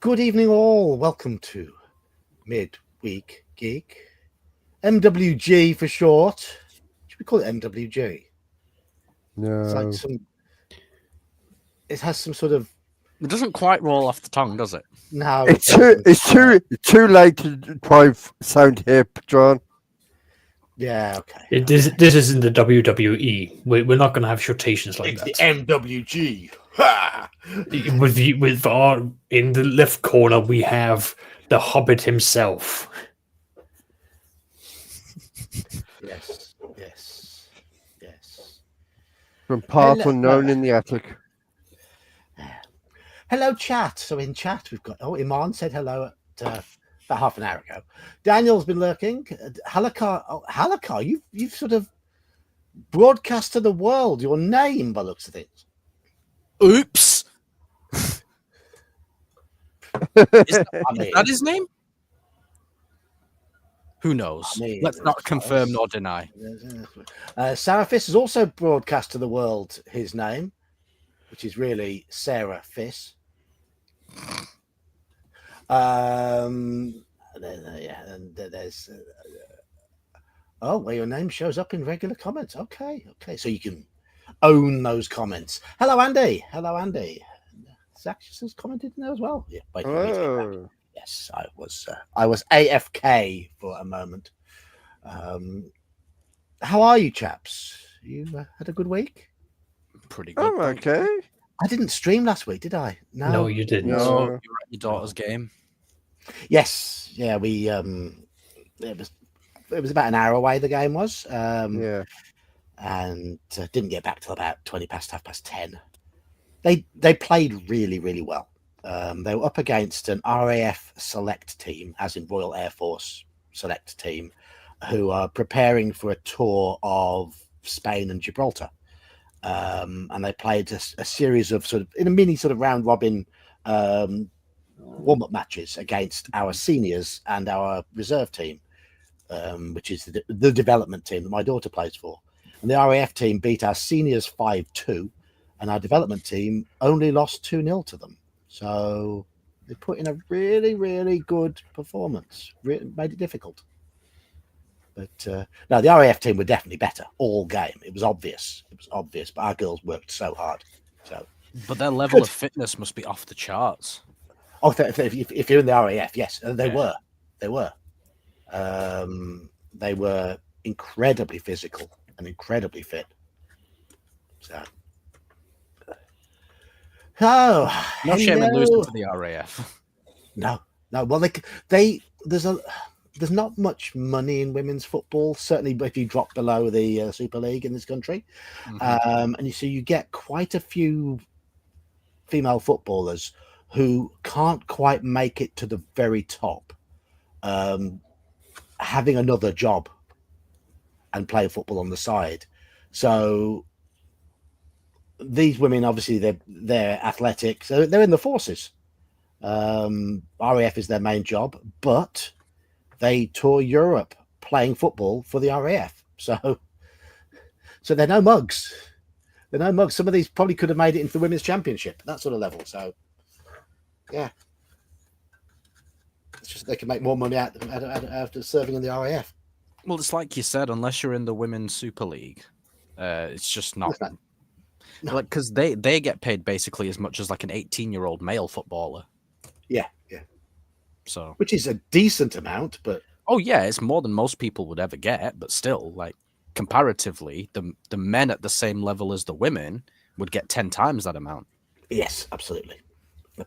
Good evening, all. Welcome to Midweek Geek. MWG for short. Should we call it MWG? No. It's like it has some sort of. It doesn't quite roll off the tongue, does it? No, It's too late to try sound hip, John. Yeah, okay. This isn't the WWE. We're not going to have shortations like It's that. the MWG. Ha! With our in the left corner, we have the Hobbit himself. Yes. From part Hello. unknown in the attic. Hello, chat. So in chat, we've got Iman said hello at about half an hour ago. Daniel's been lurking. Halakar, you've sort of broadcast to the world your name by the looks of things. Oops. Is that his name? Who knows? Let's not confirm nor deny. Sarah Fiss has also broadcast to the world his name, which is really Sarah Fiss. There's where your name shows up in regular comments. Okay, so you can own those comments. Hello, Andy. Saxious has commented in there as well. Yeah, Oh. yes, I was AFK for a moment. How are you, chaps? You had a good week? Pretty good. I'm okay. I didn't stream last week, did I? No, you didn't. No. So you were at your daughter's game. Yes, yeah, we it was about an hour away. The game was, Yeah. and didn't get back till about 10:20. They played really well. They were up against an RAF select team, as in Royal Air Force select team, who are preparing for a tour of Spain and Gibraltar. And they played a series of sort of in a mini sort of round robin warm-up matches against our seniors and our reserve team, which is the development team that my daughter plays for. And the RAF team beat our seniors 5-2, and our development team only lost 2-0 to them. So they put in a really good performance. Made it difficult. But no, the RAF team were definitely better all game. It was obvious, but our girls worked so hard. So, but their level of fitness must be off the charts. Oh, if you're in the RAF, yes, they were. They were incredibly physical and incredibly fit. So, No shame in losing to the RAF. No. Well, there's not much money in women's football. Certainly, if you drop below the Super League in this country, and you get quite a few female footballers who can't quite make it to the very top, having another job and play football on the side. So these women, obviously, they're athletic, so they're in the forces. RAF is their main job, but they tour Europe playing football for the RAF. So they're no mugs. Some of these probably could have made it into the women's championship, that sort of level. So yeah, it's just they can make more money out of serving in the RAF. Well, it's like you said, unless you're in the Women's Super League, it's just not. No. Like, because they get paid basically as much as like an 18-year-old male footballer. Yeah. So, which is a decent amount, but yeah, it's more than most people would ever get. But still, like comparatively, the men at the same level as the women would get 10 times that amount. Yes, absolutely. I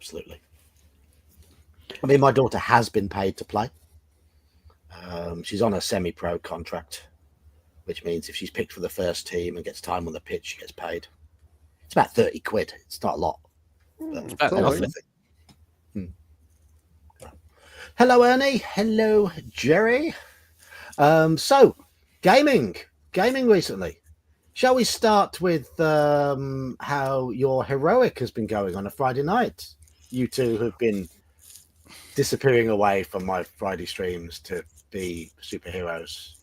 mean, my daughter has been paid to play. She's on a semi-pro contract, which means if she's picked for the first team and gets time on the pitch, she gets paid. It's about 30 quid. It's not a lot. But nothing. Hello, Ernie. Hello, Jerry. So, gaming recently. Shall we start with how your heroic has been going on a Friday night? You two have been disappearing away from my Friday streams to be superheroes.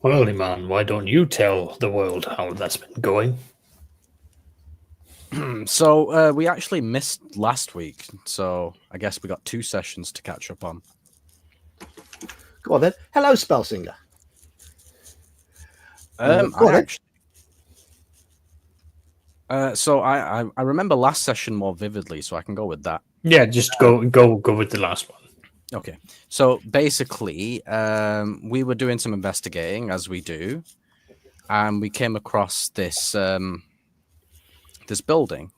Well, Iman, why don't you tell the world how that's been going? So we actually missed last week, so I guess we got 2 sessions to catch up on. Go on then. Hello, Spellsinger. I go on then. actually, so I remember last session more vividly, so I can go with that. Yeah, just go with the last one. Okay, so basically, we were doing some investigating as we do, and we came across this this building.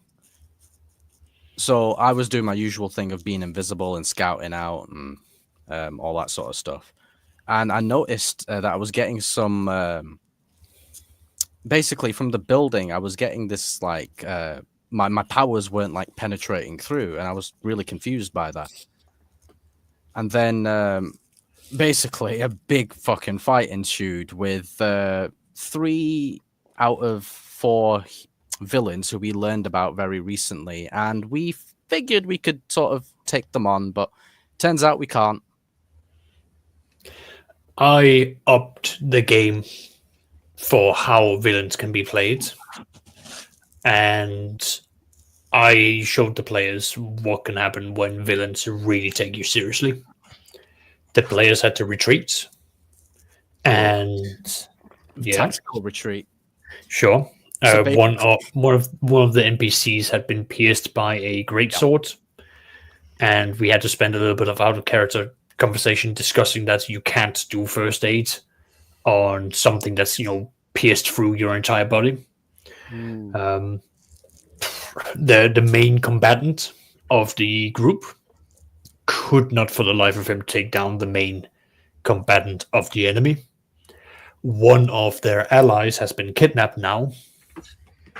So I was doing my usual thing of being invisible and scouting out and all that sort of stuff, and I noticed that I was getting some. Basically, from the building, I was getting this like my powers weren't like penetrating through, and I was really confused by that. And then basically a big fucking fight ensued with 3 out of 4 villains who we learned about very recently, and we figured we could sort of take them on, but turns out we can't. I upped the game for how villains can be played, and I showed the players what can happen when villains really take you seriously. The players had to retreat, and Tactical retreat. Sure. So one of the NPCs had been pierced by a greatsword, and we had to spend a little bit of out of character conversation discussing that you can't do first aid on something that's pierced through your entire body. The main combatant of the group could not for the life of him take down the main combatant of the enemy. One of their allies has been kidnapped now.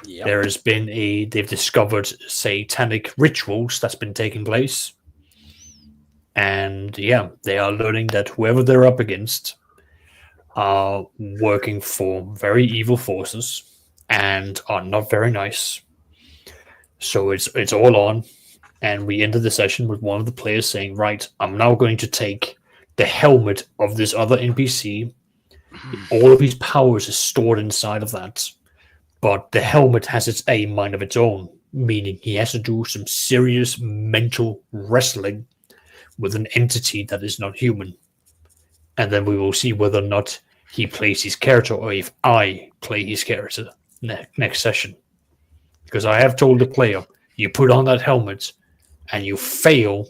Yep. There has been they've discovered satanic rituals that's been taking place. And they are learning that whoever they're up against are working for very evil forces and are not very nice. So it's all on. And we ended the session with one of the players saying, right, I'm now going to take the helmet of this other NPC. All of his powers are stored inside of that. But the helmet has its a mind of its own, meaning he has to do some serious mental wrestling with an entity that is not human. And then we will see whether or not he plays his character or if I play his character next session. Because I have told the player, you put on that helmet and you fail,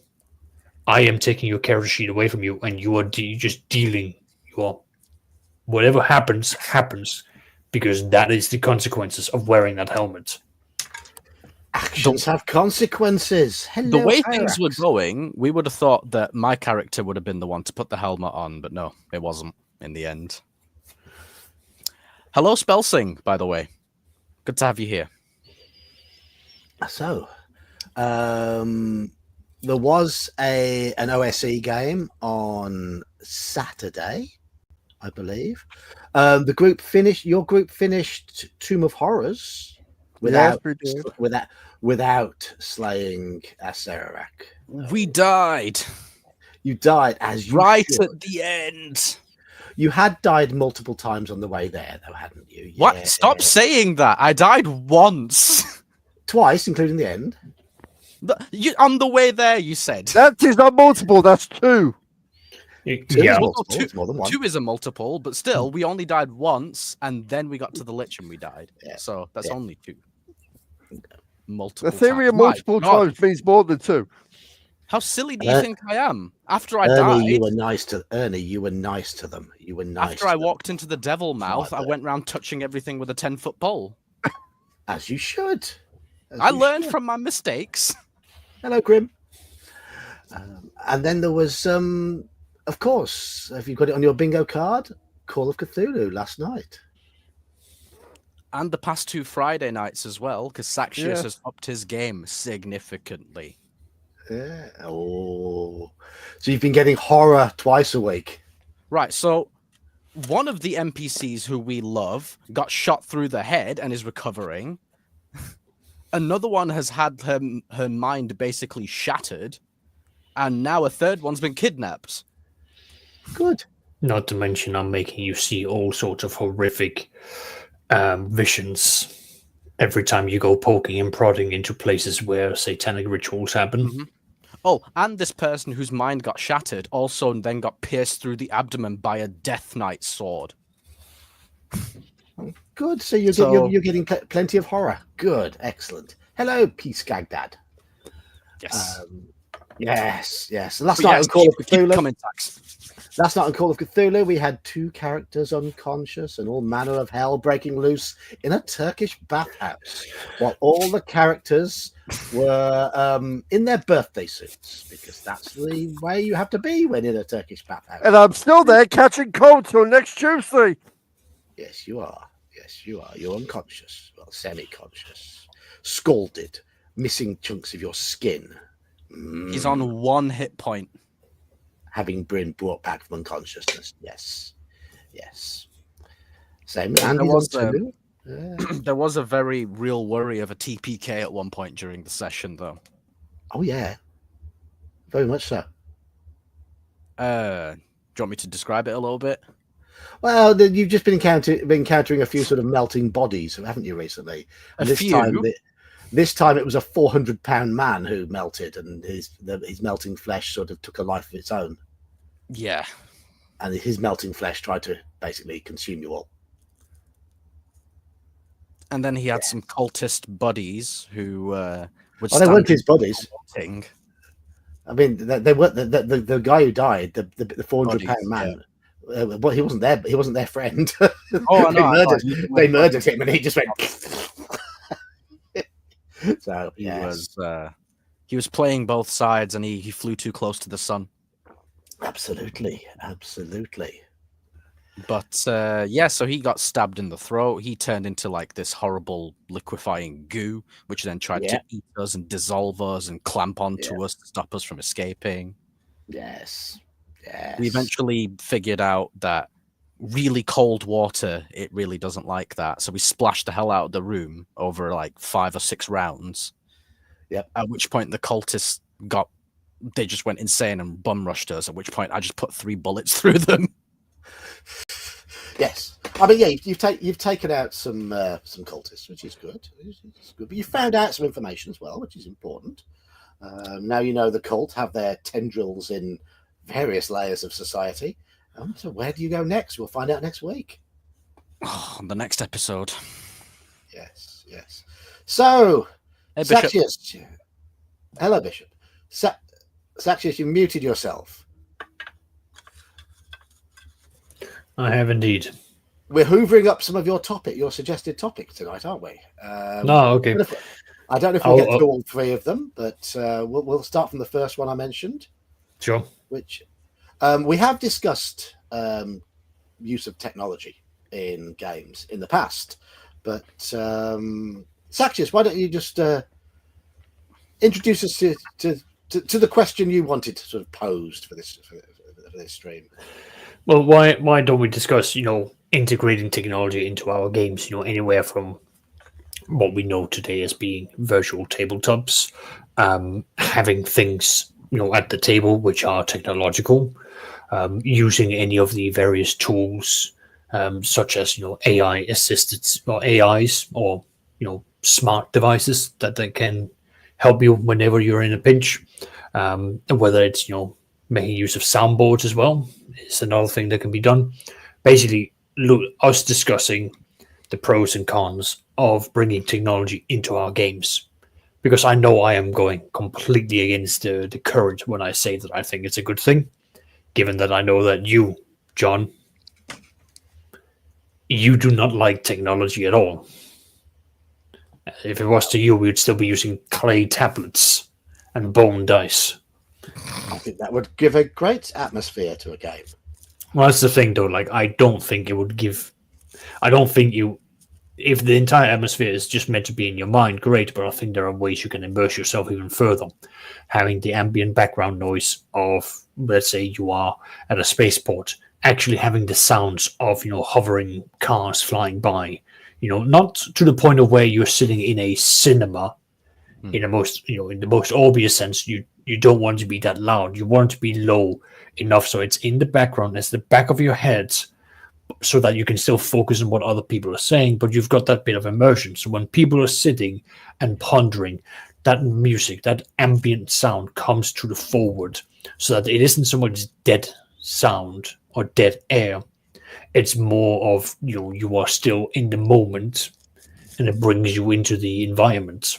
I am taking your character sheet away from you and you are just dealing your... Whatever happens, because that is the consequences of wearing that helmet. Actions have consequences. Hello, the way Hyrax. things were going, we would have thought that my character would have been the one to put the helmet on, but no, it wasn't in the end. Hello, Spellsing, by the way. Good to have you here. So, there was an OSE game on Saturday, I believe. The group finished. Your group finished Tomb of Horrors without slaying Acererak. We died. You died as you right should. at the end. You had died multiple times on the way there, though, hadn't you? What? Yeah. Stop saying that. I died once. Twice, including the end. On the way there, you said. That is not multiple, that's 2. Yeah. It's more than one. 2 is a multiple, but still, we only died once, and then we got to the Lich and we died. Yeah. So that's only 2. The Multiple theory of times. My multiple God. times means more than 2. How silly do you think I am? After I Ernie, died, you were nice to Ernie. You were nice to them. You were nice. after I walked into the devil mouth, I went around touching everything with a 10-foot pole. As you should. I learned from my mistakes. Hello, Grim. And then there was, of course, have you got it on your bingo card? Call of Cthulhu last night. And the past 2 Friday nights as well, because Saxious has upped his game significantly. Yeah. Oh. So you've been getting horror twice a week. Right, so one of the NPCs who we love got shot through the head and is recovering. Another one has had her mind basically shattered. And now a third one's been kidnapped. Good. Not to mention I'm making you see all sorts of horrific visions every time you go poking and prodding into places where satanic rituals happen. Mhm. Oh, and this person whose mind got shattered also then got pierced through the abdomen by a Death Knight sword. Good. So you're So- you're getting plenty of horror. Good. Excellent. Hello, Peace Gagdad. Yes. Yes. Yes. Last But night yes, on Call of keep Cthulhu. coming, Tax. Last night on Call of Cthulhu, we had 2 characters unconscious and all manner of hell breaking loose in a Turkish bathhouse, while all the characters were in their birthday suits, because that's the way you have to be when in a Turkish bathhouse. And I'm still there catching cold till next Tuesday. Yes, you are. Yes, you are. You're unconscious, well, semi-conscious, scalded, missing chunks of your skin. He's on 1 hit point. Having been brought back from unconsciousness. Yes, yes. Same with There Andy was, too. There was a very real worry of a TPK at one point during the session, though. Oh yeah, very much so. Do you want me to describe it a little bit? Well, you've just been encountering a few sort of melting bodies, haven't you, recently? And this time it was a 400-pound man who melted, and his melting flesh sort of took a life of its own. Yeah. And his melting flesh tried to basically consume you all. And then he had some cultist buddies who would Oh, they weren't his buddies. thing. I mean, they were the guy who died, the 400-pound man. Well, he wasn't there, but he wasn't their friend. Oh, no, they murdered him, and he just went. So he was playing both sides, and he flew too close to the sun. Absolutely. But so he got stabbed in the throat. He turned into like this horrible liquefying goo, which then tried to eat us and dissolve us and clamp onto us to stop us from escaping. Yes. We eventually figured out that really cold water, it really doesn't like that. So we splashed the hell out of the room over like 5 or 6 rounds. Yep. At which point the cultists they just went insane and bum rushed us. At which point I just put 3 bullets through them. Yes. I mean, yeah, you've taken out some cultists, which is good. It's good. But you found out some information as well, which is important. Now you know the cult have their tendrils in various layers of society. So where do you go next? We'll find out next week. Oh, the next episode. Yes. So, Hey, Bishop. Saxious. Hello, Bishop. Saxious, you muted yourself. I have indeed. We're hoovering up some of your suggested topics tonight, aren't we? No, okay. I don't know if we'll get through all 3 of them, but we'll start from the first one I mentioned. Sure. Which we have discussed use of technology in games in the past, but Saxious, why don't you just introduce us to the question you wanted sort of posed for this stream? Well, why don't we discuss, integrating technology into our games, anywhere from what we know today as being virtual tabletops, having things, at the table which are technological, using any of the various tools, such as, AI assisted or AIs or, smart devices that they can help you whenever you're in a pinch, and whether it's, making use of soundboards as well is another thing that can be done. Basically, us discussing the pros and cons of bringing technology into our games, because I know I am going completely against the current when I say that I think it's a good thing, given that I know that you, John, you do not like technology at all. If it was to you, we would still be using clay tablets and bone dice. I think that would give a great atmosphere to a game. Well, that's the thing, though. Like, I don't think it would give. I don't think you. If the entire atmosphere is just meant to be in your mind, great. But I think there are ways you can immerse yourself even further. Having the ambient background noise of, let's say, you are at a spaceport, actually having the sounds of, hovering cars flying by. Not to the point of where you're sitting in a cinema. In the most obvious sense, you don't want to be that loud. You want it to be low enough so it's in the background, as the back of your head, so that you can still focus on what other people are saying, but you've got that bit of immersion. So when people are sitting and pondering, that music, that ambient sound comes to the forward, so that it isn't so much dead sound or dead air. It's more of, you are still in the moment, and it brings you into the environment.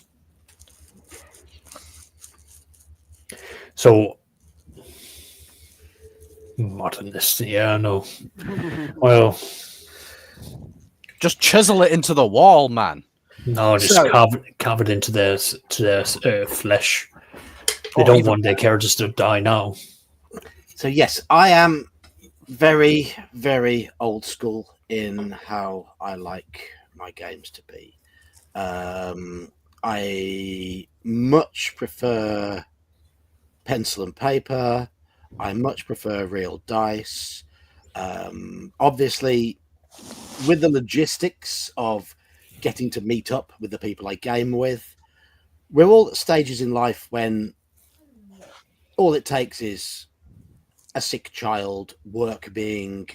So modernist, yeah, no. Well, Just chisel it into the wall, man. no, just So- carve it into their flesh. They don't want their characters to die now. So yes, I am very, very old school in how I like my games to be. I much prefer pencil and paper. I much prefer real dice. Obviously, with the logistics of getting to meet up with the people I game with, we're all at stages in life when all it takes is a sick child, work being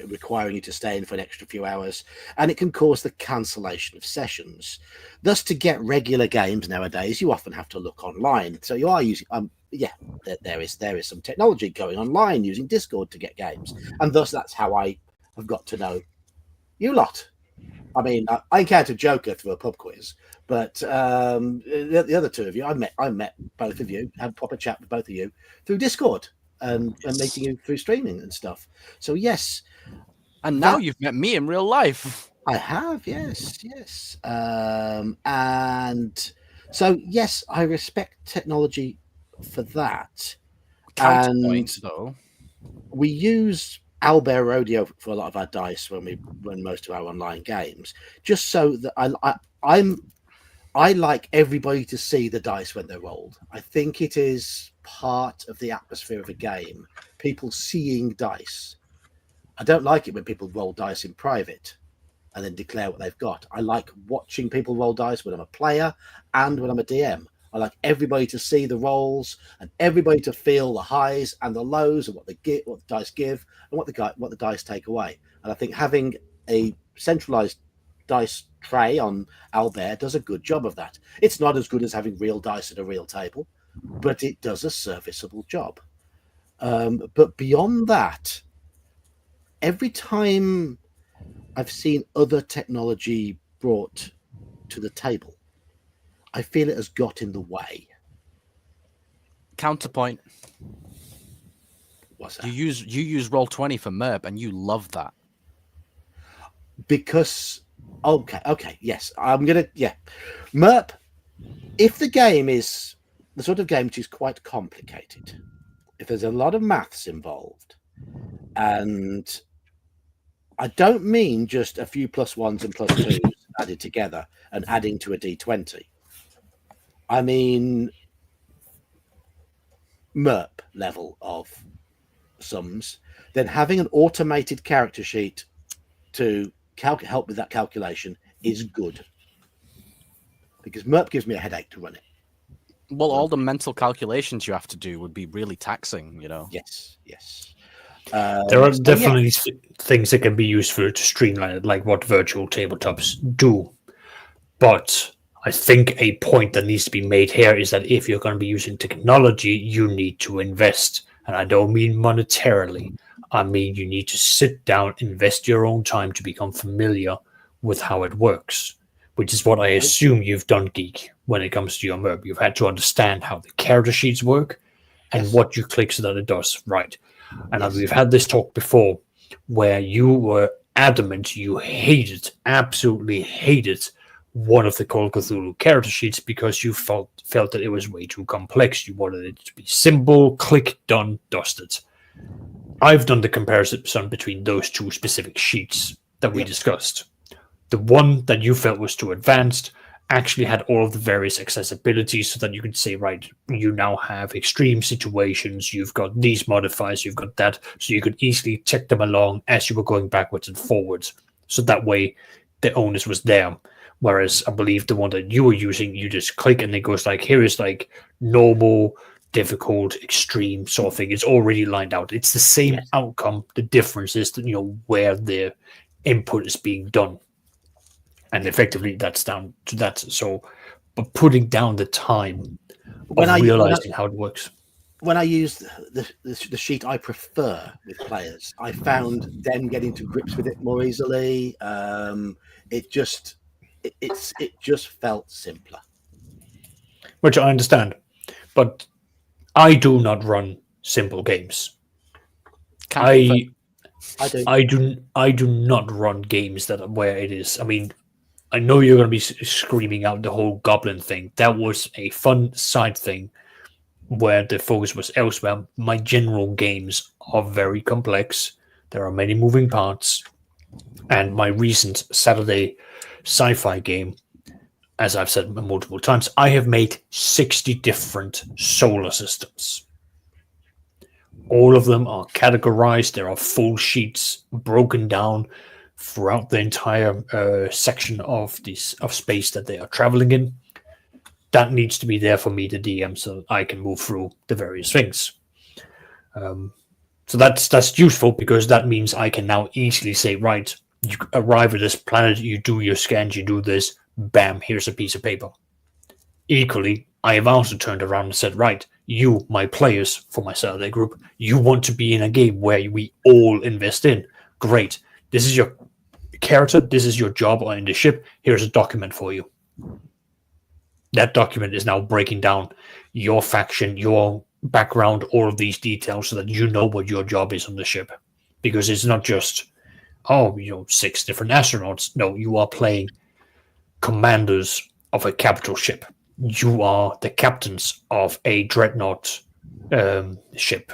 requiring you to stay in for an extra few hours, and it can cause the cancellation of sessions. Thus, to get regular games nowadays, you often have to look online. So you are using, there is some technology going online using Discord to get games, and thus that's how I have got to know you lot. I mean, I encountered Joker through a pub quiz, but the other two of you, I met both of you, had a proper chat with both of you through Discord and meeting you through streaming and stuff. So yes, And now you've met me in real life. I have, yes. And so yes, I respect technology for that. Counterpoint, though. We use Owlbear Rodeo for a lot of our dice when we run most of our online games, just so that I like everybody to see the dice when they're rolled. I think it is part of the atmosphere of a game, people seeing dice. I don't like it when people roll dice in private and then declare what they've got. I like watching people roll dice when I'm a player and when I'm a DM. I like everybody to see the rolls and everybody to feel the highs and the lows and what the dice give and what the dice take away. And I think having a centralized dice tray on Owlbear does a good job of that. It's not as good as having real dice at a real table, but it does a serviceable job. But beyond that, every time I've seen other technology brought to the table, I feel it has got in the way. Counterpoint. What's that? You use Roll20 for MERP, and you love that. Because okay, yes, MERP. If the game is the sort of game which is quite complicated, if there's a lot of maths involved, and I don't mean just a few plus ones and plus twos added together and adding to a D20. I mean MERP level of sums, then having an automated character sheet to help with that calculation is good. Because MERP gives me a headache to run it. Well, all the mental calculations you have to do would be really taxing, Yes. There are definitely things that can be useful to streamline it, like what virtual tabletops do. But I think a point that needs to be made here is that if you're going to be using technology, you need to invest. And I don't mean monetarily. I mean, you need to sit down, invest your own time to become familiar with how it works, which is what I assume you've done, Geek, when it comes to your MERP. You've had to understand how the character sheets work and what you click so that it does right. And we've had this talk before where you were adamant you absolutely hated one of the Call of Cthulhu character sheets because you felt that it was way too complex. You wanted it to be simple, click, done, dusted. I've done the comparison between those two specific sheets that we discussed. The one that you felt was too advanced actually had all of the various accessibilities so that you could say, right, you now have extreme situations, you've got these modifiers, you've got that, so you could easily check them along as you were going backwards and forwards. So that way the onus was there. Whereas I believe the one that you were using, you just click and it goes like, here is like normal, difficult, extreme sort of thing. It's already lined out. It's the same Yes. outcome. The difference is that, where the input is being done. And effectively that's down to that. So, but putting down the time of realizing how it works. When I use the sheet I prefer with players, I found them getting to grips with it more easily. It just felt simpler. Which I understand, but I do not run simple games. I do not run games that where it is. I mean, I know you're going to be screaming out the whole goblin thing. That was a fun side thing where the focus was elsewhere. My general games are very complex. There are many moving parts. And my recent Saturday sci-fi game, as I've said multiple times, I have made 60 different solar systems. All of them are categorized. There are full sheets broken down throughout the entire section of space that they are traveling in. That needs to be there for me, the DM, so that I can move through the various things. So that's useful because that means I can now easily say, right, you arrive at this planet, you do your scans, you do this, bam, here's a piece of paper. Equally, I have also turned around and said, right, you, my players for my Saturday group, you want to be in a game where we all invest in. Great. This is your character, this is your job on the ship, here's a document for you. That document is now breaking down your faction, your background, all of these details so that you know what your job is on the ship. Because it's not just, 6 different astronauts. No, you are playing commanders of a capital ship. You are the captains of a dreadnought ship.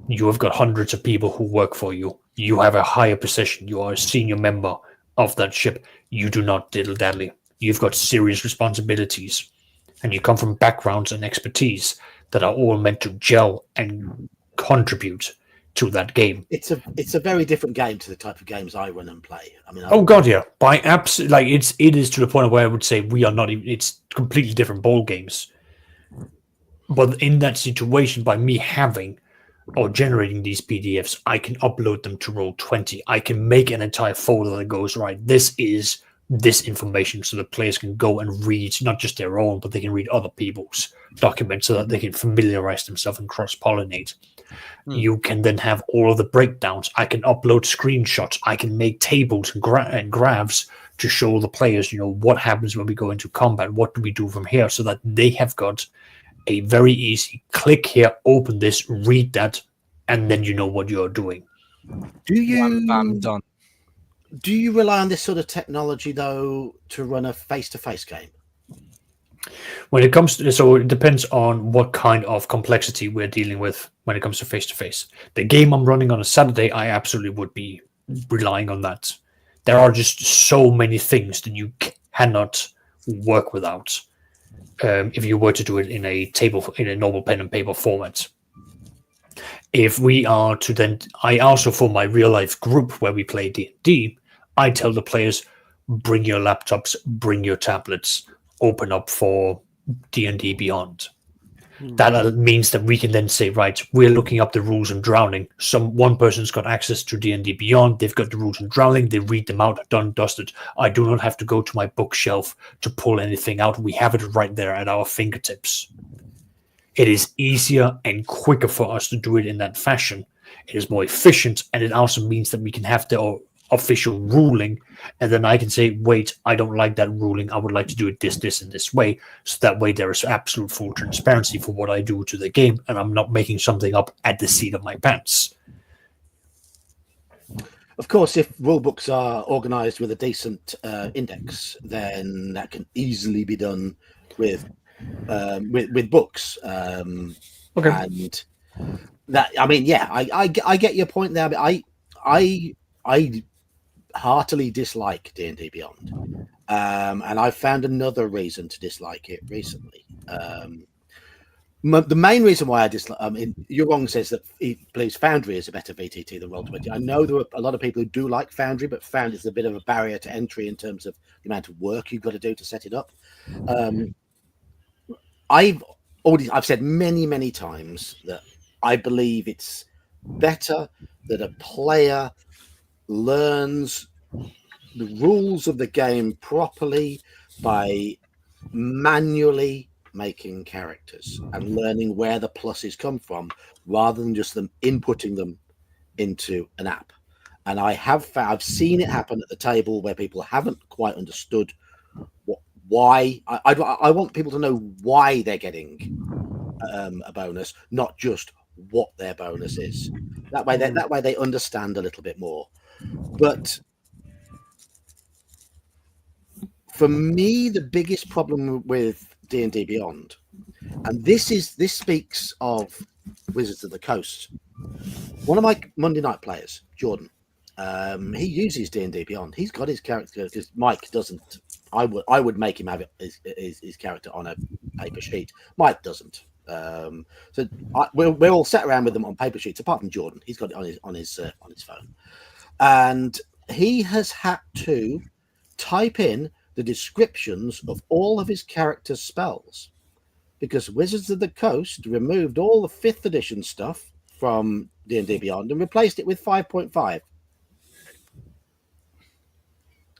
You have got hundreds of people who work for you. You have a higher position. You are a senior member of that ship. You do not diddle-daddle. You've got serious responsibilities, and you come from backgrounds and expertise that are all meant to gel and contribute to that game. It's a very different game to the type of games I run and play. I mean, yeah, by absolutely, it is to the point where I would say we are not even. It's completely different ball games. But in that situation, by me having or generating these PDFs, I can upload them to Roll20. I can make an entire folder that goes, right, this is this information, so the players can go and read not just their own, but they can read other people's documents so that they can familiarize themselves and cross-pollinate. You can then have all of the breakdowns. I can upload screenshots. I can make tables and graphs to show the players, what happens when we go into combat. What do we do from here, so that they have got a very easy click here, open this, read that, and then you know what you're doing. Bam, done. Do you rely on this sort of technology, though, to run a face-to-face game? When it comes to, so it depends on what kind of complexity we're dealing with when it comes to face-to-face. The game I'm running on a Saturday, I absolutely would be relying on that. There are just so many things that you cannot work without if you were to do it in a normal pen and paper format. If we are to then, I also, for my real life group where we play D&D, I tell the players, bring your laptops, bring your tablets, open up for D&D Beyond. That means that we can then say, right, we're looking up the rules on drowning. One person's got access to D&D Beyond. They've got the rules on drowning. They read them out, done, dusted. I do not have to go to my bookshelf to pull anything out. We have it right there at our fingertips. It is easier and quicker for us to do it in that fashion. It is more efficient, and it also means that we can have the official ruling, and then I can say, wait, I don't like that ruling. I would like to do it this, and this way. So that way there is absolute full transparency for what I do to the game, and I'm not making something up at the seat of my pants. Of course, if rule books are organized with a decent index, then that can easily be done with books. Okay. And that, I mean, yeah, I get your point there, but I heartily dislike D&D Beyond, and I've found another reason to dislike it recently. The main reason why I dislike, Yurong says that he believes Foundry is a better VTT than Roll20. I know there are a lot of people who do like Foundry, but Foundry is a bit of a barrier to entry in terms of the amount of work you've got to do to set it up. I've said many times that I believe it's better that a player learns the rules of the game properly by manually making characters and learning where the pluses come from, rather than just them inputting them into an app. And I've seen it happen at the table where people haven't quite understood why. I want people to know why they're getting a bonus, not just what their bonus is. That way they understand a little bit more. But for me, the biggest problem with D&D Beyond, and this speaks of Wizards of the Coast. One of my Monday night players, Jordan, he uses D&D Beyond. He's got his character because Mike doesn't. I would make him have his character on a paper sheet. Mike doesn't. We're all sat around with them on paper sheets, apart from Jordan. He's got it on his phone, and he has had to type in the descriptions of all of his character's spells, because Wizards of the Coast removed all the 5th edition stuff from D&D Beyond and replaced it with 5.5.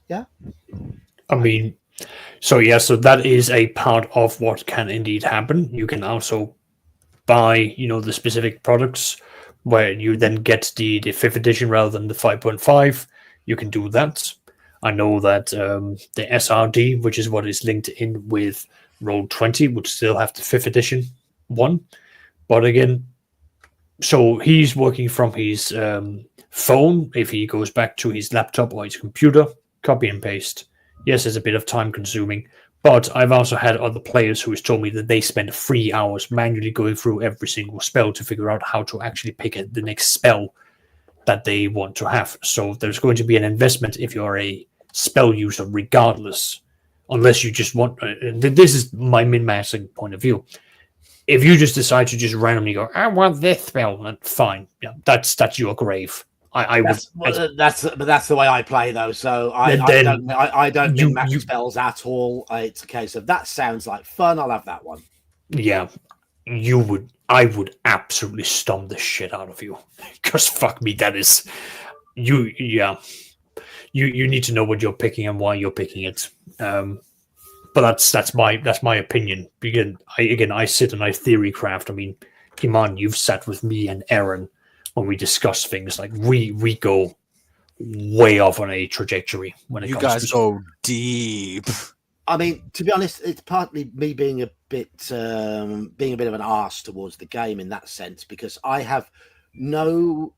Yeah. I mean, so that is a part of what can indeed happen. You can also buy, the specific products where you then get the 5th edition rather than the 5.5. You can do that. I know that the SRD, which is what is linked in with Roll20, would still have the 5th edition one. But again, so he's working from his phone. If he goes back to his laptop or his computer, copy and paste. Yes, it's a bit of time consuming, but I've also had other players who has told me that they spend 3 hours manually going through every single spell to figure out how to actually pick the next spell that they want to have. So there's going to be an investment if you're a spell user, regardless, unless you just want. This is my min-maxing point of view. If you just decide to just randomly go, I want this spell, then fine. Yeah, that's your grave. That's the way I play though. So I don't min-max spells at all. It's a case of that sounds like fun. I'll have that one. Yeah, you would. I would absolutely stomp the shit out of you, because fuck me, that is you. Yeah, you need to know what you're picking and why you're picking it. But that's my opinion. I sit and I theory craft. I mean, Iman, you've sat with me and Aaron when we discuss things. Like we go way off on a trajectory when it you comes guys to go deep. I mean, to be honest, it's partly me being a bit of an arse towards the game in that sense, because I don't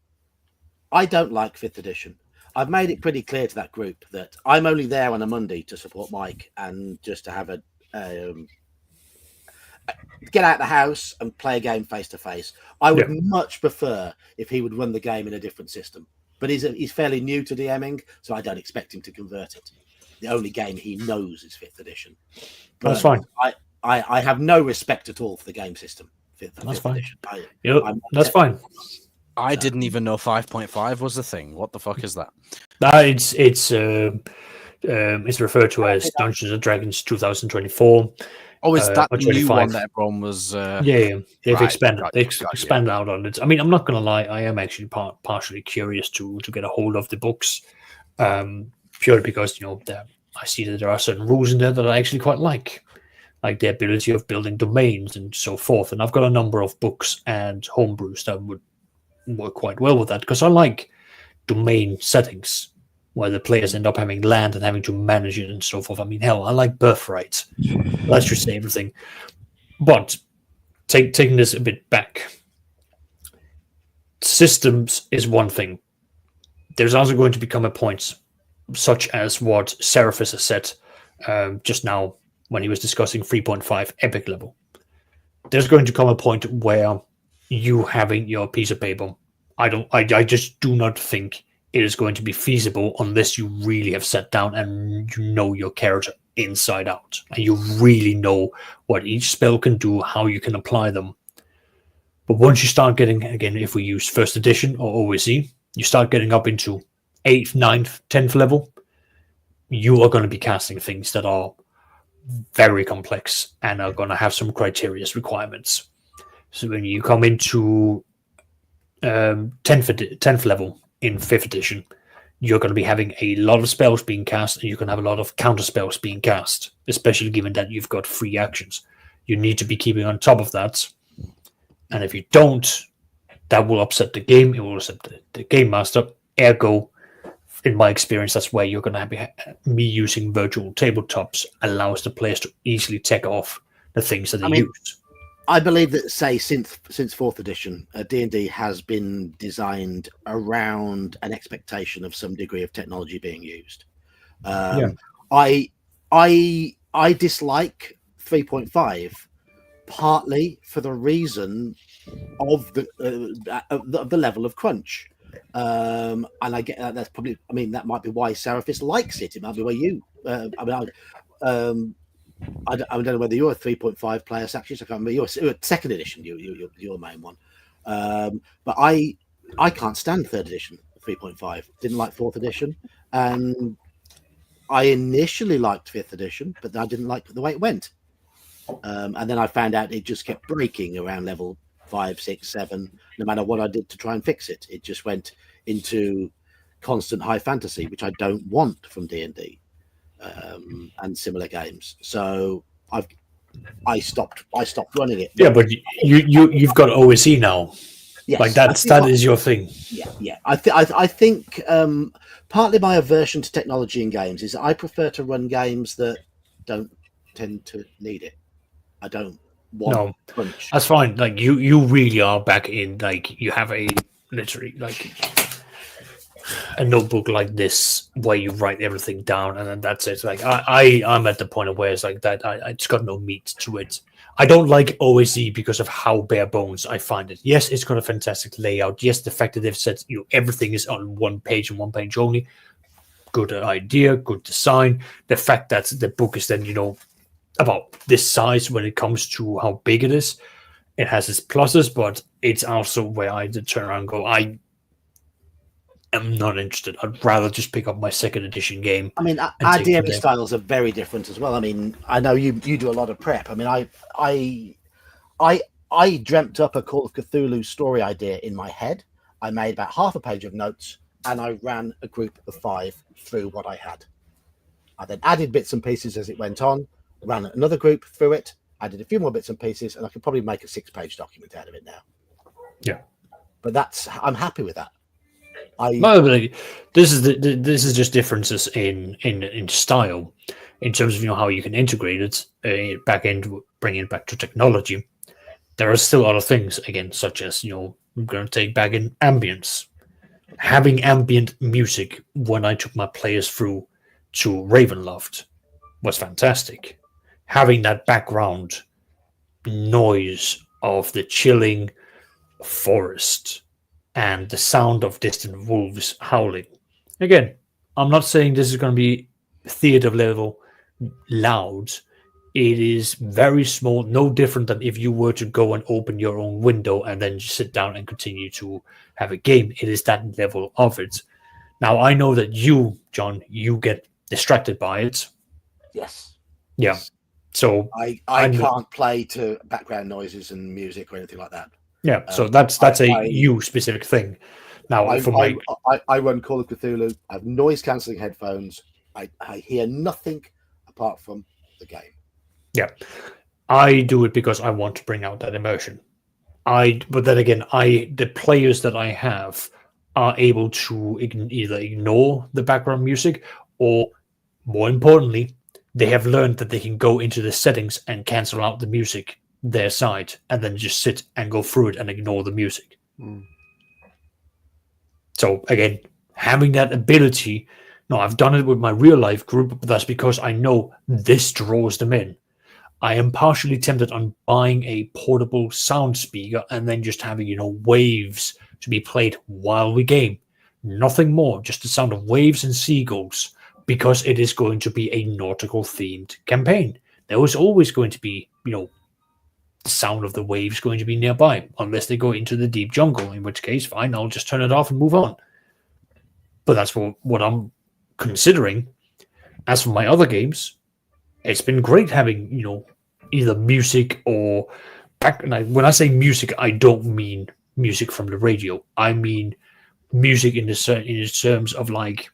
like 5th edition. I've made it pretty clear to that group that I'm only there on a Monday to support Mike and just to have get out of the house and play a game face to face. I would much prefer if he would run the game in a different system, but he's fairly new to DMing, so I don't expect him to convert it. The only game he knows is 5th edition. But that's fine. I have no respect at all for the game system. That's fine. Edition. That's fine. I didn't even know 5.5 was a thing. What the fuck is that? It's referred to as Dungeons and Dragons 2024. Oh, is that the new 25. one that everyone was? Yeah. They've right, expanded. got They you, expanded out on it. I mean, I'm not going to lie. I am actually partially curious to get a hold of the books, purely because I see that there are certain rules in there that I actually quite like the ability of building domains and so forth. And I've got a number of books and homebrews that would work quite well with that, because I like domain settings where the players end up having land and having to manage it and so forth. I mean, hell, I like birthright. Let's just say everything. But taking this a bit back, systems is one thing. There's also going to become a point, such as what Seraphis has said just now when he was discussing 3.5 epic level. There's going to come a point where you having your piece of paper, I just do not think it is going to be feasible unless you really have sat down and you know your character inside out, and you really know what each spell can do, how you can apply them. But once you start getting, again, if we use 1st edition or OSE, you start getting up into 8th, 9th, 10th level, you are going to be casting things that are very complex and are going to have some criteria requirements. So when you come into 10th level in 5th edition, you're going to be having a lot of spells being cast, and you can have a lot of counter spells being cast, especially given that you've got 3 actions. You need to be keeping on top of that. And if you don't, that will upset the game. It will upset the game master. Ergo, in my experience, that's where you're going to have me using virtual tabletops allows the players to easily take off the things that they use. I believe that, say, since 4th edition, D&D has been designed around an expectation of some degree of technology being used. I dislike 3.5 partly for the reason of the level of crunch. And I get that. That's probably, I mean, that might be why Seraphis likes it. It might be why you. I don't know whether you're a 3.5 player, Saxious. I can't remember. You're 2nd edition. You're your main one. But I can't stand 3rd edition 3.5. Didn't like 4th edition, and I initially liked 5th edition, but I didn't like the way it went. And then I found out it just kept breaking around level 5, 6, 7. No matter what I did to try and fix it, it just went into constant high fantasy, which I don't want from D&D and similar games. So I stopped running it. Yeah, but you've got OSE now. Yes, like that is your thing. Yeah. I think partly my aversion to technology in games is I prefer to run games that don't tend to need it. I don't want crunch. That's fine. Like you really are back in, like, you have a literally like a notebook like this where you write everything down and then that's it. Like I'm at the point of where it's like that. I just got no meat to it. I don't like OSE because of how bare bones I find it. Yes, it's got a fantastic layout. Yes, the fact that they've said everything is on one page and one page only. Good idea, good design. The fact that the book is then about this size when it comes to how big it is. It has its pluses, but it's also where I turn around and go, I am not interested. I'd rather just pick up my 2nd edition game. I mean, our DMing styles are very different as well. I mean, I know you do a lot of prep. I mean, I dreamt up a Call of Cthulhu story idea in my head. I made about half a page of notes, and I ran a group of 5 through what I had. I then added bits and pieces as it went on, ran another group through it, added a few more bits and pieces, and I could probably make a 6-page document out of it now. Yeah, but I'm happy with that. This is just differences in style, in terms of how you can integrate it back into bringing it back to technology. There are still other things again, such as we're going to take back in ambience. Having ambient music when I took my players through to Ravenloft was fantastic. Having that background noise of the chilling forest and the sound of distant wolves howling. Again, I'm not saying this is going to be theater level loud. It is very small, no different than if you were to go and open your own window and then just sit down and continue to have a game. It is that level of it. Now, I know that you, John, you get distracted by it. Yes. Yeah. So I can't play to background noises and music or anything like that. Yeah. So that's a you specific thing. Now, I run Call of Cthulhu. I have noise cancelling headphones. I hear nothing apart from the game. Yeah, I do it because I want to bring out that emotion. But then again, the players that I have are able to either ignore the background music, or more importantly, they have learned that they can go into the settings and cancel out the music their side, and then just sit and go through it and ignore the music. So again, having that ability. No, I've done it with my real life group, but that's because I know this draws them in. I am partially tempted on buying a portable sound speaker and then just having, waves to be played while we game. Nothing more, just the sound of waves and seagulls, because it is going to be a nautical themed campaign. There is always going to be, the sound of the waves going to be nearby, unless they go into the deep jungle, in which case, fine, I'll just turn it off and move on. But that's what I'm considering. As for my other games, it's been great having, either music or back. When I say music, I don't mean music from the radio. I mean music in the terms of like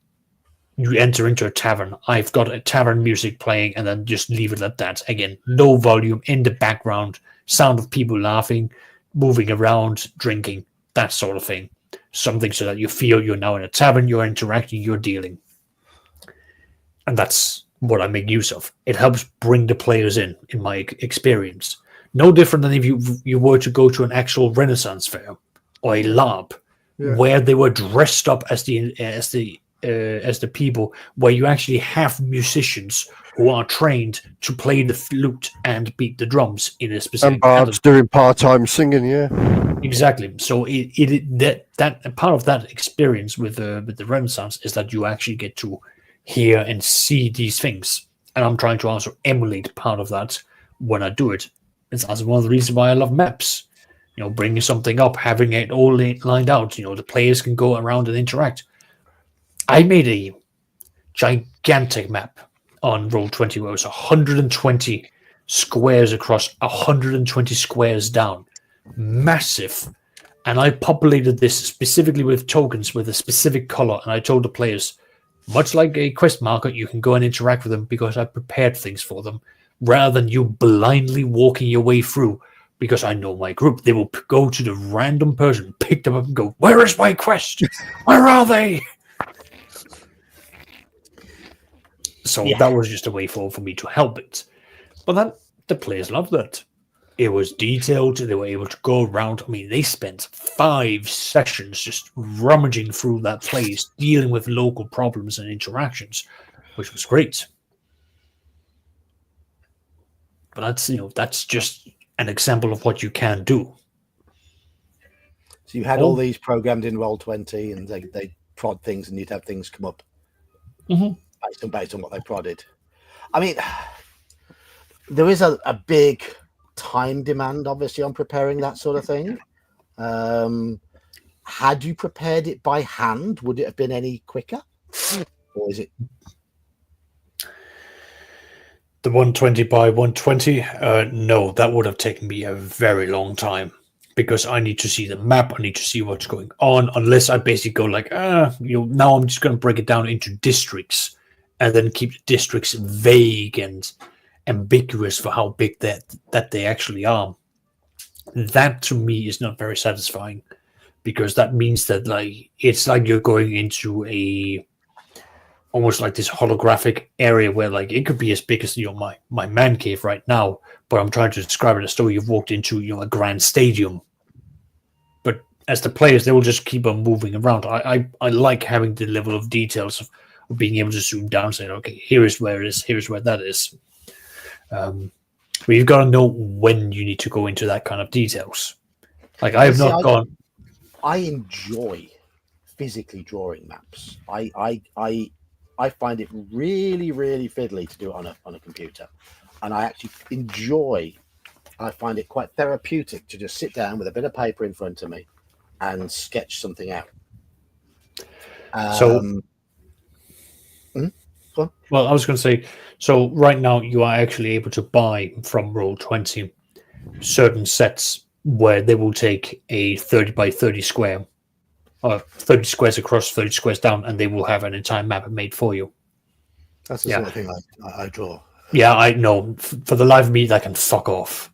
you enter into a tavern. I've got a tavern music playing, and then just leave it at that. Again, low volume in the background, sound of people laughing, moving around, drinking, that sort of thing. Something so that you feel you're now in a tavern, you're interacting, you're dealing. And that's what I make use of. It helps bring the players in my experience. No different than if you were to go to an actual Renaissance fair or a LARP, where they were dressed up as the people, where you actually have musicians who are trained to play the flute and beat the drums in a specific. And bards doing part-time singing, yeah. Exactly. So that part of that experience with the Renaissance is that you actually get to hear and see these things, and I'm trying to also emulate part of that when I do it. It's also one of the reasons why I love maps. Bringing something up, having it all lined out. The players can go around and interact. I made a gigantic map on Roll20 where it was 120 squares across, 120 squares down. Massive. And I populated this specifically with tokens with a specific color, and I told the players, much like a quest marker, you can go and interact with them because I prepared things for them, rather than you blindly walking your way through. Because I know my group, they will go to the random person, pick them up and go, where is my quest? Where are they? So that was just a way for me to help it. But the players loved that. It was detailed. They were able to go around. I mean, they spent 5 sessions just rummaging through that place, dealing with local problems and interactions, which was great. But that's just an example of what you can do. So you had all these programmed in Roll20, and they prod things, and you'd have things come up based on what they prodded. I mean, there is a big time demand, obviously, on preparing that sort of thing. Had you prepared it by hand, would it have been any quicker, or is it? The 120 by 120, no, that would have taken me a very long time, because I need to see the map, I need to see what's going on, unless I basically go like, now I'm just going to break it down into districts, and then keep the districts vague and ambiguous for how big that they actually are. That to me is not very satisfying, because that means that it's like you're going into almost like this holographic area where it could be as big as my man cave right now, but I'm trying to describe it as though you've walked into a grand stadium. But as the players, they will just keep on moving around. I like having the level of details of being able to zoom down and say, okay, here is where it is, here's where that is. But you've got to know when you need to go into that kind of details. I enjoy physically drawing maps. I find it really, really fiddly to do it on a computer, and I actually enjoy. I find it quite therapeutic to just sit down with a bit of paper in front of me and sketch something out. Well, I was going to say, so right now you are actually able to buy from Roll20 certain sets where they will take a 30 by 30 square, or 30 squares across, 30 squares down, and they will have an entire map made for you. That's the sort of thing I draw. Yeah, I know. For the life of me, that can fuck off.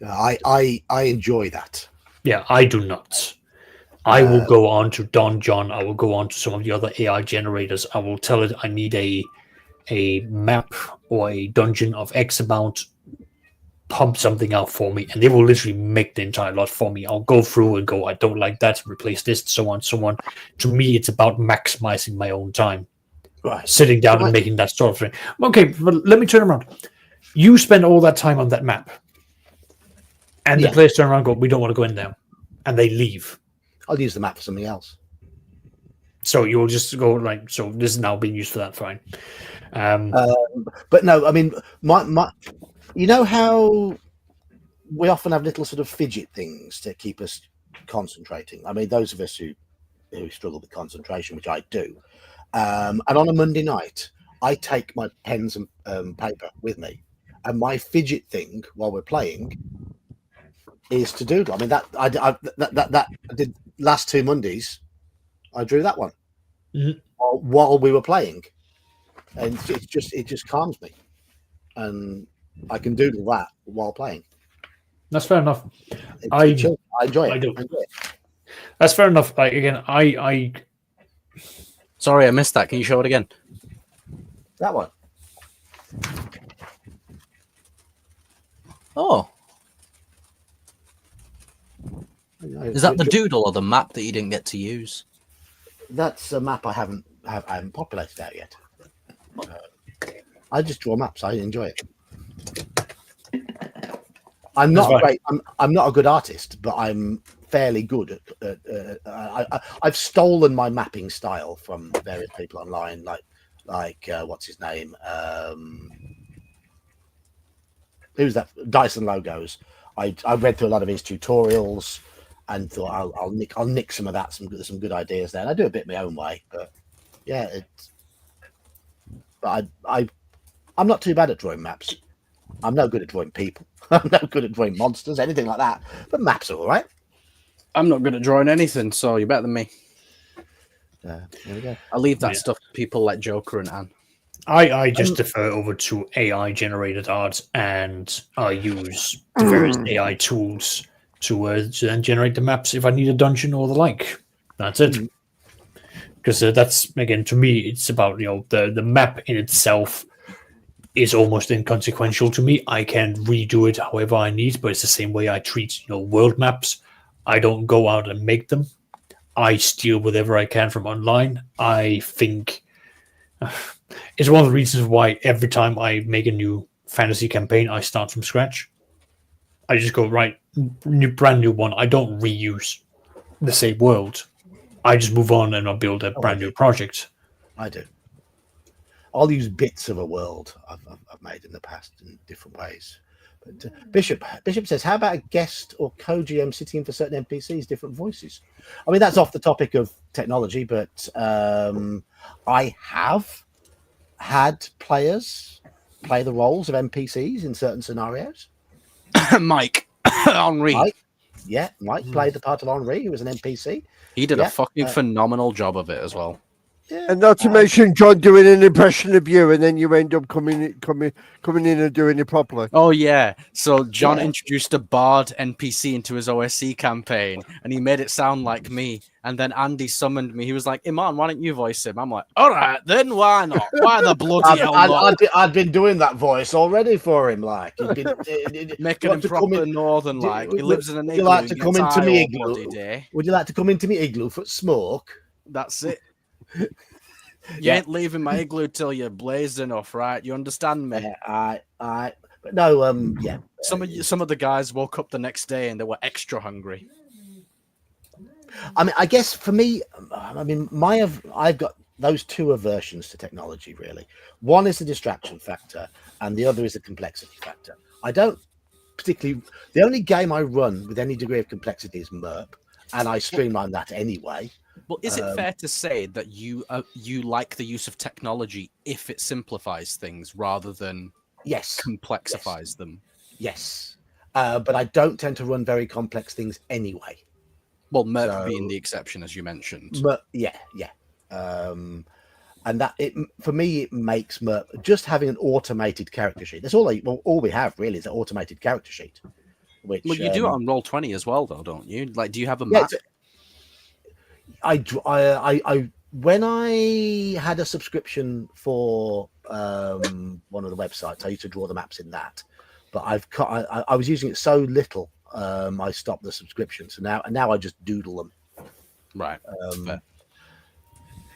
I enjoy that. Yeah, I do not. I will go on to Don John. I will go on to some of the other AI generators. I will tell it I need a map or a dungeon of X amount. Pump something out for me, and they will literally make the entire lot for me. I'll go through and go, I don't like that, replace this, so on, so on. To me, it's about maximizing my own time. Right. Sitting down and making that sort of thing. Okay, but let me turn around. You spend all that time on that map, and the players turn around and go, we don't want to go in there. And they leave. I'll use the map for something else. So you'll just go, so this is now being used for that, fine. But no, I mean, my you know how we often have little sort of fidget things to keep us concentrating. I mean, those of us who struggle with concentration, which I do. And on a Monday night, I take my pens and paper with me, and my fidget thing while we're playing is to doodle. I mean that I did last 2 Mondays. I drew that one while we were playing, and it just calms me, and I can doodle that while playing. That's fair enough. I enjoy it. I do. That's fair enough. Like again, I Sorry, I missed that. Can you show it again? That one. Oh, is that the doodle or the map that you didn't get to use? That's a map I haven't populated out yet. I just draw maps. I enjoy it. I'm not I'm not a good artist, but I'm fairly good at. I've stolen my mapping style from various people online, like what's his name? Who's that? Dyson Logos. I read through a lot of his tutorials and thought I'll nick some of that. Some good ideas there. And I do a bit my own way, but yeah, I'm not too bad at drawing maps. I'm no good at drawing people. I'm no good at drawing monsters, anything like that. But maps are all right. I'm not good at drawing anything, so you're better than me. There we go. I leave that stuff to people like Joker and Anne. I just defer over to AI generated art, and I use the various AI tools to then generate the maps if I need a dungeon or the like. That's it. Because that's, again, to me, it's about, the map in itself is almost inconsequential to me. I can redo it however I need, but it's the same way I treat world maps. I don't go out and make them. I steal whatever I can from online. I think it's one of the reasons why every time I make a new fantasy campaign, I start from scratch. I just go, right, brand new one. I don't reuse the same world. I just move on and I'll build a brand new project. I do. I'll use bits of a world I've made in the past in different ways. But Bishop says, how about a guest or co-GM sitting in for certain NPCs, different voices? I mean, that's off the topic of technology, but I have had players play the roles of NPCs in certain scenarios. Mike Henri. Mike played the part of Henri, who was an NPC. He did a fucking phenomenal job of it as well. Yeah, and not to mention John doing an impression of you, and then you end up coming in and doing it properly. Oh yeah. So John introduced a bard NPC into his OSC campaign, and he made it sound like me. And then Andy summoned me. He was like, "Iman, why don't you voice him?" I'm like, "All right, then why not? Why the bloody hell not?" I'd been doing that voice already for him, like he'd been making him proper northern, like he lives in an igloo. Would you like to come into me igloo? Day. Would you like to come into me igloo for smoke? That's it. You ain't leaving my igloo till you're blazed enough, right? You understand me? Yeah, but no, Some of the guys woke up the next day and they were extra hungry. I mean, I guess for me, I've got those two aversions to technology, really. One is the distraction factor, and the other is the complexity factor. I don't particularly. The only game I run with any degree of complexity is MERP, and I streamline that anyway. Well, is it fair to say that you like the use of technology if it simplifies things rather than complexifies them? Yes. But I don't tend to run very complex things anyway. Well, MERP being the exception, as you mentioned. But and that for me it makes MERP just having an automated character sheet. That's all we have really is an automated character sheet. Which you do it on Roll20 as well, though, don't you? Like, do you have a map? I when I had a subscription for one of the websites, I used to draw the maps in that, but I was using it so little, I stopped the subscription. So now I just doodle them. Right.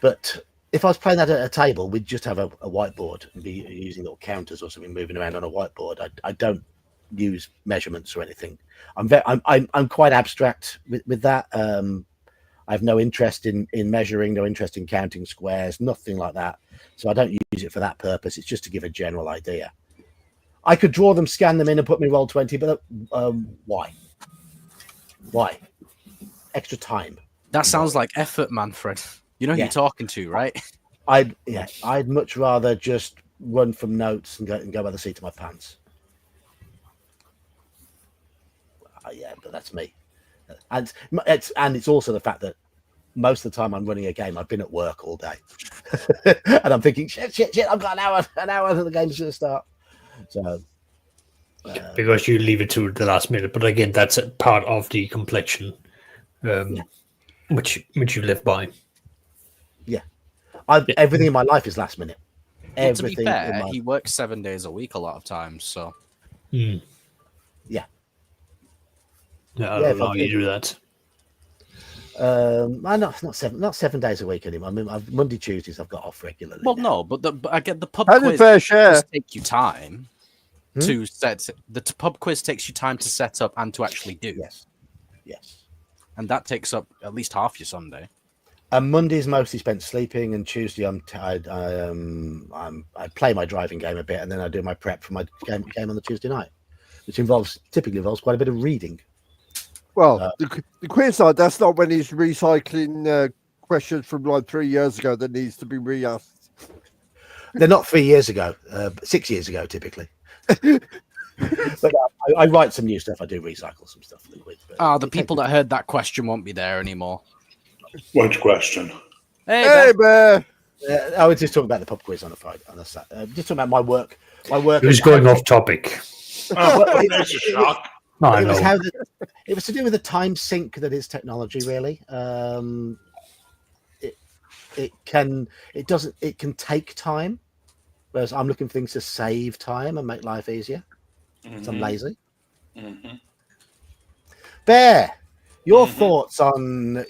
But if I was playing that at a table, we'd just have a whiteboard and be using little counters or something moving around on a whiteboard. I don't use measurements or anything. I'm quite abstract with that. I have no interest in measuring, no interest in counting squares, nothing like that. So I don't use it for that purpose. It's just to give a general idea. I could draw them, scan them in, and put me Roll20, but why? Why? Extra time. That sounds like effort, Manfred. You know who you're talking to, right? I'd much rather just run from notes and go by the seat of my pants. Yeah, but that's me. And it's also the fact that most of the time I'm running a game, I've been at work all day, and I'm thinking, shit, I've got an hour until the game's going to start. So because you leave it to the last minute, but again, that's a part of the complexion, which you live by. Yeah, everything in my life is last minute. Well, to be fair, he works 7 days a week a lot of times, so yeah. I'll allow you to do that. Not 7 days a week anymore. I mean, Monday, Tuesdays I've got off regularly. Well, now. no, but I get the pub Only quiz fair share. does take you time to set. The pub quiz takes you time to set up and to actually do. Yes, and that takes up at least half your Sunday. And Monday's mostly spent sleeping, and Tuesday I play my driving game a bit, and then I do my prep for my game on the Tuesday night, which typically involves quite a bit of reading. Well, the quiz side, that's not when he's recycling questions from like 3 years ago that needs to be re-asked. They're not 3 years ago, 6 years ago, typically. But I write some new stuff. I do recycle some stuff. The people that heard that question won't be there anymore. Which question? Hey, bear. I was just talking about the pub quiz on a Friday. Just talking about my work. Who's going off topic? Oh, that's a shock. No, It was to do with the time sink that is technology. Really, it can take time, whereas I'm looking for things to save time and make life easier. So I'm lazy. Bear, your thoughts on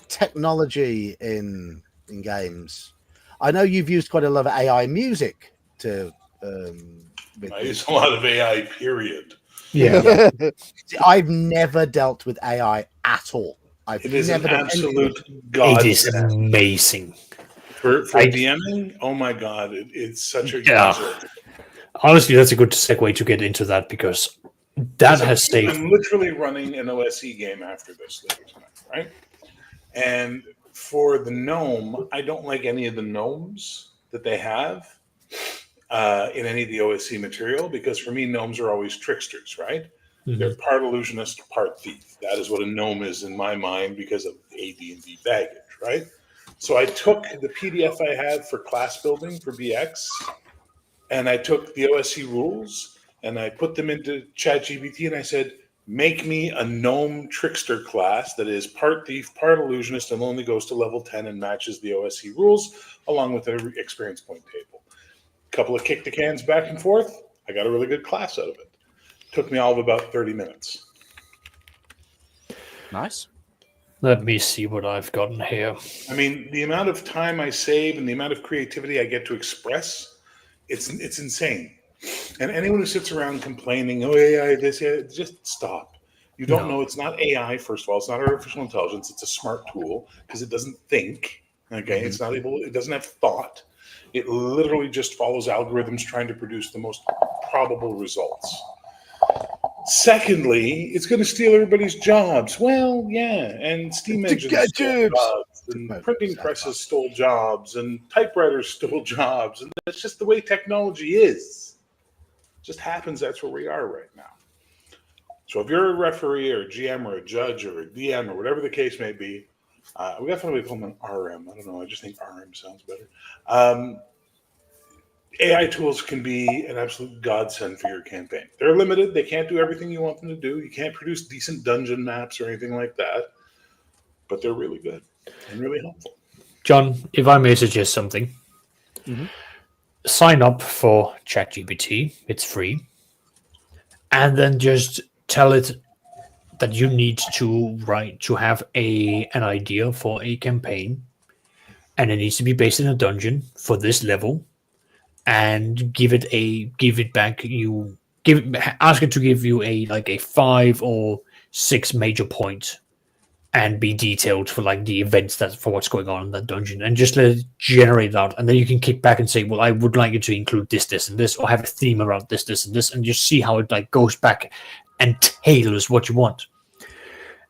technology in games? I know you've used quite a lot of AI music to. I use a lot of AI. Period. Yeah. See, I've never dealt with AI at all. It is an absolute god. It is amazing. For DMing, oh my god, it's such a user. Honestly, that's a good segue to get into that because that has saved. I'm literally running an OSE game after this later tonight, right? And for the gnome, I don't like any of the gnomes that they have in any of the OSE material, because for me, gnomes are always tricksters, right? They're part illusionist, part thief. That is what a gnome is in my mind because of AD&D baggage, right? So I took the PDF I had for class building for BX, and I took the OSE rules, and I put them into ChatGPT, and I said, make me a gnome trickster class that is part thief, part illusionist, and only goes to level 10 and matches the OSE rules, along with an experience point table. Couple of kick the cans back and forth, I got a really good class out of it. Took me all of about 30 minutes. Nice. Let me see what I've gotten here. I mean, the amount of time I save and the amount of creativity I get to express, it's insane. And anyone who sits around complaining, oh, AI, this, yeah, just stop. You don't know it's not AI, first of all. It's not artificial intelligence. It's a smart tool because it doesn't think. Okay, it's not able. It doesn't have thought. It literally just follows algorithms trying to produce the most probable results. Secondly, it's going to steal everybody's jobs. Well, yeah, and steam engines stole jobs, and printing presses stole jobs, and typewriters stole jobs, and that's just the way technology is. It just happens that's where we are right now. So if you're a referee or a GM or a judge or a DM or whatever the case may be, we definitely call them an RM. I don't know. I just think RM sounds better. AI tools can be an absolute godsend for your campaign. They're limited. They can't do everything you want them to do. You can't produce decent dungeon maps or anything like that. But they're really good and really helpful. John, if I may suggest something, sign up for ChatGPT. It's free. And then just tell it that you need to have an idea for a campaign, and it needs to be based in a dungeon for this level, and ask it to give you a 5 or 6 major points and be detailed for the events for what's going on in that dungeon, and just let it generate it out, and then you can kick back and say, well, I would like you to include this and this, or have a theme around this and this, and just see how it goes back and tailors what you want.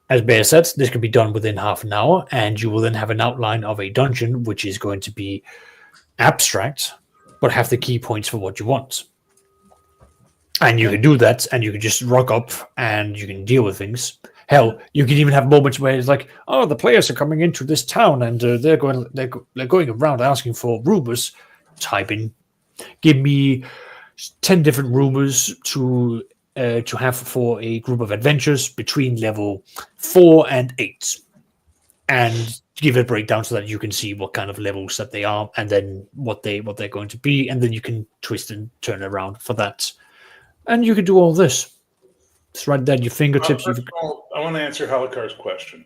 As Bear said, this can be done within half an hour, and you will then have an outline of a dungeon, which is going to be abstract, but have the key points for what you want. And you can do that, and you can just rock up, and you can deal with things. Hell, you can even have moments where it's like, oh, the players are coming into this town, and they're going around asking for rumors. Type in, give me 10 different rumors to have for a group of adventures between level 4 and 8, and give it a breakdown so that you can see what kind of levels that they are, and then what they're going to be, and then you can twist and turn around for that, and you can do all this. It's right there at your fingertips. First of all, I want to answer Halakar's question.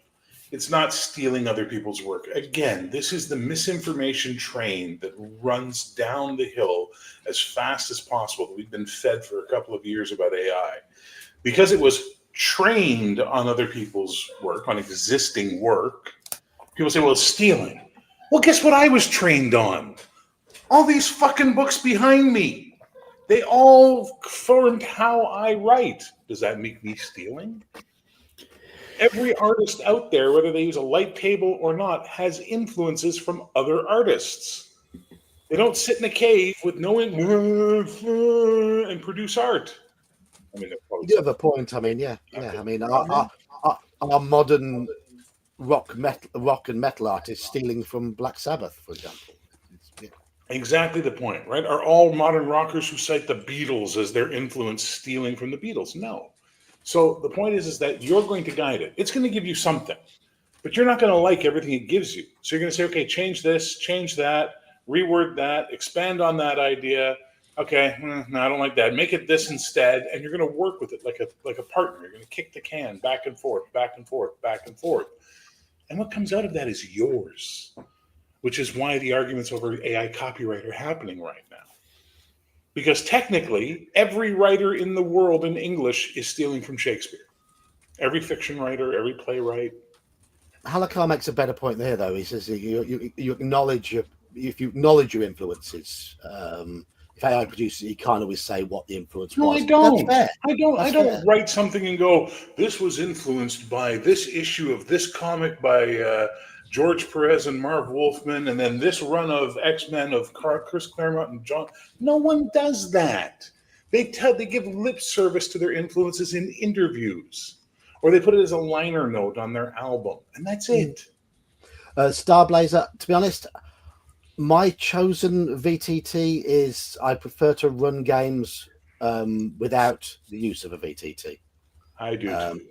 It's not stealing other people's work. Again, this is the misinformation train that runs down the hill as fast as possible that we've been fed for a couple of years about AI. Because it was trained on other people's work, on existing work, people say, well, it's stealing. Well, guess what I was trained on? All these fucking books behind me. They all formed how I write. Does that make me stealing? Every artist out there, whether they use a light table or not, has influences from other artists. They don't sit in a cave with no and produce art. I mean, you do have a point. I mean, yeah. I mean, our modern rock and metal artists stealing from Black Sabbath, for example. Exactly the point, right? Are all modern rockers who cite the Beatles as their influence stealing from the Beatles? No. So the point is that you're going to guide it. It's going to give you something, but you're not going to like everything it gives you. So you're going to say, okay, change this, change that, reword that, expand on that idea. Okay, no, I don't like that. Make it this instead, and you're going to work with it like a partner. You're going to kick the can back and forth, back and forth, back and forth. And what comes out of that is yours, which is why the arguments over AI copyright are happening right now. Because technically, every writer in the world in English is stealing from Shakespeare. Every fiction writer, every playwright. Halakar makes a better point there, though. He says you acknowledge your influences. If AI produces, you can't always say what the influence was. No, I don't. That's fair. I don't write something and go, this was influenced by this issue of this comic by George Perez and Marv Wolfman, and then this run of X-Men of Chris Claremont and John. No one does that. They give lip service to their influences in interviews, or they put it as a liner note on their album, and that's it. Starblazer, to be honest, my chosen VTT is I prefer to run games without the use of a VTT. I do too.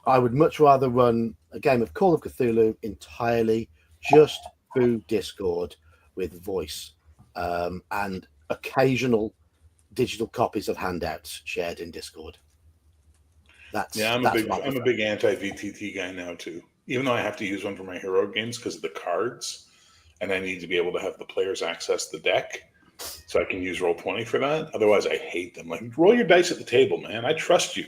I would much rather run a game of Call of Cthulhu entirely just through Discord with voice and occasional digital copies of handouts shared in Discord. I'm a big anti-VTT guy now too. Even though I have to use one for my hero games because of the cards, and I need to be able to have the players access the deck, so I can use Roll20 for that. Otherwise, I hate them. Like, roll your dice at the table, man. I trust you.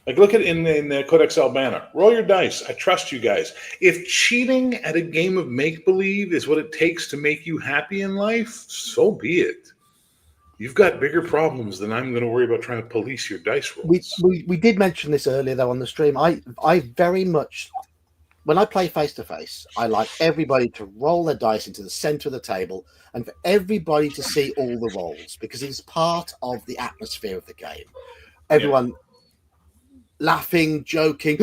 Like, look at in the Codex Albana. Roll your dice. I trust you guys. If cheating at a game of make-believe is what it takes to make you happy in life, so be it. You've got bigger problems than I'm going to worry about trying to police your dice rolls. We did mention this earlier, though, on the stream. I very much, when I play face-to-face, I like everybody to roll their dice into the center of the table and for everybody to see all the rolls because it's part of the atmosphere of the game. Everyone laughing, joking,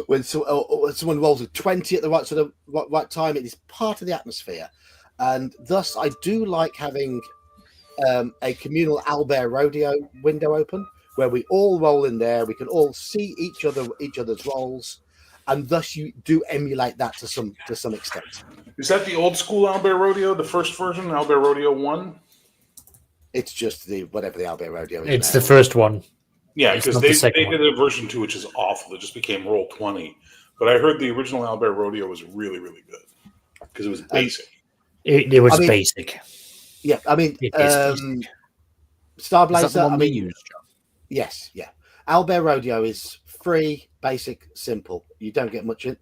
when someone rolls a 20 at the right time, it is part of the atmosphere. And thus, I do like having a communal Albert Rodeo window open where we all roll in there. We can all see each other's rolls, and thus you do emulate that to some extent. Is that the old school Albert Rodeo, the first version, Albert Rodeo 1? It's just whatever the Albert Rodeo is. It's the first one. Yeah, because they did a version 2, which is awful. It just became Roll20. But I heard the original Albert Rodeo was really, really good because it was basic. It was basic. Yeah, I mean, Starblazer. We used, John? Yes, yeah. Albert Rodeo is free, basic, simple. You don't get much in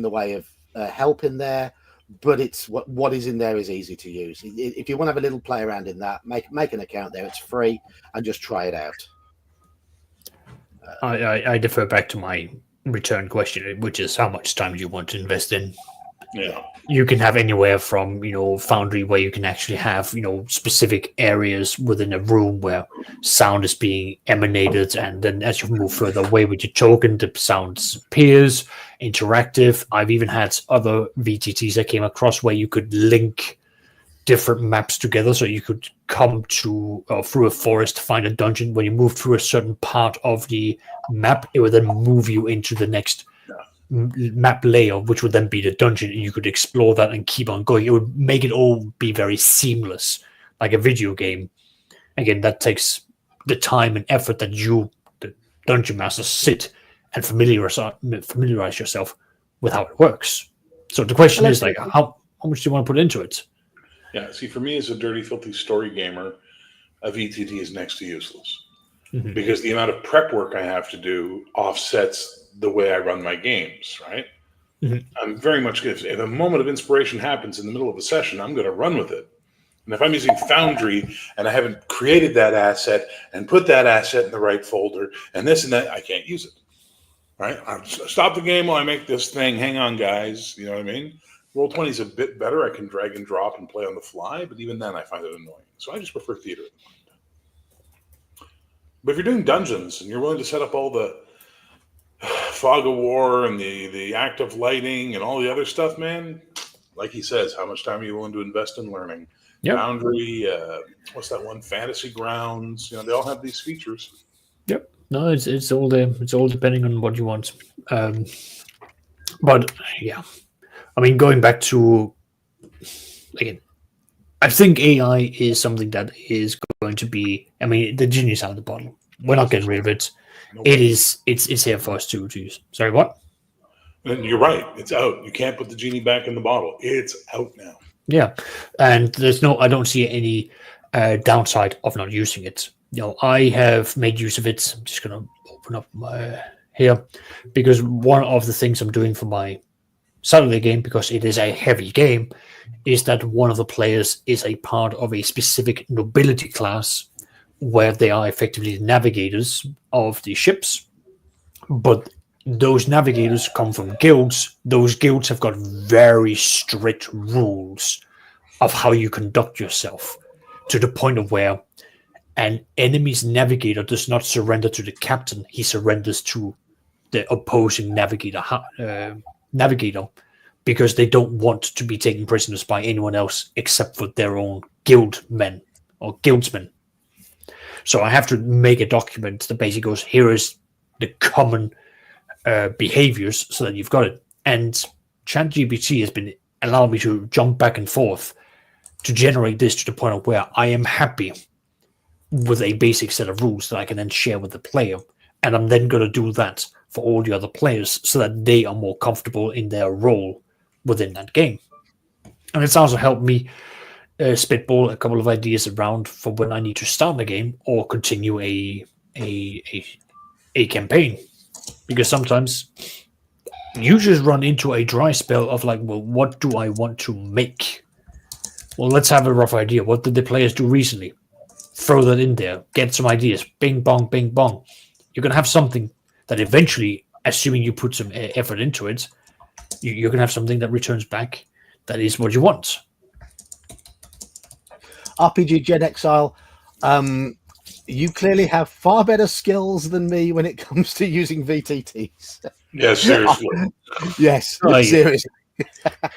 the way of help in there, but it's what is in there is easy to use. If you want to have a little play around in that, make an account there. It's free, and just try it out. I defer back to my return question, which is how much time do you want to invest in? Yeah. You can have anywhere from, Foundry, where you can actually have, specific areas within a room where sound is being emanated, and then as you move further away with your token, the sound disappears. Interactive. I've even had other VTTs I came across where you could link different maps together, so you could come to through a forest, find a dungeon. When you move through a certain part of the map, it would then move you into the next map layer, which would then be the dungeon, and you could explore that and keep on going. It would make it all be very seamless, like a video game. Again, that takes the time and effort that you, the dungeon master, sit and familiarize yourself with how it works. So the question is, like, how much do you want to put into it? Yeah, see, for me as a dirty, filthy story gamer, a VTT is next to useless. Mhm. Because the amount of prep work I have to do offsets the way I run my games, right? Mhm. I'm very much, if a moment of inspiration happens in the middle of a session, I'm going to run with it. And if I'm using Foundry and I haven't created that asset and put that asset in the right folder and this and that, I can't use it, right? I'll stop the game while I make this thing. Hang on, guys. You know what I mean? Roll20 is a bit better. I can drag and drop and play on the fly, but even then I find it annoying. So I just prefer theater. But if you're doing dungeons and you're willing to set up all the fog of war and the active lighting and all the other stuff, man, like he says, how much time are you willing to invest in learning? Yep. Foundry, what's that one? Fantasy Grounds. They all have these features. Yep. No, it's all there. It's all depending on what you want. But yeah, I mean, going back to, again, I think AI is something that is going to be. I mean, the genie's out of the bottle. We're not getting rid of it. It's here for us to use. Sorry, what? And you're right. It's out. You can't put the genie back in the bottle. It's out now. Yeah, and I don't see any downside of not using it. I have made use of it. I'm just going to open up my here, because one of the things I'm doing for my Saturday game, because it is a heavy game, is that one of the players is a part of a specific nobility class where they are effectively navigators of the ships, but those navigators come from guilds. Those guilds have got very strict rules of how you conduct yourself, to the point of where an enemy's navigator does not surrender to the captain. He surrenders to the opposing navigator, because they don't want to be taken prisoners by anyone else except for their own guildmen or guildsmen. So I have to make a document that basically goes, here is the common behaviors, so that you've got it. And ChatGPT has been allowing me to jump back and forth to generate this to the point of where I am happy with a basic set of rules that I can then share with the player. And I'm then going to do that for all the other players so that they are more comfortable in their role within that game. And it's also helped me spitball a couple of ideas around for when I need to start the game or continue a campaign. Because sometimes you just run into a dry spell of like, well, what do I want to make? Well, let's have a rough idea. What did the players do recently? Throw that in there. Get some ideas. Bing, bong, bing, bong. You're going to have something that eventually, assuming you put some effort into it, you're going to have something that returns back that is what you want. RPG Gen Exile, you clearly have far better skills than me when it comes to using VTTs. Yeah, seriously. Yes, Right. seriously.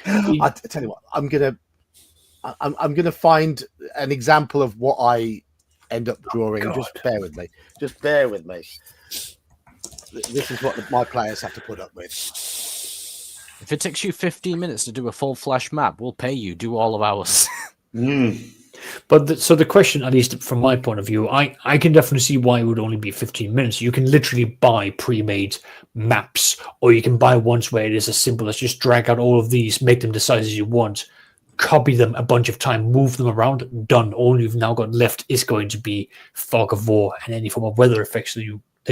I tell you what, I'm gonna find an example of what I end up drawing. God. Just bear with me. Just bear with me. This is what my players have to put up with. If it takes you 15 minutes to do a full flash map, we'll pay you. Do all of ours. But so the question, at least from my point of view, I can definitely see why it would only be 15 minutes. You can literally buy pre-made maps, or you can buy ones where it is as simple as just drag out all of these, make them the sizes you want, copy them a bunch of time, move them around, done. All you've now got left is going to be fog of war and any form of weather effects that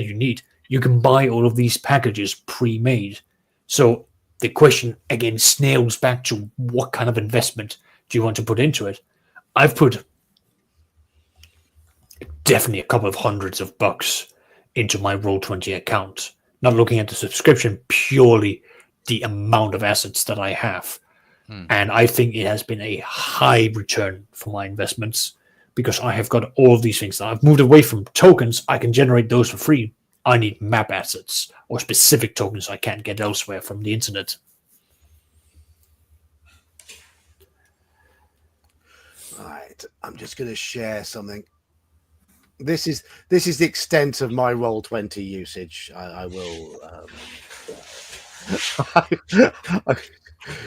you need. You can buy all of these packages pre-made. So the question again snails back to what kind of investment do you want to put into it? I've put definitely a couple of hundreds of bucks into my Roll20 account not looking at the subscription, purely the amount of assets that I have. And I think it has been a high return for my investments because I have got all these things. Now I've moved away from tokens. I can generate those for free. I need map assets or specific tokens I can't get elsewhere from the internet. Right, I'm just going to share something. This is the extent of my Roll20 usage. I will.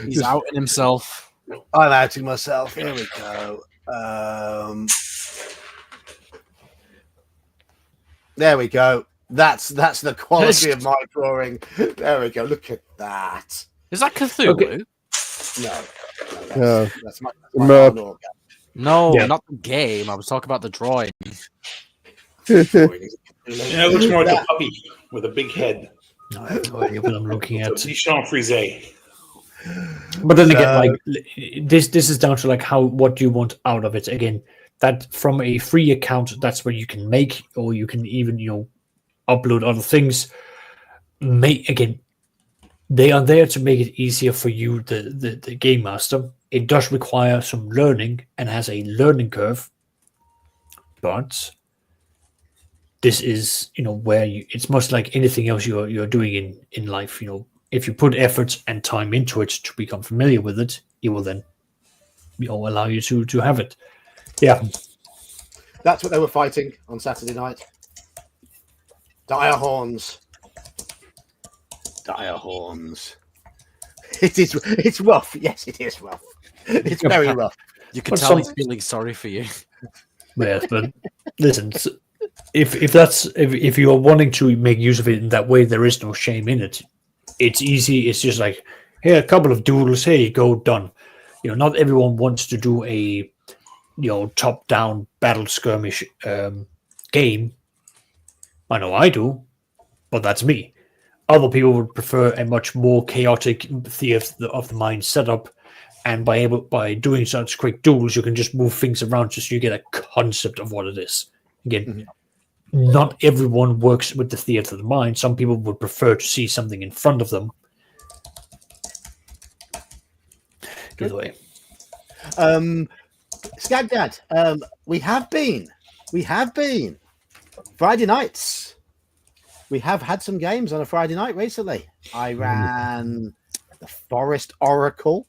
He's outing himself. I'm outing myself. Here we go. There we go. That's the quality of my drawing. There we go. Look at that. Is that Cthulhu? Okay. Yeah. That's my Merp. organ. No, Yeah. not the game. I was talking about the drawing. Yeah, it looks more like a puppy with a big head. I have no idea what I'm looking at. Dijon Frise. But then again, like this is down to like what you want out of it. Again, that from a free account, that's where you can make, or you can even upload other things. They are there to make it easier for you, the game master. It does require some learning and has a learning curve, but this is where it's much like anything else you're doing in life. If you put effort and time into it to become familiar with it, it will then allow you to have it. Yeah, That's what they were fighting on Saturday night. Dire horns. It's rough. Yes, it is rough. It's very rough. You can But tell he's feeling sorry for you. yes, but listen, if you are wanting to make use of it in that way, there is no shame in it. It's easy. It's just like, here, a couple of doodles. Here you go, done. Not everyone wants to do a top-down battle skirmish game. I know I do, but that's me. Other people would prefer a much more chaotic theater of the mind setup, and by doing such quick duels, you can just move things around just so you get a concept of what it is. Again, not everyone works with the theater of the mind. Some people would prefer to see something in front of them. Either way. Scagdad, we have been Friday nights. We have had some games on a Friday night recently. I ran the Forest Oracle.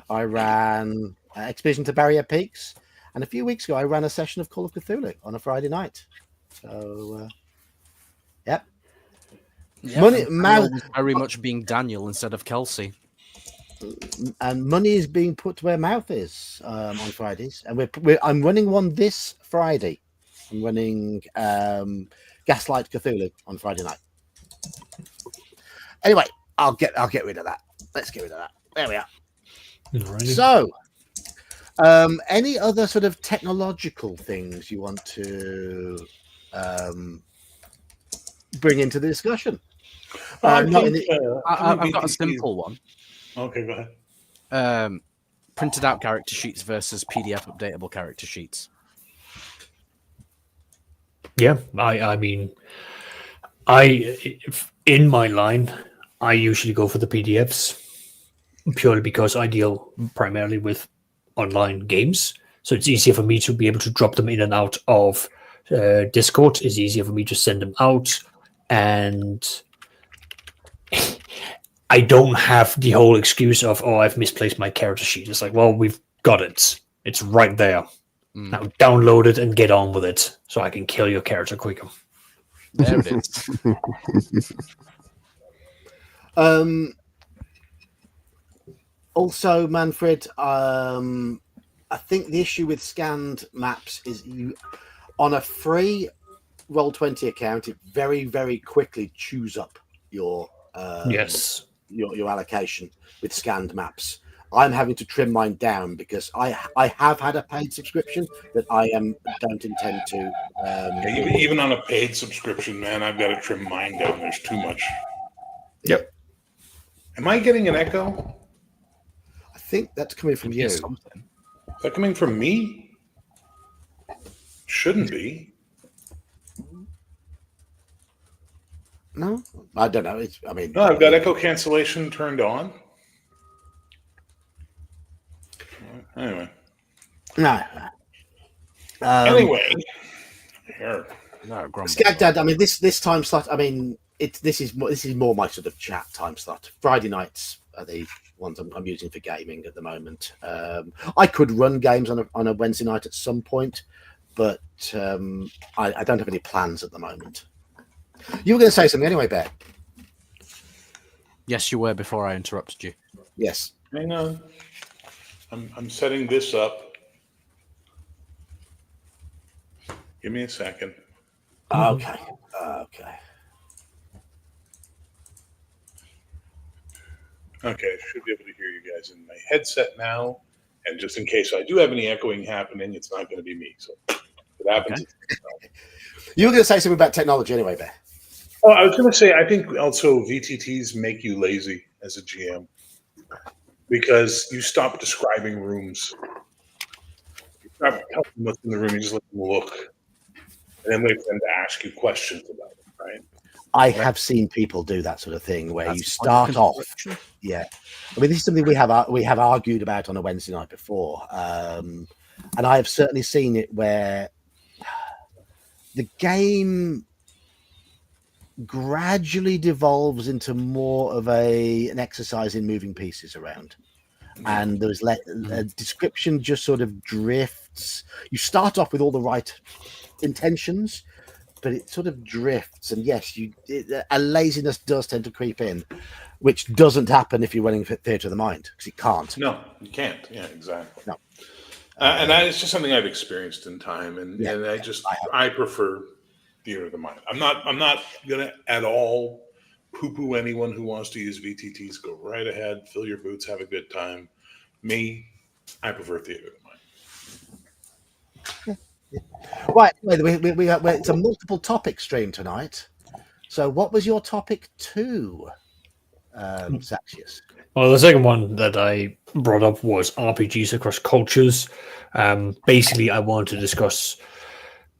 I ran Expedition to Barrier Peaks. And a few weeks ago, I ran a session of Call of Cthulhu on a Friday night. So, yep. Money, Daniel was very much being Daniel instead of Kelsey. and money is being put to where mouth is on Fridays. And I'm running one this Friday. I'm running Gaslight Cthulhu on Friday night. Anyway, I'll get rid of that. Let's get rid of that. There we are. Alrighty. So, any other sort of technological things you want to bring into the discussion? I've got a simple one. Okay, go ahead. Printed out character sheets versus PDF updatable character sheets. Yeah, I mean, in my line, I usually go for the PDFs purely because I deal primarily with online games. So it's easier for me to be able to drop them in and out of Discord. It's easier for me to send them out. And I don't have the whole excuse of, I've misplaced my character sheet. It's like, well, we've got it. It's right there. Now download it and get on with it so I can kill your character quicker. There it is. Also, Manfred, I think the issue with scanned maps is you, on a free Roll20 account, it very, very quickly chews up your Yes. your allocation with scanned maps. I'm having to trim mine down because I have had a paid subscription that I don't intend to. Even on a paid subscription, man, I've got to trim mine down. There's too much. Yep. Am I getting an echo? I think that's coming from you. Is that coming from me? Shouldn't be. No, I don't know. No, I've got echo cancellation turned on. Anyway. No. Anyway. Here. No, Skagdad. I mean, this time slot. I mean, this is more my sort of chat time slot. Friday nights are the ones I'm using for gaming at the moment. I could run games on a Wednesday night at some point, but I don't have any plans at the moment. You were going to say something anyway, Bear. Yes, you were before I interrupted you. Yes. Hang on. I'm setting this up. Give me a second. Okay. Okay, I should be able to hear you guys in my headset now. And just in case I do have any echoing happening, it's not going to be me. So if it happens, Okay. You were going to say something about technology anyway, Bear. Oh, I was going to say, I think also VTTs make you lazy as a GM because you stop describing rooms. You stop telling them what's in the room, you just let them look. And then wait for them to ask you questions about it, right? I have seen people do that sort of thing where you start off. Yeah, I mean, this is something we have argued about on a Wednesday night before, and I have certainly seen it where the game gradually devolves into more of an exercise in moving pieces around, and there's a description just sort of drifts. You start off with all the right intentions, but it sort of drifts, and yes, a laziness does tend to creep in, which doesn't happen if you're running Theatre of the Mind, because it can't. No, you can't. Yeah, exactly. No. And that is just something I've experienced in time, and I prefer Theatre of the Mind. I'm not gonna at all poo-poo anyone who wants to use VTTs. Go right ahead, fill your boots, have a good time. Me, I prefer Theatre of the Mind. Right, it's a multiple topic stream tonight. So, what was your topic 2, Saxious? Well, the second one that I brought up was RPGs across cultures. Basically, I want to discuss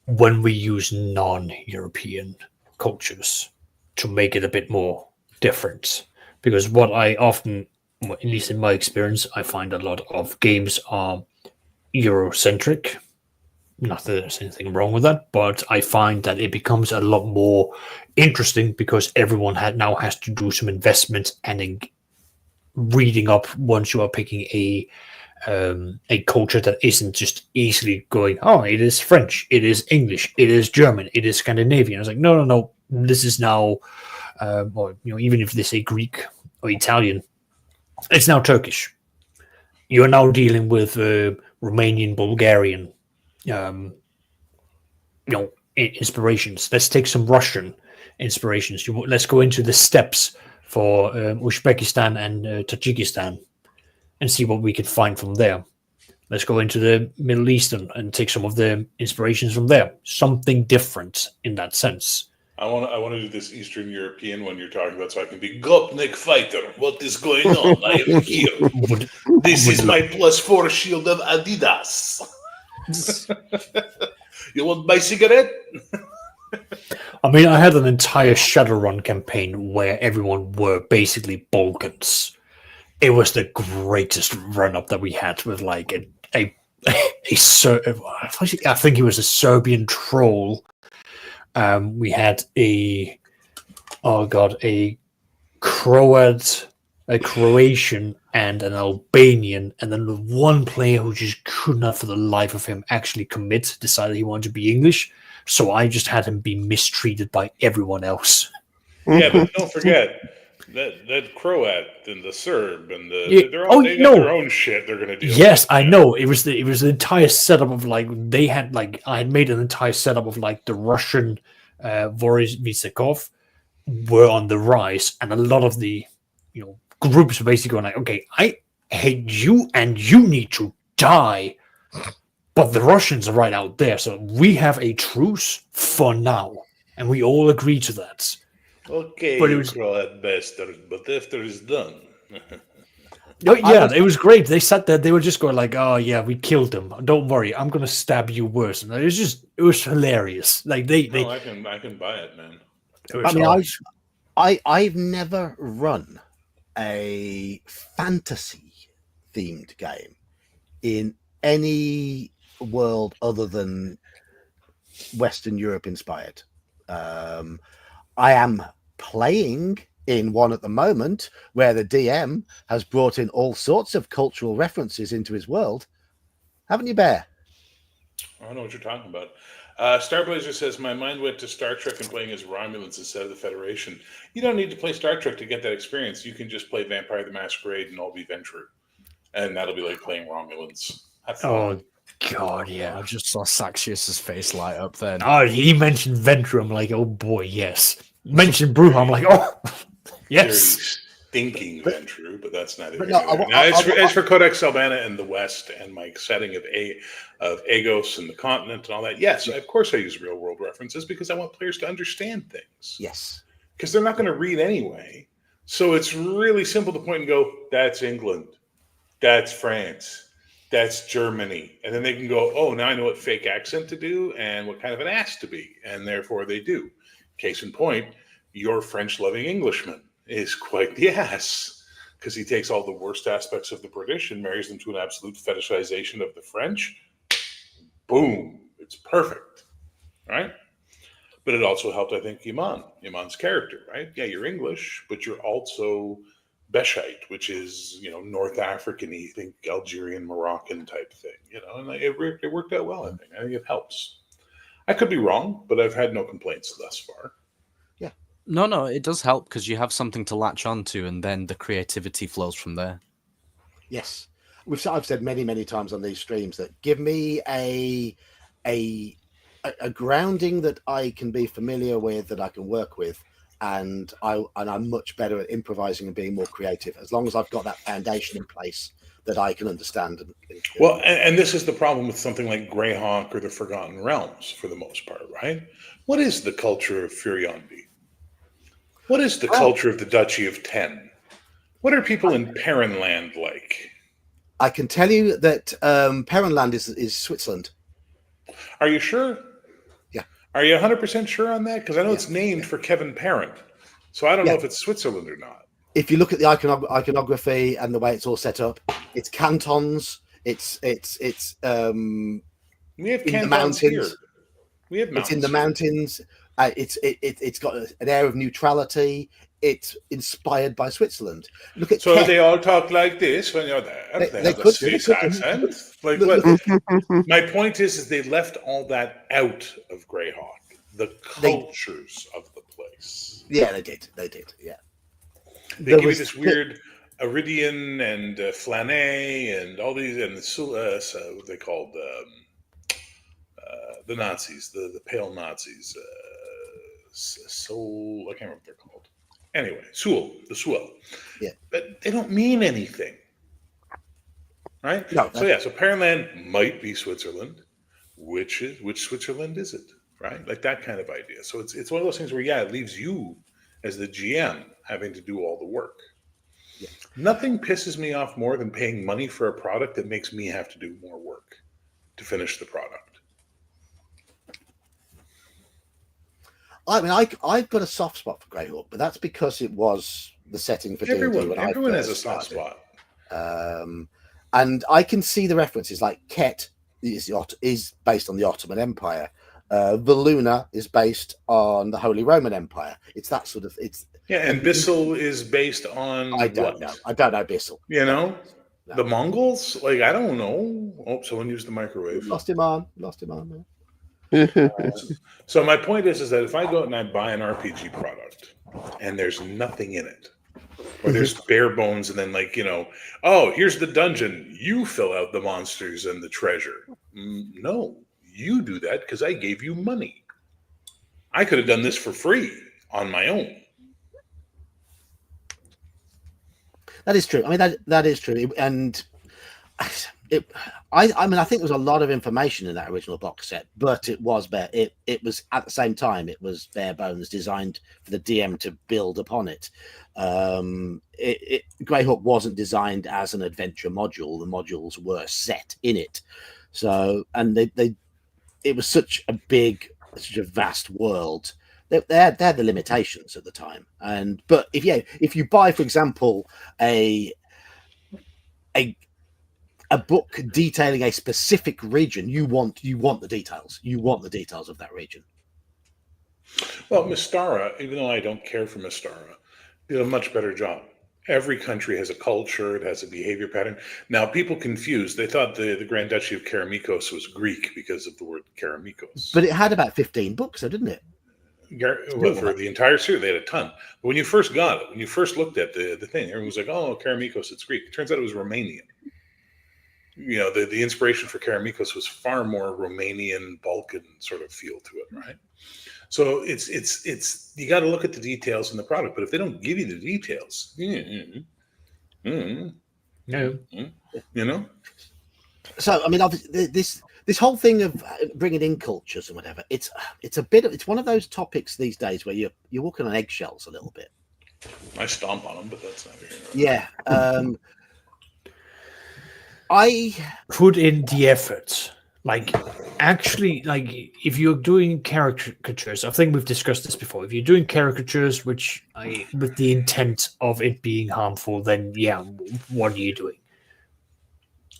when we use non-European cultures to make it a bit more different. Because what I often, at least in my experience, I find a lot of games are Eurocentric. Not that there's anything wrong with that, but I find that it becomes a lot more interesting because everyone now has to do some investment and reading up once you are picking a culture that isn't just easily going, oh, it is French, it is English, it is German, it is Scandinavian. I was like, no, this is now, or even if they say Greek or Italian, it's now Turkish. You are now dealing with Romanian, Bulgarian. Inspirations. Let's take some Russian inspirations. Let's go into the steppes for Uzbekistan and Tajikistan and see what we can find from there. Let's go into the Middle Eastern and take some of the inspirations from there. Something different in that sense. I want to do this Eastern European one you're talking about, so I can be Gopnik fighter. What is going on? I am here. This is my +4 shield of Adidas. You want my cigarette? I mean, I had an entire Shadowrun campaign where everyone were basically Balkans. It was the greatest run-up that we had with like I think he was a Serbian troll. We had a Croat, a Croatian, and an Albanian, and then the one player who just could not for the life of him actually commit, decided he wanted to be English, so I just had him be mistreated by everyone else. Yeah, but don't forget that Croat and the Serb and they got their own shit they're gonna deal with. Yes, I know. It was the entire setup of I had made an entire setup of like the Russian Boris Visekov were on the rise, and a lot of the groups were basically going like, okay, I hate you and you need to die. But the Russians are right out there, so we have a truce for now. And we all agree to that. Okay, but it was Croat bastard, but after it's done. It was great. They sat there, they were just going like, oh yeah, we killed them. Don't worry, I'm gonna stab you worse. And it was hilarious. Like I can buy it, man. I've never run a fantasy themed game in any world other than Western Europe inspired. I am playing in one at the moment where the DM has brought in all sorts of cultural references into his world. Haven't you, Bear? I don't know what you're talking about. Starblazer says, my mind went to Star Trek and playing as Romulans instead of the Federation. You don't need to play Star Trek to get that experience. You can just play Vampire the Masquerade and I'll be Ventrue. And that'll be like playing Romulans. That's Oh, God, yeah. I just saw Saxious' face light up then. Oh, he mentioned Ventrue. I'm like, oh, boy, yes. Mentioned Bruja. I'm like, oh, yes. Dirty, stinking Ventrue, but that's not it. No, As for Codex Albana and the West and my setting of Agos and the continent and all that, yes, of course I use real world references because I want players to understand things. Yes. Because they're not going to read anyway. So it's really simple to point and go, that's England, that's France, that's Germany. And then they can go, oh, now I know what fake accent to do and what kind of an ass to be. And therefore they do. Case in point, your French-loving Englishman is quite the ass because he takes all the worst aspects of the British and marries them to an absolute fetishization of the French. Boom. It's perfect. Right? But it also helped, I think, Iman's character, right? Yeah, you're English, but you're also Beshite, which is, North African-y, think Algerian, Moroccan type thing, and it worked out well, I think. I think it helps. I could be wrong, but I've had no complaints thus far. Yeah. No, it does help because you have something to latch onto and then the creativity flows from there. Yes. I've said many, many times on these streams that give me a grounding that I can be familiar with, that I can work with, and I'm much better at improvising and being more creative as long as I've got that foundation in place that I can understand. Well, and this is the problem with something like Greyhawk or the Forgotten Realms for the most part, right? What is the culture of Furiondi? What is the culture of the Duchy of Ten? What are people in Perrinland like? I can tell you that Perrinland is Switzerland. Are you sure? Yeah. Are you 100% sure on that? Because I know it's named for Kevin Perrin. So I don't know if it's Switzerland or not. If you look at the iconography and the way it's all set up, it's cantons. It's we have in cantons the mountains. here. We have mountains. It's in the mountains. It's got an air of neutrality. It's inspired by Switzerland. Look at they all talk like this when you're there. They have a Swiss accent. Like my point is they left all that out of Greyhawk. The cultures of the place. Yeah, they did. Yeah. They give you this weird Iridian and Flanet and all these, and what they called the Nazis, the pale Nazis. Soul, I can't remember what they're called. Anyway, the Suel. Yeah. But they don't mean anything. Right? No. So Perrinland might be Switzerland. Which Switzerland is it? Right? Like that kind of idea. So it's one of those things where, it leaves you as the GM having to do all the work. Yeah. Nothing pisses me off more than paying money for a product that makes me have to do more work to finish the product. I mean, I've got a soft spot for Greyhawk, but that's because it was the setting for everyone has a soft spot. And I can see the references, like Ket is based on the Ottoman Empire. Valuna is based on the Holy Roman Empire. It's that sort of and Bissell is based on I don't know Bissell. The Mongols? Like, I don't know. Oh, someone used the microwave. Lost him on, man. So my point is that if I go out and I buy an RPG product and there's nothing in it, or there's bare bones, and then here's the dungeon, you fill out the monsters and the treasure. No, you do that because I gave you money. I could have done this for free on my own. That is true. I mean, that is true. And I think there was a lot of information in that original box set, but it was it was at the same time, it was bare bones, designed for the DM to build upon it. Greyhawk wasn't designed as an adventure module. The modules were set in it. So, and it was such a vast world they had the limitations at the time. But if you buy, for example, a book detailing a specific region, you want the details. You want the details of that region. Well, Mystara, even though I don't care for Mystara, did a much better job. Every country has a culture, it has a behavior pattern. Now, people confused. They thought the Grand Duchy of Keramikos was Greek because of the word Keramikos. But it had about 15 books, didn't it? Well, for the entire series, they had a ton. But when you first got it, when you first looked at the thing, everyone was like, oh, Keramikos, it's Greek. It turns out it was Romanian. The inspiration for Keramikos was far more Romanian, Balkan sort of feel to it, right? So it's you got to look at the details in the product, but if they don't give you the details, No. So I mean, obviously, this whole thing of bringing in cultures and whatever, it's one of those topics these days where you're walking on eggshells a little bit. I stomp on them, but that's not here. Yeah. I Put in the effort. Actually, if you're doing caricatures, I think we've discussed this before. If you're doing caricatures with the intent of it being harmful, then yeah, what are you doing?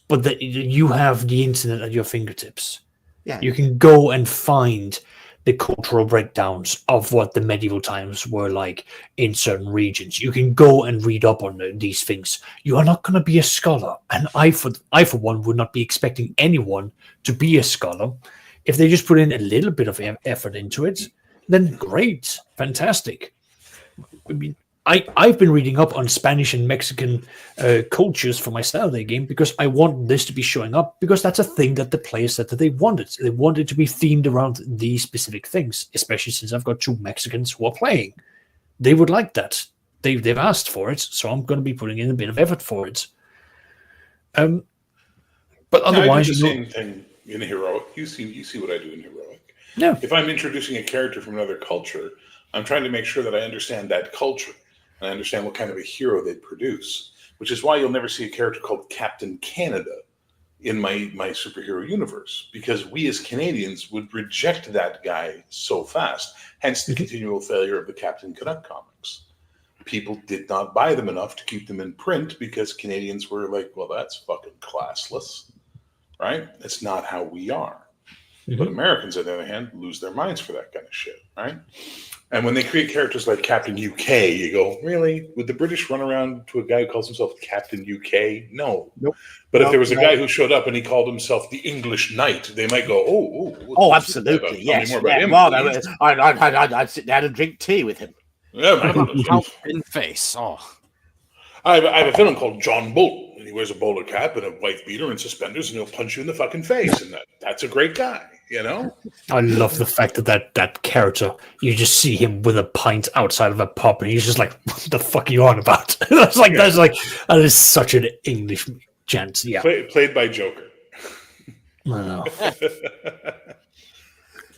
But you have the internet at your fingertips. Yeah. You can go and find the cultural breakdowns of what the medieval times were like in certain regions. You can go and read up on these things. You are not going to be a scholar, and I for one would not be expecting anyone to be a scholar. If they just put in a little bit of effort into it, then great, fantastic. I mean, I've been reading up on Spanish and Mexican cultures for my Saturday game because I want this to be showing up, because that's a thing that the players said that they wanted. They wanted to be themed around these specific things, especially since I've got 2 Mexicans who are playing. They would like that. They've asked for it, so I'm going to be putting in a bit of effort for it. But otherwise, I do the same thing in Heroic. You see what I do in Heroic. Yeah. If I'm introducing a character from another culture, I'm trying to make sure that I understand that culture. And I understand what kind of a hero they'd produce, which is why you'll never see a character called Captain Canada in my superhero universe, because we as Canadians would reject that guy so fast. Hence the continual failure of the Captain Canuck comics. People did not buy them enough to keep them in print because Canadians were like, well, that's fucking classless, right? That's not how we are. But Americans, on the other hand, lose their minds for that kind of shit, right? And when they create characters like Captain UK, you go, really? Would the British run around to a guy who calls himself Captain UK? No. Nope. But if there was a guy who showed up and he called himself the English Knight, they might go, oh, absolutely, yes. I'd sit down and drink tea with him. Yeah, in face. Oh, I have a villain called John Bull, and he wears a bowler cap and a wife beater and suspenders, and he'll punch you in the fucking face, and that's a great guy, you know? I love the fact that character, you just see him with a pint outside of a pub, and he's just like, what the fuck are you on about? That is such an English gent. Yeah. Played by Joker. I know.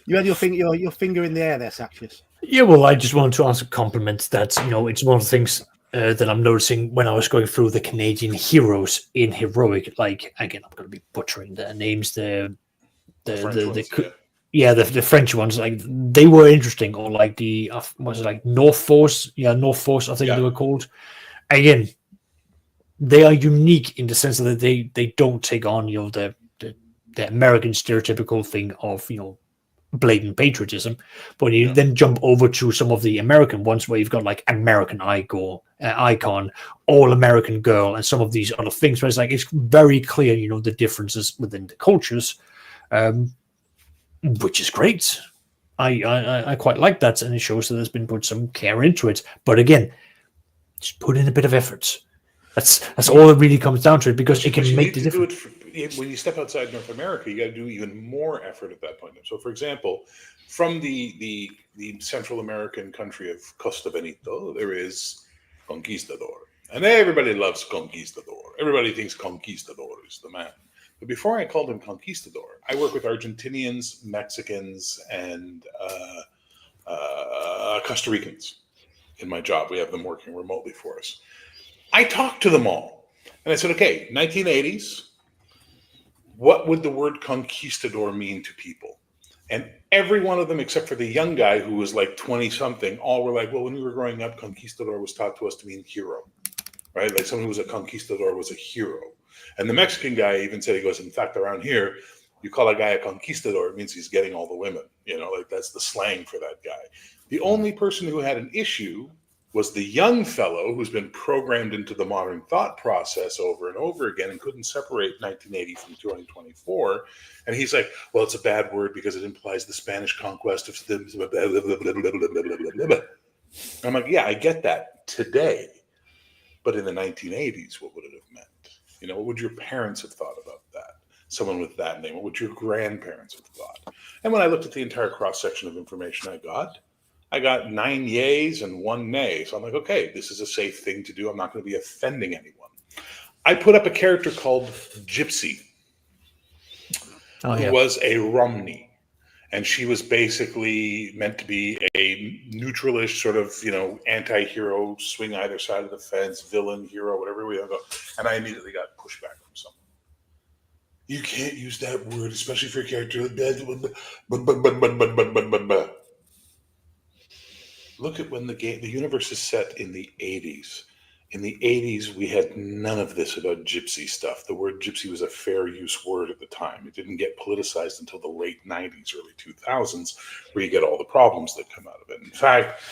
You had your finger in the air there, Saxious. Yeah, well, I just wanted to answer compliments that, it's one of the things that I'm noticing when I was going through the Canadian heroes in Heroic. Like, again, I'm going to be butchering their names. The French ones, like, they were interesting. Or like was it like North Force? Yeah, North Force, I think they were called. Again, they are unique in the sense that they don't take on, the American stereotypical thing of, blatant patriotism, but you then jump over to some of the American ones where you've got like American Icon, All American Girl, and some of these other things where it's very clear, the differences within the cultures, which is great. I quite like that, and it shows that there's been put some care into it. But again, just put in a bit of effort. That's all it really comes down to it, because it can make the difference. When you step outside North America, you got to do even more effort at that point. So, for example, from the Central American country of Costa Benito, there is Conquistador. And everybody loves Conquistador. Everybody thinks Conquistador is the man. But before I called him Conquistador, I work with Argentinians, Mexicans, and Costa Ricans in my job. We have them working remotely for us. I talked to them all. And I said, okay, 1980s, what would the word conquistador mean to people? And every one of them, except for the young guy who was like 20 something, all were like, well, when we were growing up, conquistador was taught to us to mean hero, right? Like someone who was a conquistador was a hero. And the Mexican guy even said, he goes, in fact, around here, you call a guy a conquistador, it means he's getting all the women. You know, like that's the slang for that guy. The only person who had an issue was the young fellow who's been programmed into the modern thought process over and over again and couldn't separate 1980 from 2024. And he's like, well, it's a bad word because it implies the Spanish conquest of them. I'm like, yeah, I get that today. But in the 1980s, what would it have meant? You know, what would your parents have thought about that? Someone with that name, what would your grandparents have thought? And when I looked at the entire cross-section of information I got 9 yays and 1 nay. So I'm like, okay, this is a safe thing to do. I'm not going to be offending anyone. I put up a character called Gypsy, who was a Romney. And she was basically meant to be a neutralish sort of, you know, anti-hero, swing either side of the fence, villain, hero, whatever we go. And I immediately got pushback from someone. You can't use that word, especially for a character. Look at when the universe is set in the 80s. In the 80s, we had none of this about gypsy stuff. The word gypsy was a fair use word at the time. It didn't get politicized until the late 90s, early 2000s, where you get all the problems that come out of it. In fact,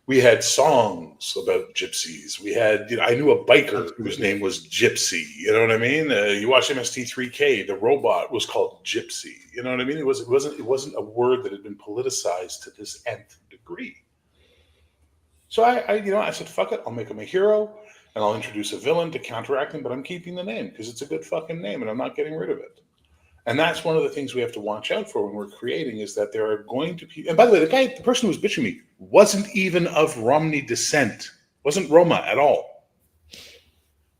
we had songs about gypsies. We had, you know, I knew a biker whose name was Gypsy. You know what I mean? You watch MST3K, the robot was called Gypsy. You know what I mean? It wasn't a word that had been politicized to this nth degree. So I said, fuck it, I'll make him a hero, and I'll introduce a villain to counteract him, but I'm keeping the name because it's a good fucking name, and I'm not getting rid of it. And that's one of the things we have to watch out for when we're creating, is that there are going to be, and by the way, the person who was bitching me wasn't even of Romney descent, wasn't Roma at all.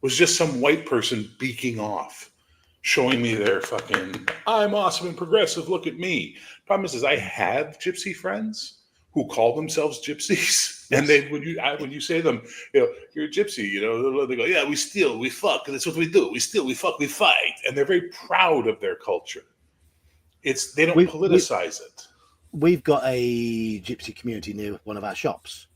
Was just some white person beaking off, showing me their fucking, I'm awesome and progressive, look at me. Problem is I have gypsy friends who call themselves gypsies, and they when you say to them, you know, you're a gypsy, you know, they go, yeah, we steal, we fuck, that's what we do, we steal, we fuck, we fight, and they're very proud of their culture. They don't politicize it. We've got a gypsy community near one of our shops,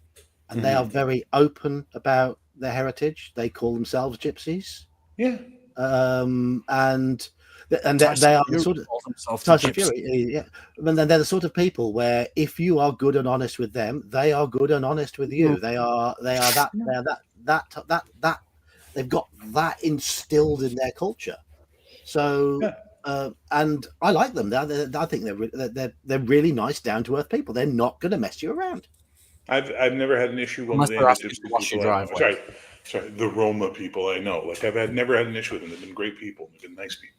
and they are very open about their heritage. They call themselves gypsies. Yeah, and they are the sort of Tyson Fury, yeah. And then they're the sort of people where if you are good and honest with them, they are good and honest with you. They are that they've got that instilled in their culture. So, and I like them. I think they're really nice, down to earth people. They're not going to mess you around. I've never had an issue with the Sorry, the Roma people I know. Like I've never had an issue with them. They've been great people. They've been nice people.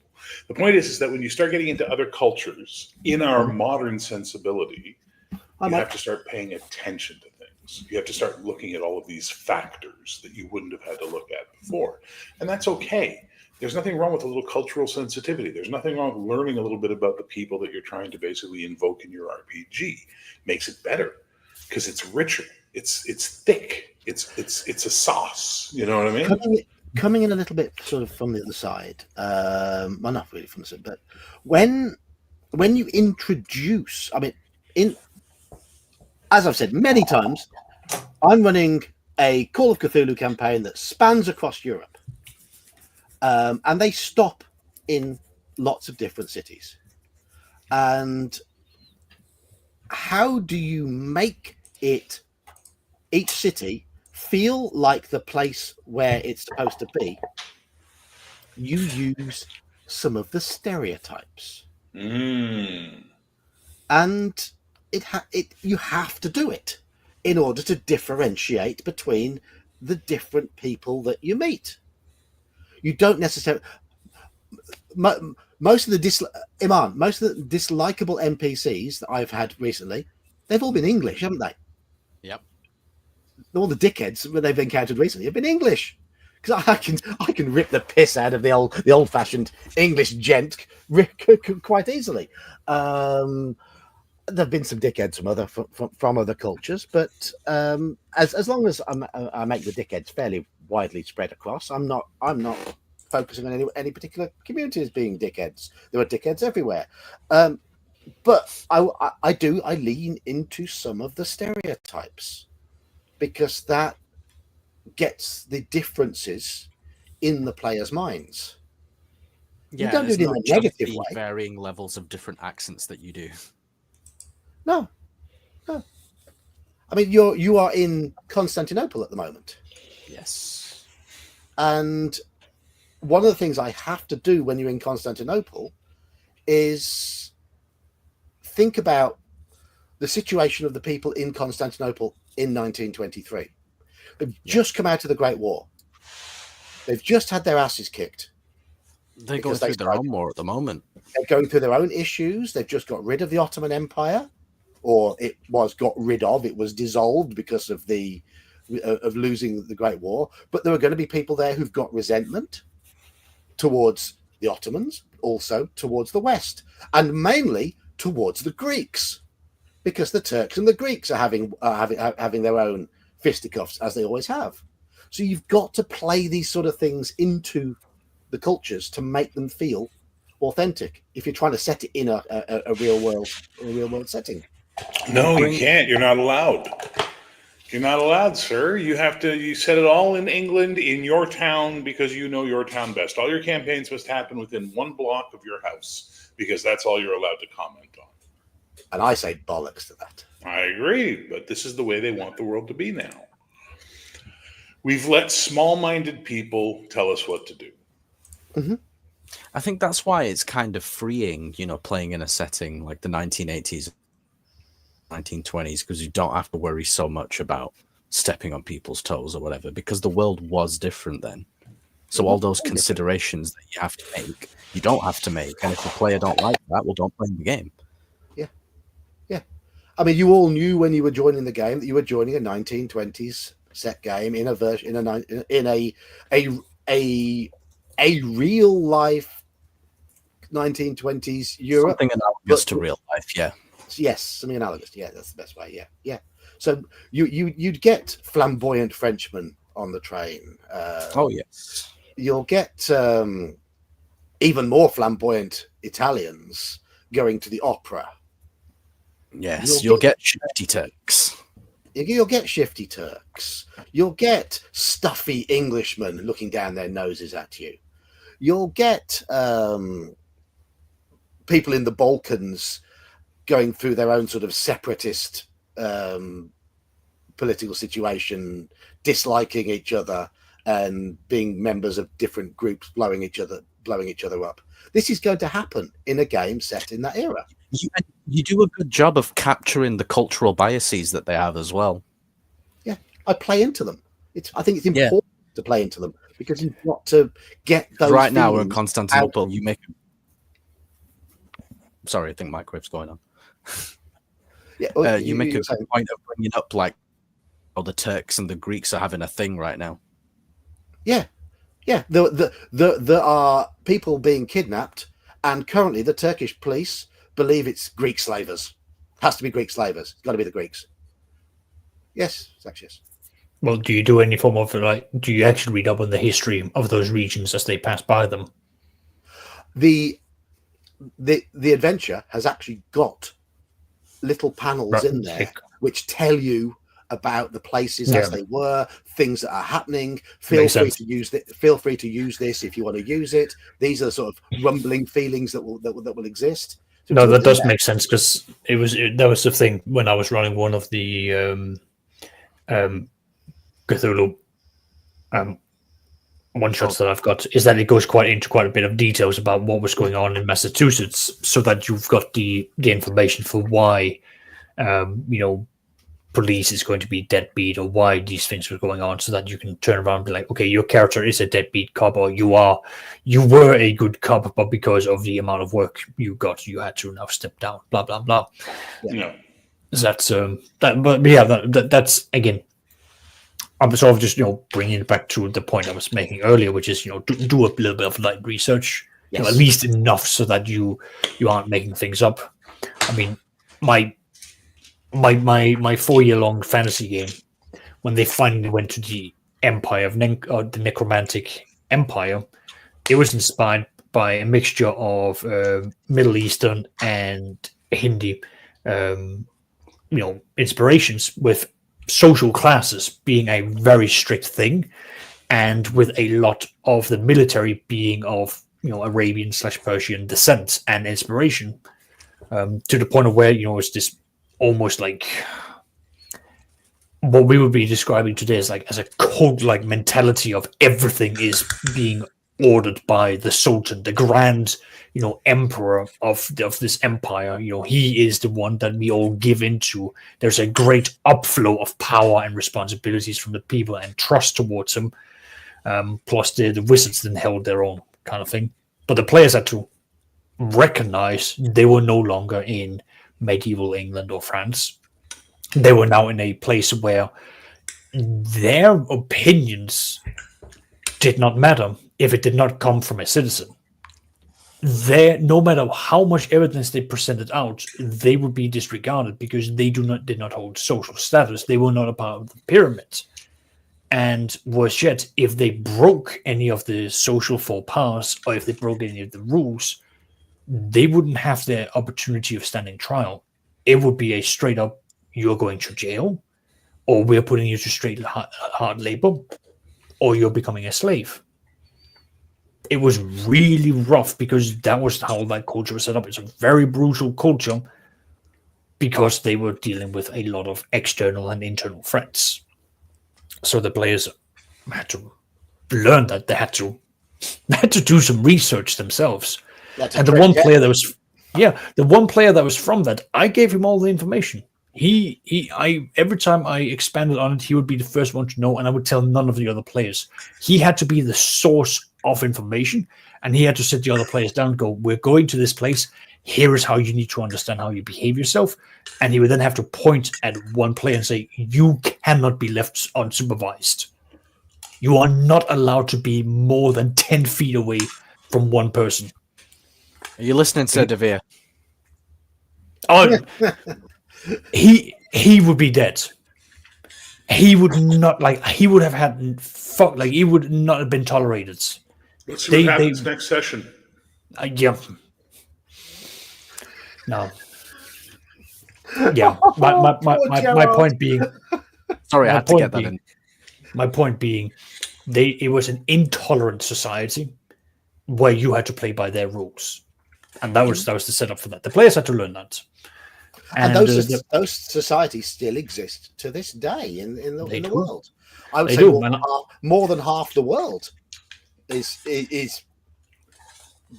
The point is that when you start getting into other cultures in our modern sensibility, you have to start paying attention to things. You have to start looking at all of these factors that you wouldn't have had to look at before. And that's okay. There's nothing wrong with a little cultural sensitivity. There's nothing wrong with learning a little bit about the people that you're trying to basically invoke in your RPG. Makes it better because it's richer. It's thick. It's a sauce. You know what I mean? Coming in a little bit sort of from the other side, well, not really from the side, but when you introduce, I mean, as I've said many times, I'm running a Call of Cthulhu campaign that spans across Europe, and they stop in lots of different cities. And how do you make it, each city, feel like the place where it's supposed to be? You use some of the stereotypes, and you have to do it in order to differentiate between the different people that you meet. You don't necessarily. Most of the dislikable NPCs that I've had recently, they've all been English, haven't they? Yep. All the dickheads that they've encountered recently have been English, because I can rip the piss out of the old-fashioned English gent quite easily. There've been some dickheads from other cultures, but as long as I make the dickheads fairly widely spread across, I'm not focusing on any particular community as being dickheads. There are dickheads everywhere. But I lean into some of the stereotypes because that gets the differences in the players' minds. You don't do it in a negative way. Varying levels of different accents that you do. No. I mean, you are in Constantinople at the moment. Yes. And one of the things I have to do when you're in Constantinople is think about the situation of the people in Constantinople in 1923. They've just come out of the Great War. They've just had their asses kicked. They're going through their own war at the moment. They're going through their own issues. They've just got rid of the Ottoman Empire, or it was got rid of. It was dissolved because of losing the Great War. But there are going to be people there who've got resentment towards the Ottomans, also towards the West, and mainly towards the Greeks, because the Turks and the Greeks are having their own fisticuffs, as they always have. So you've got to play these sort of things into the cultures to make them feel authentic. If you're trying to set it in a real world setting, no, you can't. You're not allowed. You're not allowed, sir. You set it all in England, in your town, because you know your town best. All your campaigns must happen within one block of your house, because that's all you're allowed to comment on. And I say bollocks to that. I agree, but this is the way they want the world to be now. We've let small-minded people tell us what to do. Mm-hmm. I think that's why it's kind of freeing, playing in a setting like the 1980s, 1920s, because you don't have to worry so much about stepping on people's toes or whatever, because the world was different then. So all those considerations that you have to make, you don't have to make. And if the player don't like that, well, don't play the game. Yeah. I mean, you all knew when you were joining the game that you were joining a 1920s set game in a real life 1920s Europe. Something analogous to real life, yeah. Yes, something analogous. Yeah, that's the best way. Yeah. So you'd get flamboyant Frenchmen on the train. Oh yes. You'll get even more flamboyant Italians going to the opera. Yes, you'll get shifty Turks. You'll get shifty Turks. You'll get stuffy Englishmen looking down their noses at you. You'll get people in the Balkans going through their own sort of separatist political situation, disliking each other and being members of different groups, blowing each other up. This is going to happen in a game set in that era. You do a good job of capturing the cultural biases that they have as well. Yeah, I play into them. I think it's important to play into them, because you've got to get those. Right now we're in Constantinople. You make. Sorry, I think microwave's going on. Yeah, you make a good point of bringing up like, the Turks and the Greeks are having a thing right now. Yeah. There are people being kidnapped, and currently the Turkish police believe it's Greek slavers. Has to be Greek slavers. It's got to be the Greeks. Yes, Saxious. Well, do you do any form of do you actually read up on the history of those regions as they pass by them? The adventure has actually got little panels in there which tell you about the places as they were, things that are happening. Feel free to use this if you want to use it. These are the sort of rumbling feelings that will exist. So no, that does make sense, because that was the thing when I was running one of the Cthulhu one shots that I've got, is that it goes into quite a bit of details about what was going on in Massachusetts, so that you've got the information for why police is going to be deadbeat, or why these things were going on, so that you can turn around and be like, okay, your character is a deadbeat cop, or you were a good cop, but because of the amount of work you got, you had to now step down, blah blah blah. Yeah. That's that's again, I'm sort of just bringing it back to the point I was making earlier, which is do a little bit of light research, at least enough so that you aren't making things up. I mean, my 4-year-long fantasy game, when they finally went to the Empire of the Necromantic Empire, it was inspired by a mixture of Middle Eastern and Hindi, inspirations, with social classes being a very strict thing, and with a lot of the military being of Arabian/Persian descent and inspiration, to the point of where it's this almost like what we would be describing today as a cult-like mentality of everything is being ordered by the Sultan, the grand emperor of this empire. He is the one that we all give into. There's a great upflow of power and responsibilities from the people and trust towards him. Plus the wizards then held their own kind of thing. But the players had to recognize they were no longer in medieval England or France. They were now in a place where their opinions did not matter if it did not come from a citizen. No matter how much evidence they presented out, they would be disregarded because they did not hold social status. They were not a part of the pyramid. And worse yet, if they broke any of the social faux pas, or if they broke any of the rules, they wouldn't have the opportunity of standing trial. It would be a straight up, you're going to jail, or we're putting you to straight hard labor, or you're becoming a slave. It was really rough because that was how that culture was set up. It's a very brutal culture because they were dealing with a lot of external and internal threats. So the players had to learn that. They had to do some research themselves. And the one player that was from that, I gave him all the information. Every time I expanded on it, he would be the first one to know, and I would tell none of the other players. He had to be the source of information, and he had to sit the other players down and go, we're going to this place. Here is how you need to understand how you behave yourself. And he would then have to point at one player and say, you cannot be left unsupervised. You are not allowed to be more than 10 feet away from one person. Are you listening, Sir Devere? Oh, he would be dead. He would not he would have had he would not have been tolerated. Let's see what happens next session. Yeah. No. Yeah. My point being. Sorry, I had to get that in. My point being, it was an intolerant society where you had to play by their rules, and that was the setup for that. The players had to learn that. And those societies still exist to this day in the world. I would say more than half the world is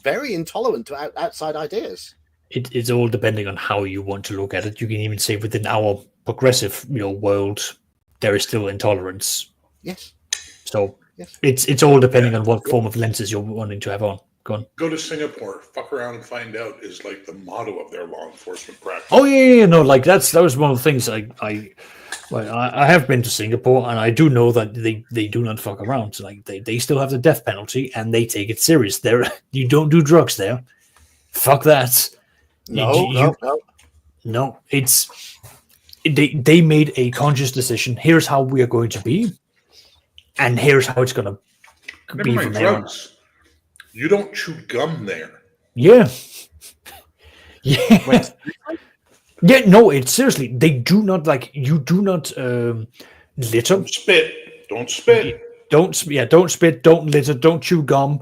very intolerant to outside ideas. It's all depending on how you want to look at it. You can even say within our progressive world, there is still intolerance. Yes. So it's all depending on what form of lenses you're wanting to have on. Go on. Go to Singapore, fuck around and find out is like the motto of their law enforcement practice. Oh yeah, no, that was one of the things I have been to Singapore, and I do know that they do not fuck around. Like they still have the death penalty, and they take it serious. You don't do drugs there. Fuck that. No. It's they made a conscious decision. Here's how we are going to be, and here's how it's going to be from there on. You don't chew gum there. Yeah. Yeah. Yeah, no, it's seriously, they do not you do not litter. Don't spit. Don't spit. Don't spit, don't litter, don't chew gum.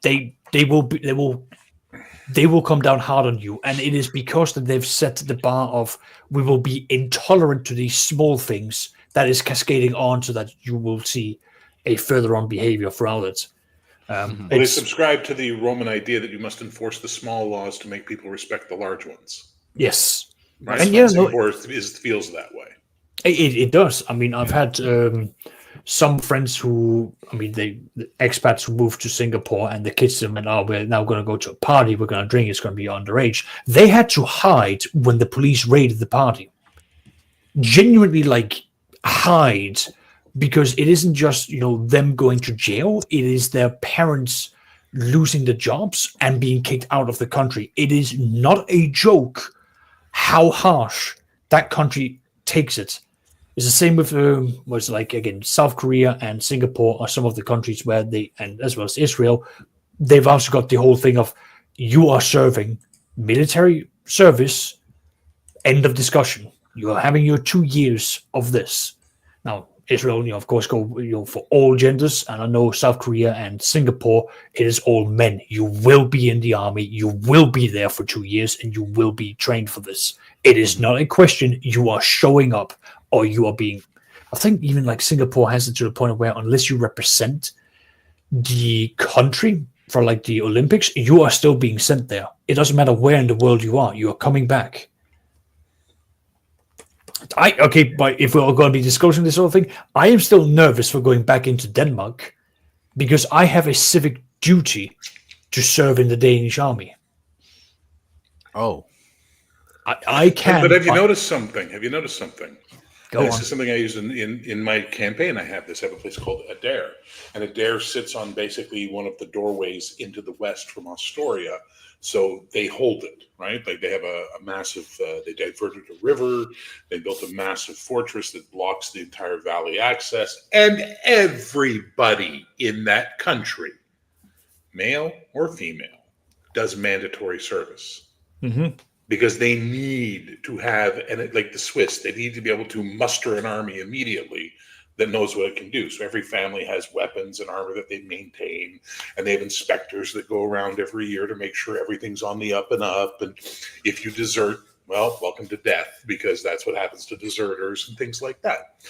They will come down hard on you, and it is because that they've set the bar of we will be intolerant to these small things that is cascading on so that you will see a further on behavior throughout it. They subscribe to the Roman idea that you must enforce the small laws to make people respect the large ones. Yes. Right? And Singapore feels that way. It does. I mean, I've had some friends the expats who moved to Singapore, and the kids went, we're now going to go to a party, we're going to drink, it's going to be underage. They had to hide when the police raided the party. Genuinely, hide. Because it isn't just them going to jail; it is their parents losing their jobs and being kicked out of the country. It is not a joke how harsh that country takes it. It's the same with South Korea and Singapore are some of the countries where and as well as Israel, they've also got the whole thing of you are serving military service. End of discussion. You are having your 2 years of this. Now, Israel, of course, go for all genders, and I know South Korea and Singapore, it is all men. You will be in the army, you will be there for 2 years, and you will be trained for this. It is not a question you are showing up or you are being. I think even like Singapore has it to the point where unless you represent the country for like the Olympics, you are still being sent there. It doesn't matter where in the world you are coming back. But if we're going to be discussing this whole thing, I am still nervous for going back into Denmark because I have a civic duty to serve in the Danish army. Oh, I can. But have you noticed something? Go This on. is something I use in my campaign. I have a place called Adair, and Adair sits on basically one of the doorways into the west from Astoria. So they hold it, right? Like they have a massive, they diverted a river, they built a massive fortress that blocks the entire valley access, and everybody in that country, male or female, does mandatory service. Mm-hmm. Because they need to have, and like the Swiss, they need to be able to muster an army immediately that knows what it can do. So every family has weapons and armor that they maintain, and they have inspectors that go around every year to make sure everything's on the up and up. And if you desert, well, welcome to death, because that's what happens to deserters and things like that.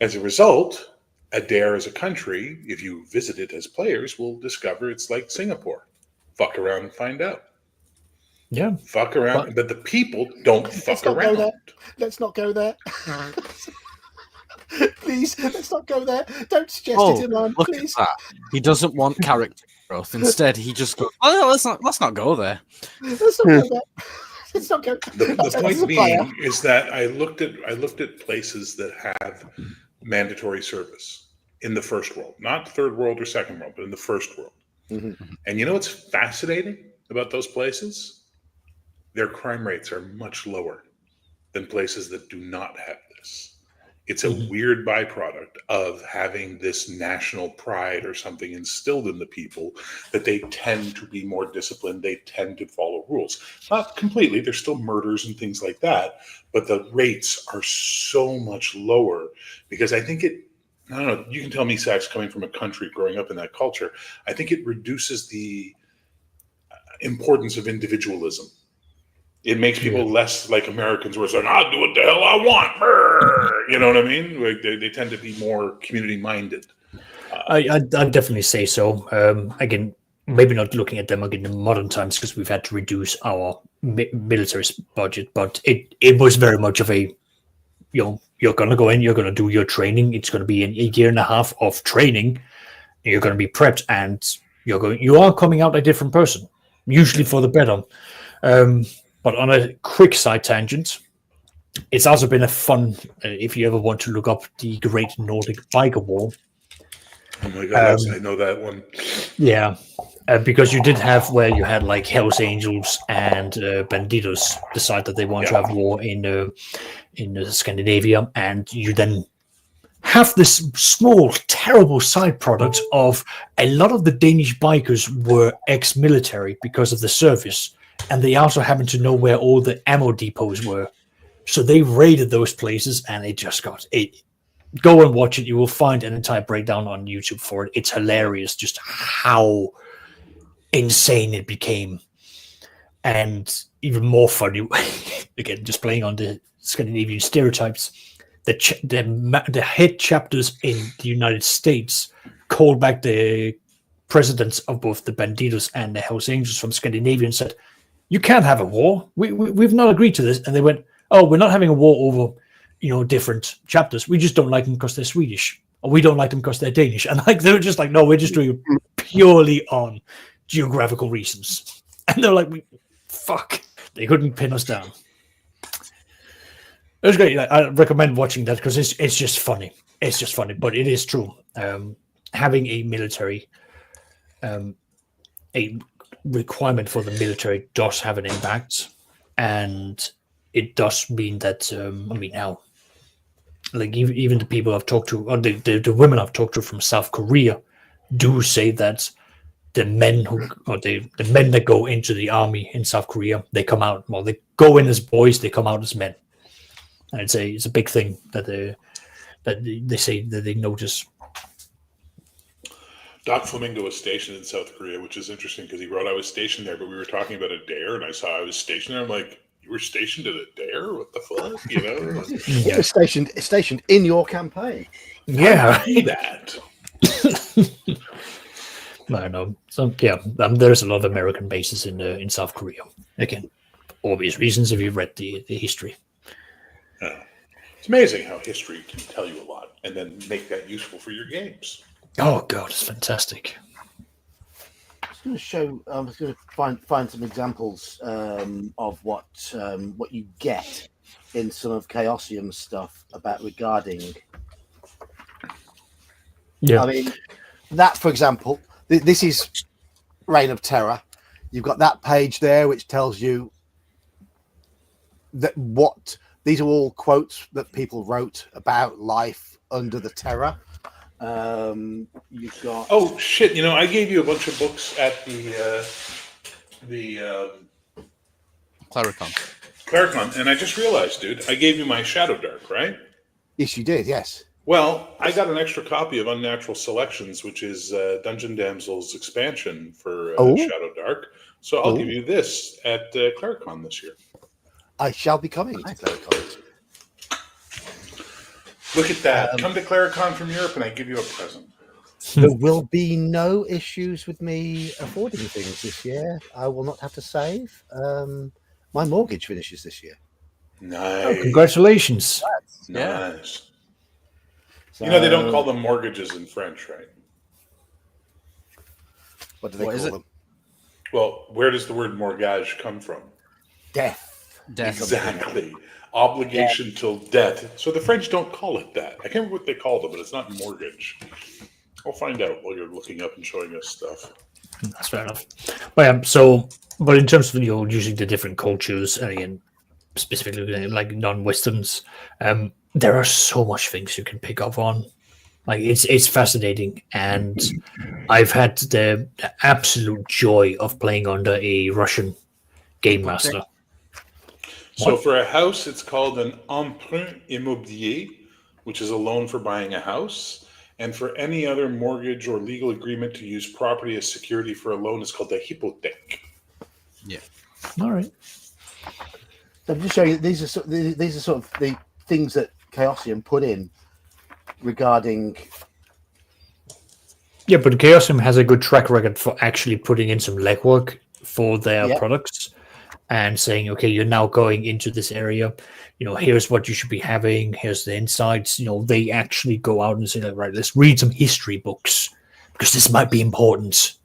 As a result, Adair as a country, if you visit it as players, will discover it's like Singapore. Fuck around and find out. Yeah. Fuck around, but the people don't fuck around. Let's not go there. Please, let's not go there. Don't suggest it, Iman. Look Please. at that. He doesn't want character growth. Instead, he just goes, "Oh, let's not go there." Let's not go there. Let's not go. The point being is that I looked at places that have mandatory service in the first world, not third world or second world, but in the first world. Mm-hmm. And you know what's fascinating about those places? Their crime rates are much lower than places that do not have this. It's a weird byproduct of having this national pride or something instilled in the people that they tend to be more disciplined. They tend to follow rules. Not completely. There's still murders and things like that, but the rates are so much lower because I think I don't know, you can tell me, Sax, coming from a country growing up in that culture, I think it reduces the importance of individualism. It makes people less like Americans where it's like, I'll do what the hell I want. Brr. You know what I mean? Like they tend to be more community-minded. I'd definitely say so. Again, maybe not looking at them again in modern times because we've had to reduce our military budget, but it was very much of a, you're going to go in, you're going to do your training. It's going to be a year and a half of training. You're going to be prepped, and you are coming out a different person, usually for the better. But on a quick side tangent, it's also been a fun, if you ever want to look up the Great Nordic Biker War. Oh my God, I know that one. Yeah, because you did have where you had like Hells Angels and Bandidos decide that they want to have war in Scandinavia, and you then have this small, terrible side product of a lot of the Danish bikers were ex-military because of the service. And they also happened to know where all the ammo depots were. So they raided those places, and it just got it. Go and watch it. You will find an entire breakdown on YouTube for it. It's hilarious just how insane it became. And even more funny, again, just playing on the Scandinavian stereotypes, the head chapters in the United States called back the presidents of both the Bandidos and the Hells Angels from Scandinavia and said, you can't have a war. We've not agreed to this. And they went, oh, we're not having a war over, different chapters. We just don't like them because they're Swedish. Or we don't like them because they're Danish. And like they were just like, no, we're just doing it purely on geographical reasons. And they're like, fuck. They couldn't pin us down. It was great. I recommend watching that because it's just funny. It's just funny, but it is true. Having a military, a requirement for the military does have an impact, and it does mean that how, like even the people I've talked to, or the women I've talked to from South Korea, do say that the men the men that go into the army in South Korea, they come out. Well, they go in as boys, they come out as men. And it's a big thing that they say that they notice. Doc Flamingo was stationed in South Korea, which is interesting because he wrote I was stationed there, but we were talking about a dare, and I saw I was stationed there. I'm like, you were stationed at a dare? What the fuck? You know? It was stationed in your campaign. Yeah, that. I know. So yeah, there's a lot of American bases in South Korea. Again, obvious reasons if you've read the history. It's amazing how history can tell you a lot and then make that useful for your games. Oh god, it's fantastic. I was going to show. I was going to find some examples of what you get in some of Chaosium's stuff regarding. Yeah, I mean, that for example, this is Reign of Terror. You've got that page there which tells you that these are all quotes that people wrote about life under the Terror. You've got oh shit! You know, I gave you a bunch of books at the Claricon, and I just realized, dude, I gave you my Shadow Dark, right? Yes, you did. Yes. Well, I got an extra copy of Unnatural Selections, which is Dungeon Damsel's expansion for Shadow Dark. So I'll give you this at Claricon this year. I shall be coming to Claricon. Look at that. Come to Claricon from Europe and I give you a present. There will be no issues with me affording things this year. I will not have to save. My mortgage finishes this year. Nice. oh, congratulations. Nice. So, You know, they don't call them mortgages in French, right? What do they call them? Well, where does the word mortgage come from? Death. Exactly. Obligation till death. So the French don't call it that. I can't remember what they called it, but it's not mortgage. I'll find out while you're looking up and showing us stuff. That's fair enough. But but in terms of using the different cultures, and again, specifically like non-Westerns, there are so much things you can pick up on. Like it's fascinating, and I've had the absolute joy of playing under a Russian game master. So for a house, it's called an emprunt immobilier, which is a loan for buying a house. And for any other mortgage or legal agreement to use property as security for a loan, it's called a hypothèque. Yeah. All right. So I'm just showing you these are sort of the things that Chaosium put in regarding. Yeah, but Chaosium has a good track record for actually putting in some legwork for their products and saying, okay, you're now going into this area. Here's what you should be having. Here's the insights. They actually go out and say, like, right, let's read some history books because this might be important.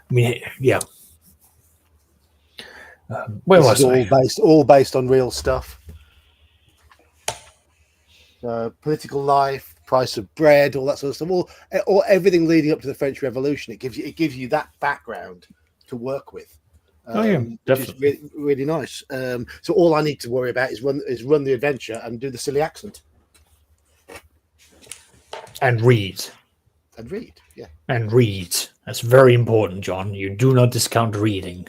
I mean, yeah. Where was I? All based on real stuff. Political life, price of bread, all that sort of stuff. All everything leading up to the French Revolution. It gives you that background to work with. Definitely. Which is really, really nice. So all I need to worry about is run the adventure and do the silly accent and read. Yeah. And read. That's very important, John. You do not discount reading.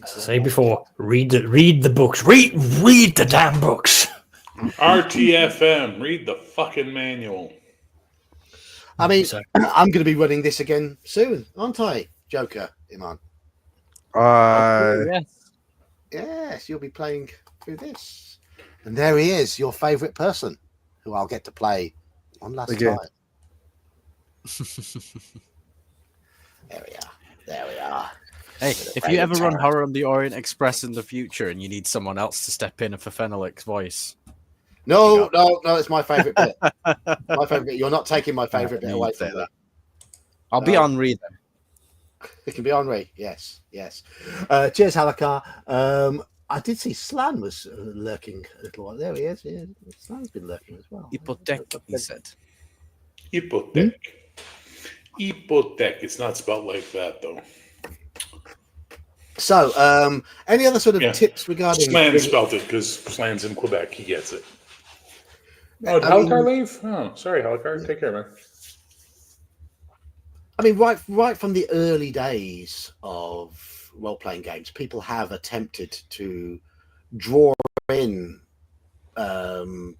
As I say before, read the books. Read the damn books. RTFM, read the fucking manual. I mean, I'm going to be running this again soon, aren't I, Joker, Iman? Yes, you'll be playing through this. And there he is, your favourite person, who I'll get to play one last time. There we are. Hey, if you ever run Horror on the Orient Express in the future and you need someone else to step in for Fenelik's voice. No, it's my favourite bit. My favourite bit. You're not taking my favourite bit away from me. I'll be Henri then. It can be Henri, yes. Cheers, Halakar. I did see Slan was lurking a little while. There he is. Yeah. Slan's been lurking as well. Hypothèque, he said. Hypothèque. Hypothèque. It's not spelled like that, though. So, any other sort of tips regarding... Slan spelled it because Slan's in Quebec. He gets it. Oh, did I mean- Halakar leave? Oh, sorry, Halakar. Take care, man. I mean, right from the early days of role-playing games, people have attempted to draw in, bring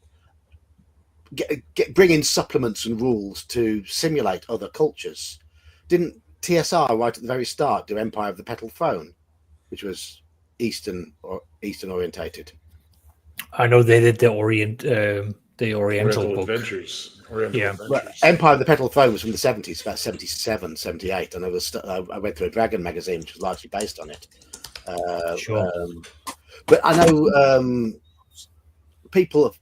in supplements and rules to simulate other cultures. Didn't TSR right at the very start do Empire of the Petal Throne, which was Eastern orientated? I know they did the Oriental book. Adventures. Yeah. Adventures. Empire of the Petal Throne was from the 70s, about 77, 78, and I went through a Dragon magazine which was largely based on it. Sure. But I know people have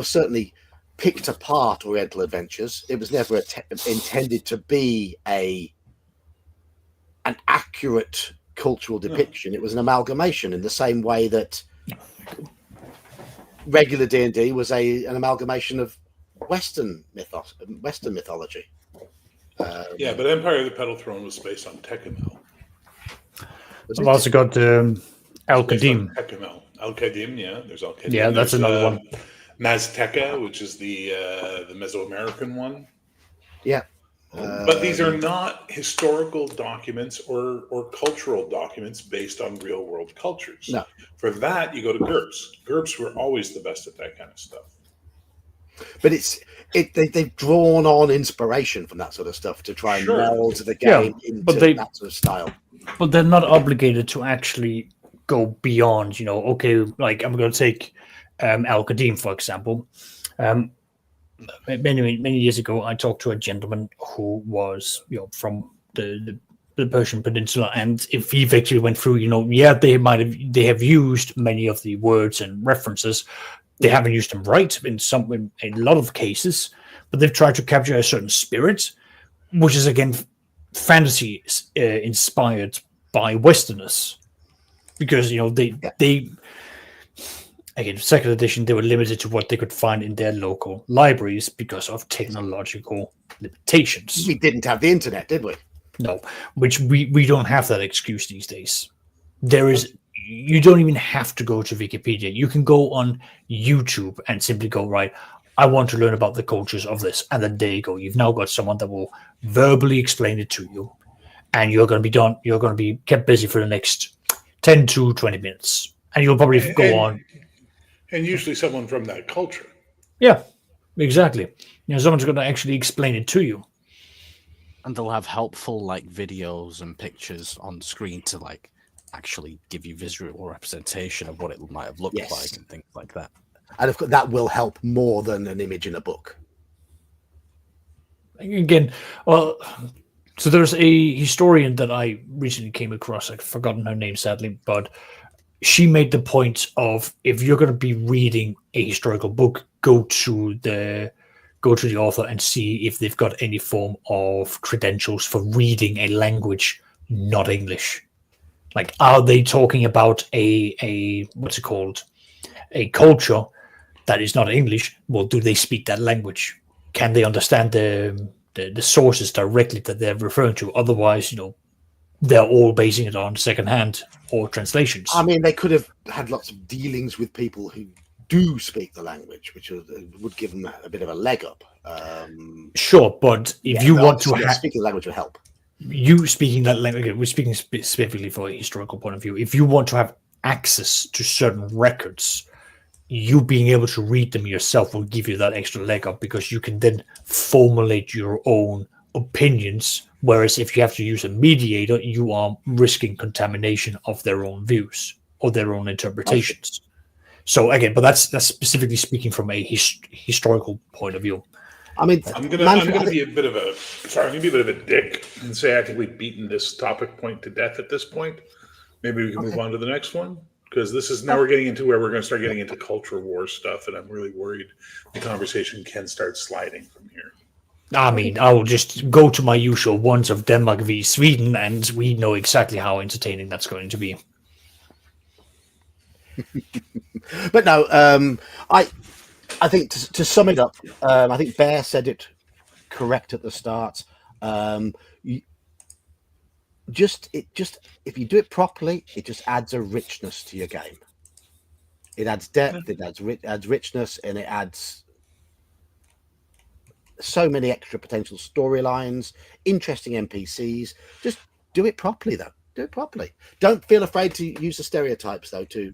certainly picked apart Oriental adventures. It was never intended to be an accurate cultural depiction. It was an amalgamation, in the same way that regular D&D was an amalgamation of Western mythology. Yeah, but Empire of the Petal Throne was based on Tekkamel. Was I've it? also got Al-Qadim. Tekkamel. Al-Qadim, yeah. There's Al-Qadim. Yeah, that's There's, another one. Mazteca, which is the Mesoamerican one. Yeah. But these are not historical documents or cultural documents based on real world cultures. No. For that, you go to GURPS. GURPS were always the best at that kind of stuff. But they've drawn on inspiration from that sort of stuff to try and Sure. meld the game but into they- that sort of style. But they're not obligated to actually go beyond, okay, like I'm going to take Al-Qadim, for example. Many years ago, I talked to a gentleman who was, from the Persian Peninsula, and if he actually went through, they have used many of the words and references. They haven't used them right in a lot of cases, but they've tried to capture a certain spirit, which is again fantasy inspired by Westerners, because they again, second edition, they were limited to what they could find in their local libraries because of technological limitations. We didn't have the internet, did we? No, which we don't have that excuse these days. You don't even have to go to Wikipedia. You can go on YouTube and simply go, right, I want to learn about the cultures of this. And then there you go. You've now got someone that will verbally explain it to you. And you're going to be done. You're going to be kept busy for the next 10 to 20 minutes. And you'll probably go on. And usually someone from that culture. Yeah, exactly. Someone's going to actually explain it to you. And they'll have helpful videos and pictures on screen to actually give you visual representation of what it might have looked Yes. like and things like that. And of course, that will help more than an image in a book. Again, so there's a historian that I recently came across. I've forgotten her name, sadly, but she made the point of, if you're going to be reading a historical book, go to the author and see if they've got any form of credentials for reading a language not English. Are they talking about a what's it called, a culture that is not English? Well, do they speak that language? Can they understand the sources directly that they're referring to? Otherwise, they're all basing it on secondhand or translations. I mean, they could have had lots of dealings with people who do speak the language, which would give them a bit of a leg up. Sure, but if you want to speaking the language will help. You speaking that language, we're speaking specifically for a historical point of view. If you want to have access to certain records, you being able to read them yourself will give you that extra leg up, because you can then formulate your own opinions. Whereas if you have to use a mediator, you are risking contamination of their own views or their own interpretations. So again, but that's specifically speaking from a historical point of view. I mean, I'm gonna be a bit of a dick and say I think we've beaten this topic point to death at this point. Maybe we can move on to the next one, because this is now we're getting into where we're going to start getting into culture war stuff, and I'm really worried the conversation can start sliding from here. I mean, I will just go to my usual ones of Denmark v Sweden, and we know exactly how entertaining that's going to be. But no, I think to sum it up, I think Bear said it correct at the start. If you do it properly, it just adds a richness to your game. It adds depth, it adds richness, and it adds so many extra potential storylines, interesting NPCs. Just do it properly, though. Do it properly. Don't feel afraid to use the stereotypes, though, to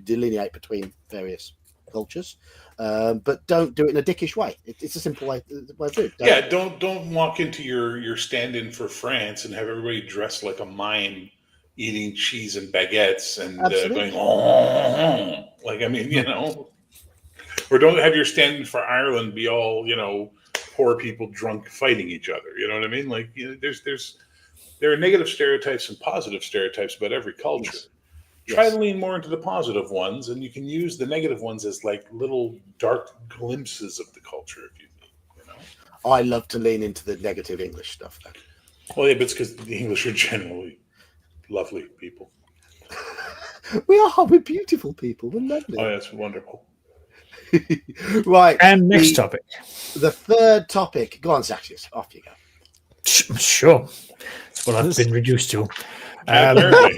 delineate between various cultures. But don't do it in a dickish way. It's a simple way to do it. Don't walk into your stand-in for France and have everybody dressed like a mime, eating cheese and baguettes and going, oh, like, I mean, or don't have your stand-in for Ireland be all, poor people drunk fighting each other. You know what I mean? Like, there are negative stereotypes and positive stereotypes about every culture. Yes. Try to lean more into the positive ones, and you can use the negative ones as like little dark glimpses of the culture if you need. I love to lean into the negative English stuff, though. Well, yeah, but it's because the English are generally lovely people. We're beautiful people. We're lovely. Oh, that's wonderful. Right. And next topic. The third topic. Go on, Saxious. Off you go. Sure. That's what I've been reduced to. Apparently,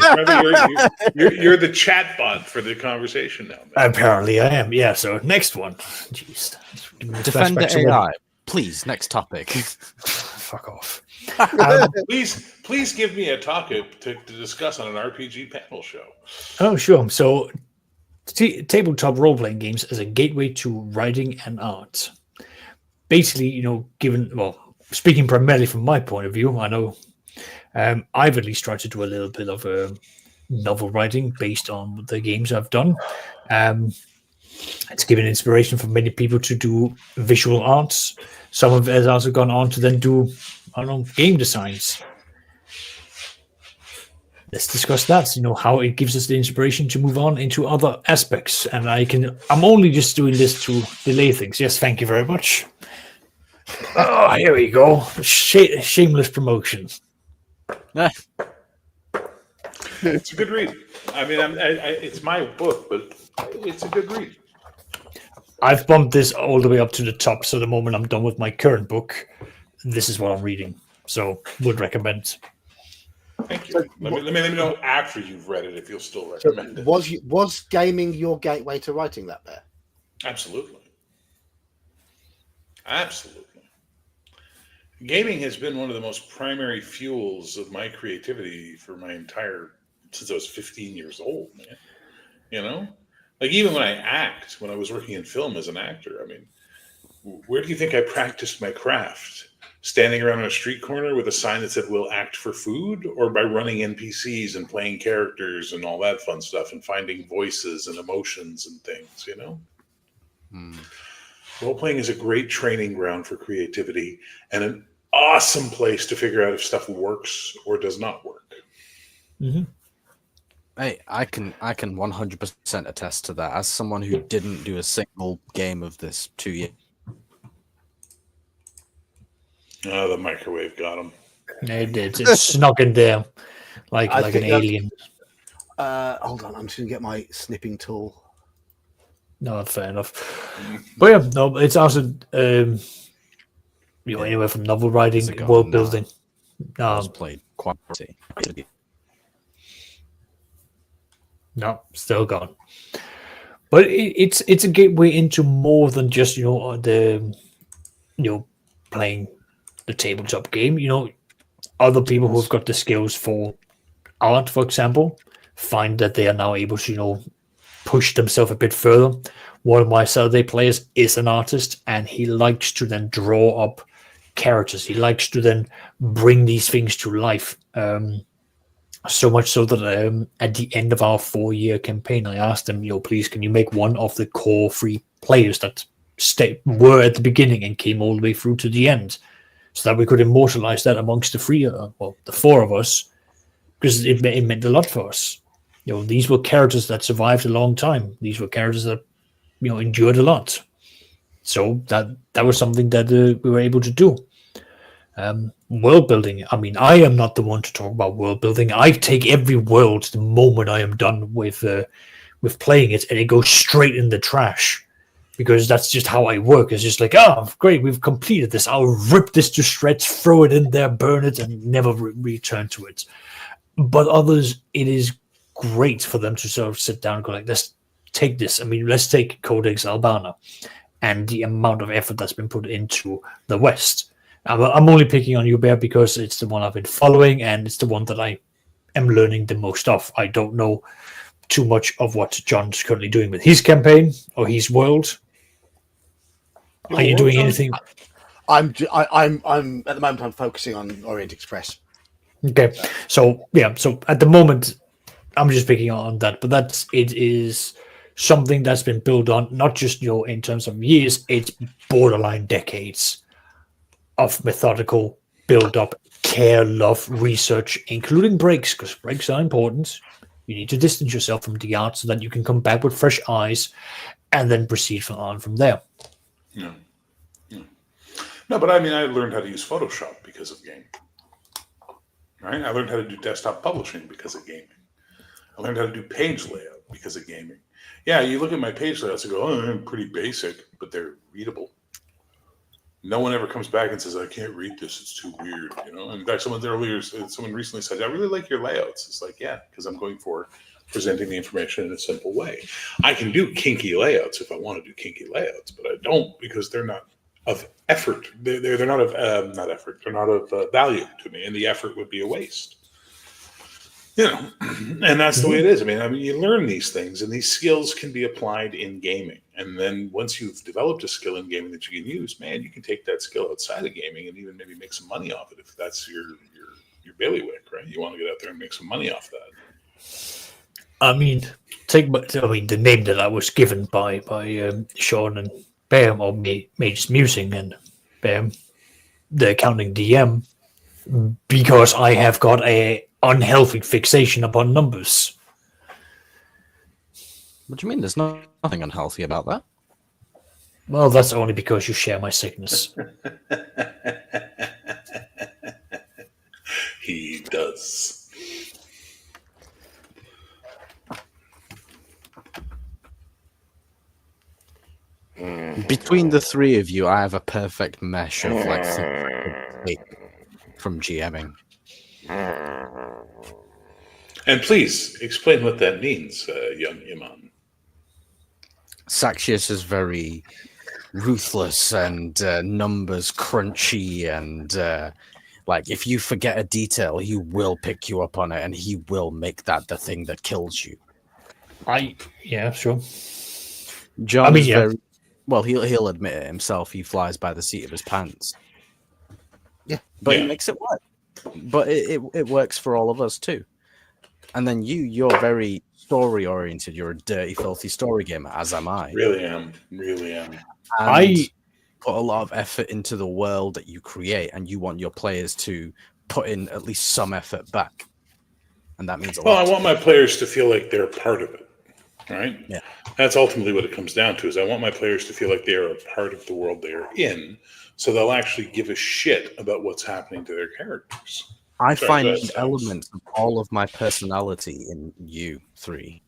you're the chat bot for the conversation now. Man. Apparently I am. Yeah, so next one. Jeez. Defender AI. Please, next topic. Fuck off. Please give me a topic to discuss on an RPG panel show. Oh, sure. So tabletop role-playing games as a gateway to writing and art. Basically, speaking primarily from my point of view, I know I've at least tried to do a little bit of novel writing based on the games I've done. It's given inspiration for many people to do visual arts. Some of it has also gone on to then do, game designs. Let's discuss that. How it gives us the inspiration to move on into other aspects. And I'm only just doing this to delay things. Yes, thank you very much. Oh, here we go. Shameless promotion. It's a good read. I mean, it's my book, but it's a good read. I've bumped this all the way up to the top, so the moment I'm done with my current book, this is what I'm reading. So, would recommend. Thank you. Let me know after you've read it if you'll still recommend it. Was gaming your gateway to writing that there? Absolutely. Gaming has been one of the most primary fuels of my creativity for since I was 15 years old, man. Like even when I was working in film as an actor, I mean, where do you think I practiced my craft? Standing around on a street corner with a sign that said, "We'll act for food," or by running NPCs and playing characters and all that fun stuff and finding voices and emotions and things, Role-playing is a great training ground for creativity and an awesome place to figure out if stuff works or does not work. Mm-hmm. Hey, I can 100% attest to that as someone who didn't do a single game of this 2 years. Oh, the microwave got him. It did. It's snuck in there like an alien. Hold on, I'm just going to get my snipping tool. No, fair enough. But yeah, no, it's also anywhere from novel writing, world building. Played quality. No, still gone. But it's a gateway into more than just playing the tabletop game. Other people who've got the skills for art, for example, find that they are now able to push themselves a bit further. One of my Saturday players is an artist, and he likes to then draw up characters. He likes to then bring these things to life. So much so that at the end of our 4-year campaign, I asked them, please, can you make one of the core 3 players that were at the beginning and came all the way through to the end, so that we could immortalize that amongst the 4 of us, because it meant a lot for us. These were characters that survived a long time. These were characters that endured a lot. So that was something that we were able to do. World building. I mean, I am not the one to talk about world building. I take every world the moment I am done with playing it, and it goes straight in the trash, because that's just how I work. It's just like, oh, great, we've completed this. I'll rip this to shreds, throw it in there, burn it, and never return to it. But others, it is great for them to sort of sit down and go like, let's take this. I mean, let's take Codex Albana. and the amount of effort that's been put into the West. I'm only picking on you, Bear, because it's the one I've been following, and it's the one that I am learning the most of. I don't know too much of what John's currently doing with his campaign or his world. Are you doing anything? I'm at the moment I'm focusing on Orient Express. Okay, so at the moment I'm just picking on that, but it is something that's been built on not just in terms of years, it's borderline decades of methodical build up, care, love, research, including breaks, because breaks are important. You need to distance yourself from the art so that you can come back with fresh eyes and then proceed from there. Yeah. No, but I mean, I learned how to use Photoshop because of gaming. Right? I learned how to do desktop publishing because of gaming. I learned how to do page layout because of gaming. Yeah, you look at my page layouts and go, oh, they're pretty basic, but they're readable. No one ever comes back and says, I can't read this, it's too weird. In fact, someone recently said, I really like your layouts. It's like, yeah, because I'm going for presenting the information in a simple way. I can do kinky layouts if I want to do kinky layouts, but I don't because they're not of effort. They're not of not effort. They're not of value to me, and the effort would be a waste. And that's the way it is. I mean, you learn these things, and these skills can be applied in gaming. And then once you've developed a skill in gaming that you can use, man, you can take that skill outside of gaming and even maybe make some money off it if that's your bailiwick, right? You want to get out there and make some money off that. I mean, the name that I was given by Sean and Bam, or me just musing and Bam, the accounting DM, because I have got a unhealthy fixation upon numbers. What do you mean? There's nothing unhealthy about that. Well, that's only because you share my sickness. He does. Between the three of you, I have a perfect mesh of from GMing. And please explain what that means, young Iman. Saxious is very ruthless and numbers crunchy, and if you forget a detail, he will pick you up on it, and he will make that the thing that kills you. Sure. John is very well. He'll admit it himself. He flies by the seat of his pants. Yeah, but he makes it work. But it works for all of us too. And then you're very story oriented. You're a dirty, filthy story gamer, as am I. Really am. And I put a lot of effort into the world that you create, and you want your players to put in at least some effort back. And that means a lot. Well, I want my players to feel like they're part of it, right? Yeah. That's ultimately what it comes down to, is I want my players to feel like they are a part of the world they are in, so they'll actually give a shit about what's happening to their characters. I find elements of all of my personality in you three.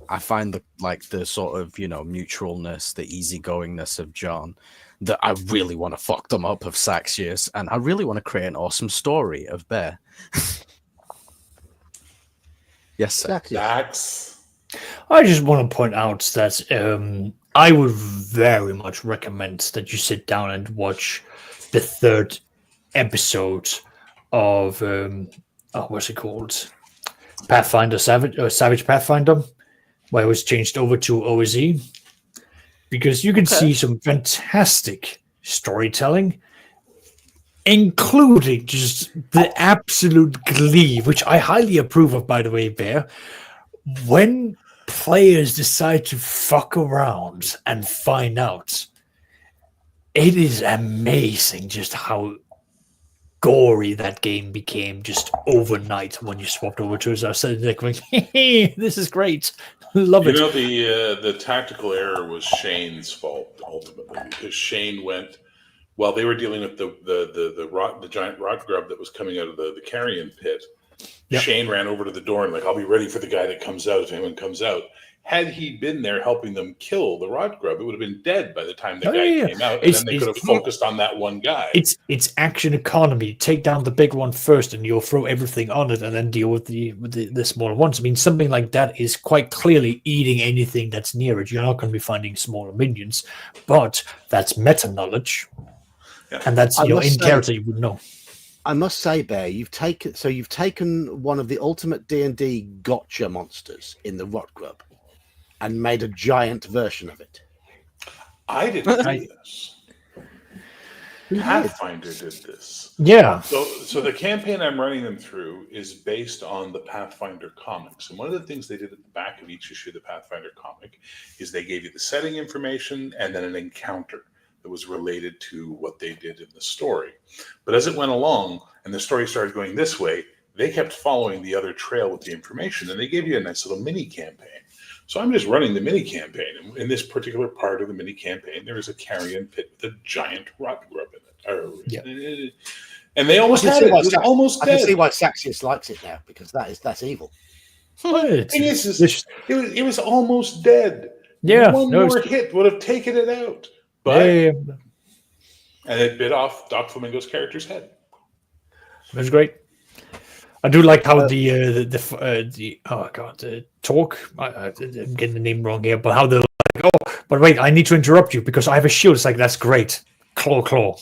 I find the sort of, mutualness, the easygoingness of John, that I really want to fuck them up of Saxious, and I really want to create an awesome story of Bear. Yes, sir. Sax. I just want to point out that I would very much recommend that you sit down and watch the third episode of what's it called? Pathfinder Savage Pathfinder, where it was changed over to OSE, because you can see some fantastic storytelling, including just the absolute glee, which I highly approve of, by the way, Bear, when players decide to fuck around and find out. It is amazing just how gory that game became just overnight when you swapped over to it. So I said, hey, this is great. Love it. The tactical error was Shane's fault ultimately, because Shane went while they were dealing with the giant rot grub that was coming out of the carrion pit. Yep. Shane ran over to the door and I'll be ready for the guy that comes out if anyone comes out. had he been there helping them kill the rod grub, it would have been dead by the time the guy came out, and then they could have focused on that one guy. It's action economy. Take down the big one first, and you'll throw everything on it, and then deal with the smaller ones. I mean, something like that is quite clearly eating anything that's near it. You're not going to be finding smaller minions, but that's meta knowledge, and that's in character you would know. I must say, Bear, you've taken one of the ultimate D&D gotcha monsters in the rot grub and made a giant version of it. I didn't do this. Pathfinder did this. Yeah. So the campaign I'm running them through is based on the Pathfinder comics. And one of the things they did at the back of each issue of the Pathfinder comic is they gave you the setting information and then an encounter that was related to what they did in the story. But as it went along and the story started going this way, they kept following the other trail with the information, and they gave you a nice little mini campaign. So I'm just running the mini campaign. In this particular part of the mini campaign, there is a carrion pit with a giant rot grub in it. And they almost had it. It was almost dead. I can see why Saxious likes it now, because that's evil. It was almost dead. Yeah. One more hit would have taken it out. But and it bit off Doc Flamingo's character's head. That's great. I do like how the talk. I'm getting the name wrong here, but how they're like, oh, but wait, I need to interrupt you because I have a shield. It's like, that's great. Claw.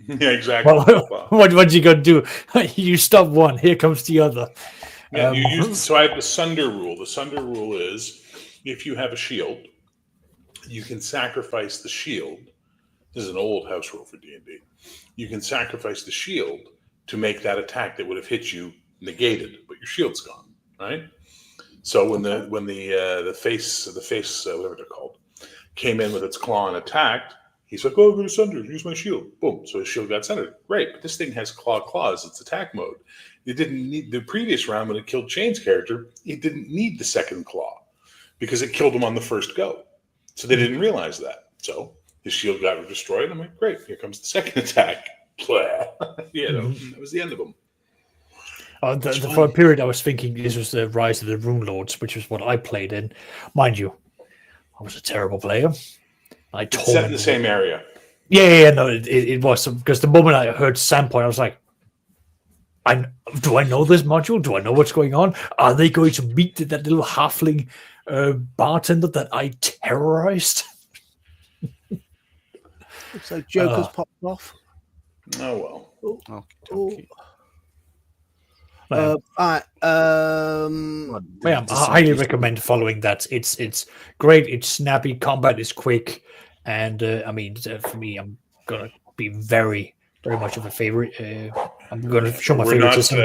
Yeah, exactly. Well, what you gonna do? You stop one, here comes the other. Yeah, so I have the Sunder rule. The Sunder rule is if you have a shield, you can sacrifice the shield. This is an old house rule for D&D. You can sacrifice the shield to make that attack that would have hit you negated, but your shield's gone, right? So when the face whatever they're called came in with its claw and attacked, he's like, "Oh, I'm going to Sunder. Use my shield." Boom. So his shield got sundered. Great, but this thing has claws. It's attack mode. It didn't need the previous round when it killed Chain's character. It didn't need the second claw because it killed him on the first go. So they didn't realize that. So his shield got destroyed. I'm like, great, here comes the second attack. That was the end of him. For a period, I was thinking this was the Rise of the Rune Lords, which was what I played in. Mind you, I was a terrible player. It's set in the same area. No, it was. Because the moment I heard Sandpoint, I was like, do I know this module? Do I know what's going on? Are they going to meet that little halfling bartender that I terrorized? So Joker's popped off. Oh well. I highly recommend following that. It's great. It's snappy. Combat is quick, and for me, I'm gonna be very, very much of a favorite. I'm gonna show my favoritism.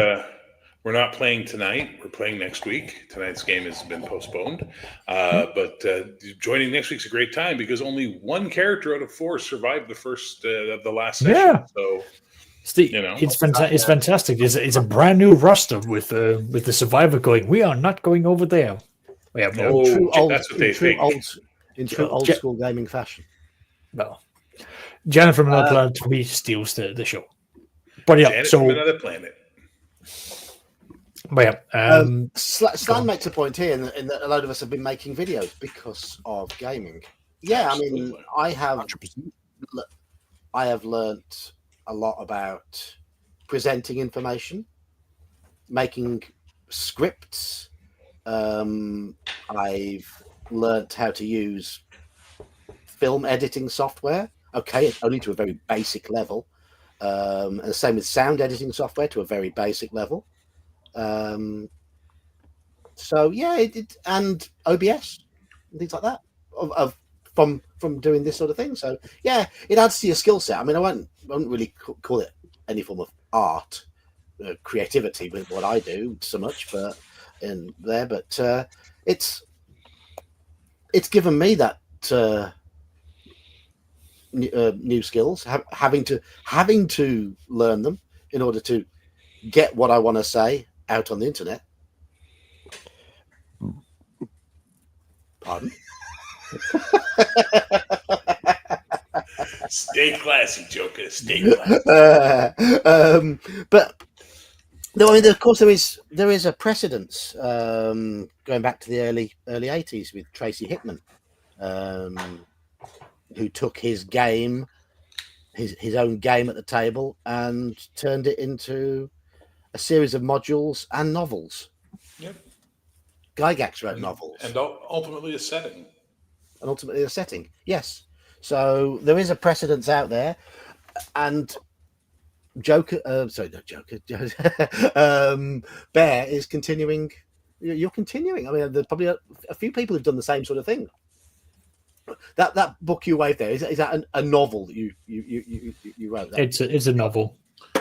We're not playing tonight. We're playing next week. Tonight's game has been postponed. But joining next week's a great time because only one character out of 4 survived the last session. Yeah. So it's fantastic. It's a brand new roster with the survivor going. We are not going over there. We have that's what they think. In true old school gaming fashion. No, Janet from another planet for me steals the show. But Janet from another planet. But Stan makes a point here in that a load of us have been making videos because of gaming. Yeah, absolutely. I mean, I have learnt a lot about presenting information, making scripts. I've learnt how to use film editing software. Okay, only to a very basic level. And the same with sound editing software to a very basic level. So yeah, and OBS and things like that from doing this sort of thing. So yeah, it adds to your skill set. I mean, I won't really call it any form of art, creativity with what I do so much, but it's given me that new skills, having to learn them in order to get what I want to say out on the internet. Pardon? Stay classy, Joker. Stay classy. But No, I mean, of course, there is a precedence going back to the early 80s with Tracy Hickman, who took his game, his own game at the table, and turned it into a series of modules and novels. Yep. Gygax wrote novels. And ultimately a setting. And ultimately a setting, yes. So there is a precedence out there. And Joker, sorry, not Joker, Bear is continuing. You're continuing. I mean, there's probably a few people who've done the same sort of thing. That book you waved there, is that a novel that you wrote? That? It's a novel.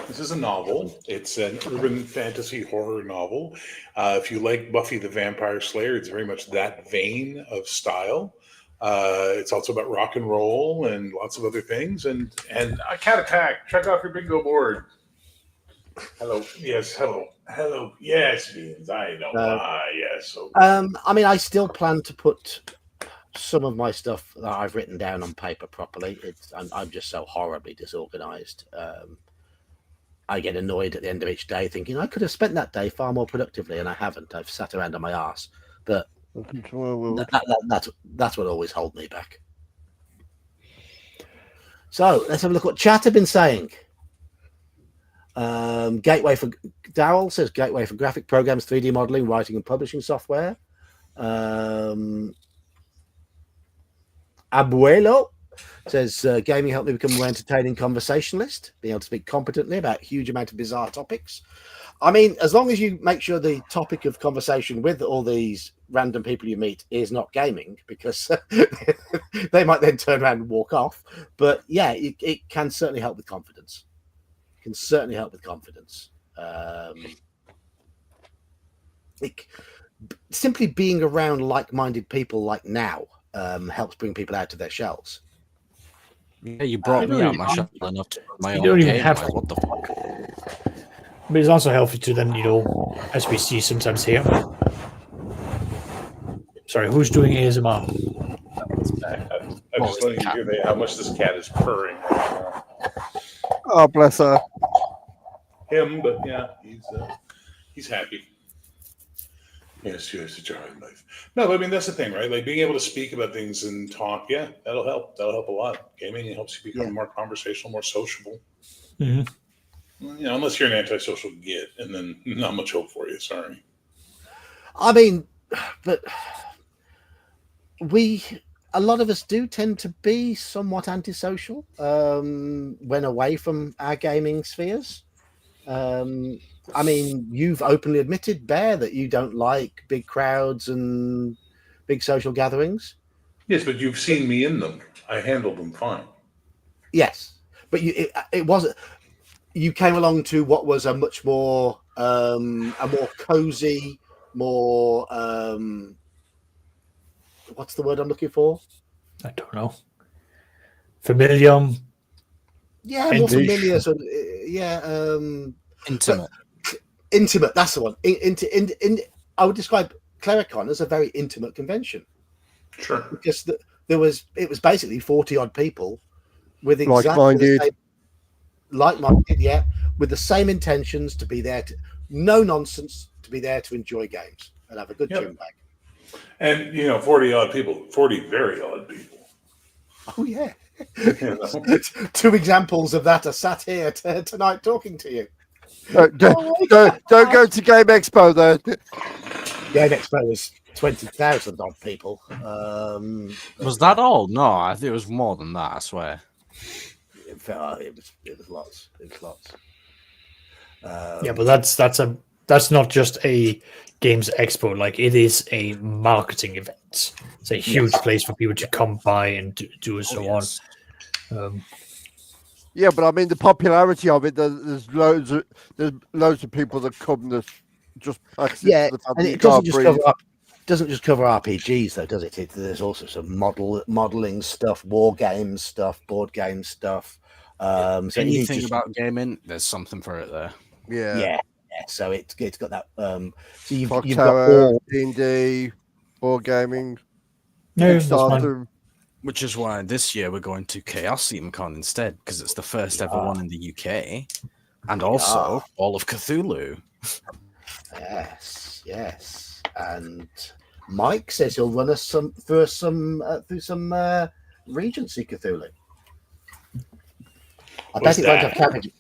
This is a novel. It's an urban fantasy horror novel. If you like Buffy the Vampire Slayer, it's very much that vein of style. It's also about rock and roll and lots of other things. And a cat attack. Check off your bingo board. Hello. Yes. Hello. Hello. Yes, Beans. I know. Yes. Okay. I mean, I still plan to put some of my stuff that I've written down on paper properly. I'm just so horribly disorganized. I get annoyed at the end of each day thinking I could have spent that day far more productively, and I haven't. I've sat around on my arse. But that's what always holds me back. So let's have a look what chat have been saying. Gateway for Darryl says gateway for graphic programs, 3D modeling, writing and publishing software. Abuelo says gaming helped me become a more entertaining conversationalist, being able to speak competently about a huge amount of bizarre topics. I mean, as long as you make sure the topic of conversation with all these random people you meet is not gaming, because they might then turn around and walk off. But yeah, it can certainly help with confidence. It can certainly help with confidence. Simply being around like-minded people like now helps bring people out of their shells. Yeah, you brought me out my shell enough to my You own don't even game. have Like, what the fuck? But it's also healthy to then, as we see sometimes here. Sorry, who's doing ASMR? I'm just letting you hear how much this cat is purring right now. Oh, bless her. Him, but yeah, he's happy. Yes, it's a joy in life. No, but I mean, that's the thing, right? Like being able to speak about things and talk, yeah, that'll help. That'll help a lot. Gaming helps you become more conversational, more sociable. Mm-hmm. Unless you're an antisocial git, and then not much hope for you. Sorry. I mean, but a lot of us do tend to be somewhat antisocial when away from our gaming spheres. I mean, you've openly admitted, Bear, that you don't like big crowds and big social gatherings. Yes, but you've seen me in them. I handled them fine. Yes, but it wasn't. You came along to what was a much more cozy, more what's the word I'm looking for? I don't know. Familiar. Yeah, more familiar. Sort of, Intimate. Intimate. That's the one. I would describe Clericon as a very intimate convention. Sure. Because it was basically 40 odd people with like-minded. Like-minded, yeah, with the same intentions to be there, no nonsense, to be there to enjoy games and have a good tune bag. And 40 odd people, 40 very odd people. Oh yeah. Two examples of that are sat here tonight talking to you. Don't go to Game Expo though. Game Expo was 20,000 odd people. Was that all? No, I think it was more than that. I swear. It was lots. It was lots. Yeah, but that's not just a games expo. Like, it is a marketing event. It's a huge place for people to come by and do so on. Yeah, but I mean the popularity of it. There's loads of people that come that just and it doesn't just cover RPGs though, does it? There's also some modeling stuff, war games stuff, board game stuff. So anything about gaming, there's something for it there. Yeah. So it's got that. So you've got all D&D, board gaming. No, which is why this year we're going to Chaos Con instead, because it's the first ever one in the UK, and also all of Cthulhu. Yes. And Mike says he'll run us through some Regency Cthulhu. I bet it won't have cabbages.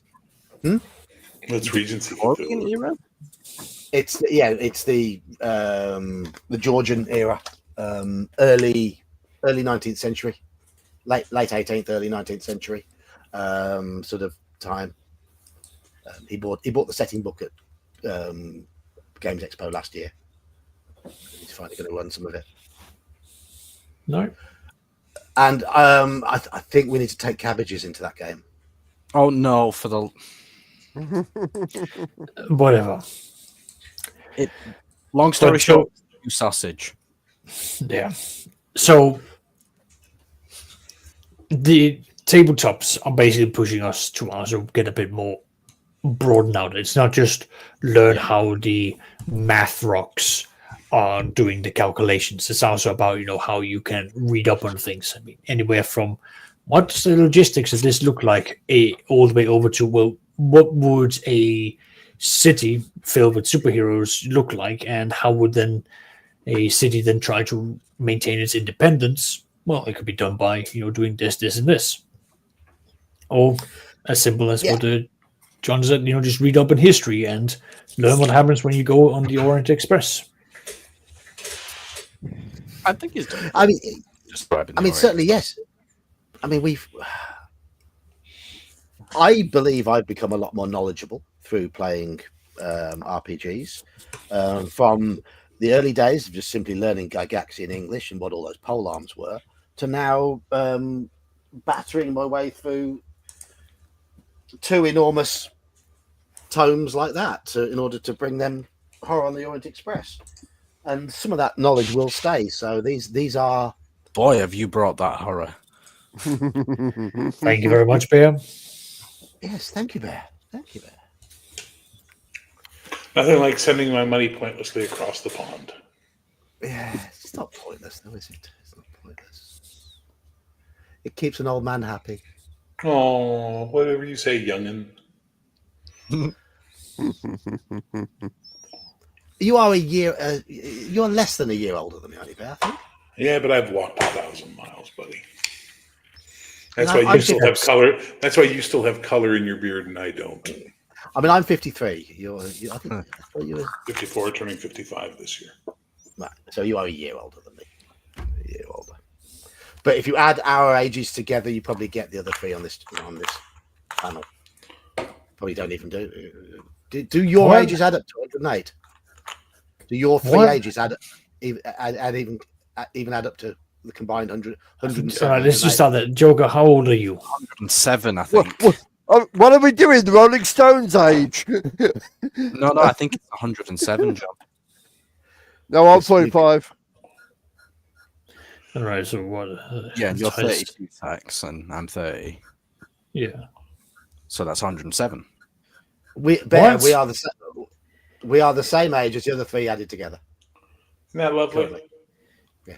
What's Regency Victorian Cthulhu? era? It's the Georgian era, early 19th century, late 18th, early 19th century, sort of time. He bought the setting book at Games Expo last year. He's finally going to run some of it. No. And I think we need to take cabbages into that game. Oh no, for the Whatever. long story But short, sausage. Yeah. So the tabletops are basically pushing us to also get a bit more broadened out. It's not just learn how the math rocks are doing the calculations. It's also about, how you can read up on things. I mean, anywhere from what's the logistics of this look like, all the way over to, well, what would a city filled with superheroes look like, and how would then a city then try to maintain its independence? Well, it could be done by doing this, this, and this, or as simple as what John said. Just read up in history and learn what happens when you go on the Orient Express. I think he's done. I mean, Describing certainly yes. I mean, I believe I've become a lot more knowledgeable through playing RPGs from the early days of just simply learning Gygaxian English and what all those pole arms were, to now battering my way through two enormous tomes like that in order to bring them Horror on the Orient Express. And some of that knowledge will stay. So these are... Boy, have you brought that horror. Thank you very much, Bear. Yes, thank you, Bear. Thank you, Bear. Nothing like sending my money pointlessly across the pond. Yeah, it's not pointless, though, is it? It's not pointless. It keeps an old man happy. Oh, whatever you say, youngin'. You are you're less than a year older than me, aren't you, Bear? I think. Yeah, but I've walked 1,000 miles, buddy. That's No, why I'm you still have color. That's why you still have color in your beard, and I don't. I mean, I'm 53. I thought you were 54, turning 55 this year. right, so you are a year older than me. A year older. But if you add our ages together, you probably get the other three on this panel. Probably don't even do your What? ages add up to 108? Do your three What? ages add even add up to the combined 107? All right, let's just start that. Joker, how old are you? 107, I think. What are we doing? The Rolling Stones age? No, I think it's 107, John. No, I'm 45. All right, so what? Yeah, and you're highest- 32 facts, and I'm 30. Yeah. So that's 107. We are the same age as the other three added together. Isn't that lovely? Totally. Yeah.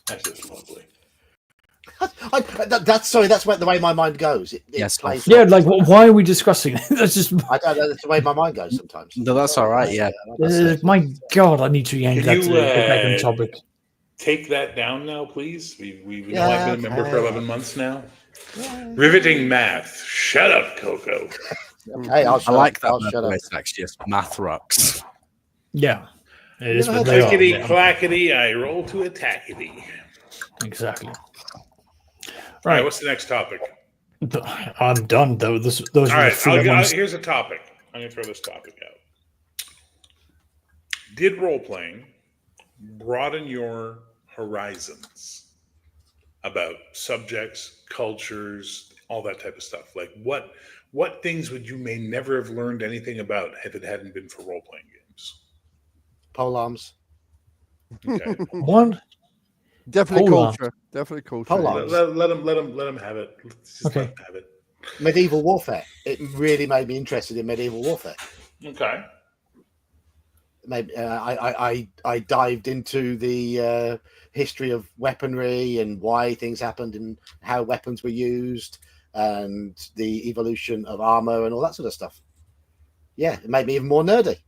That's just lovely. That's the way my mind goes. Yes, plays Yeah, like, why are we discussing it? That's just... I don't know. That's the way my mind goes sometimes. No, that's all right, yeah. my God, I need to yank Can that you, to get back on topic. Take that down now, please. We know Yeah, I've been a member for okay. 11 months now. Riveting math. Shut up, Coco. Hey, I like that. I'll shut up. Saxious. Math rocks. Yeah. It is Never what heard they are. Clickety Yeah, clackety, I roll to attackety. exactly. All right, what's the next topic? I'm done, though. Those All are the right, three ones. here's a topic. I'm going to throw this topic out. Did role playing broaden your horizons about subjects, cultures, all that type of stuff? Like what things would you may never have learned anything about if it hadn't been for role playing games? Pole arms. Okay. One? Definitely Hold on. culture. Definitely culture. Hold on. let them have it. Let's just Okay. let them have it. Medieval warfare. It really made me interested in medieval warfare. Okay. Maybe I dived into the history of weaponry and why things happened and how weapons were used and the evolution of armor and all that sort of stuff. yeah, it made me even more nerdy.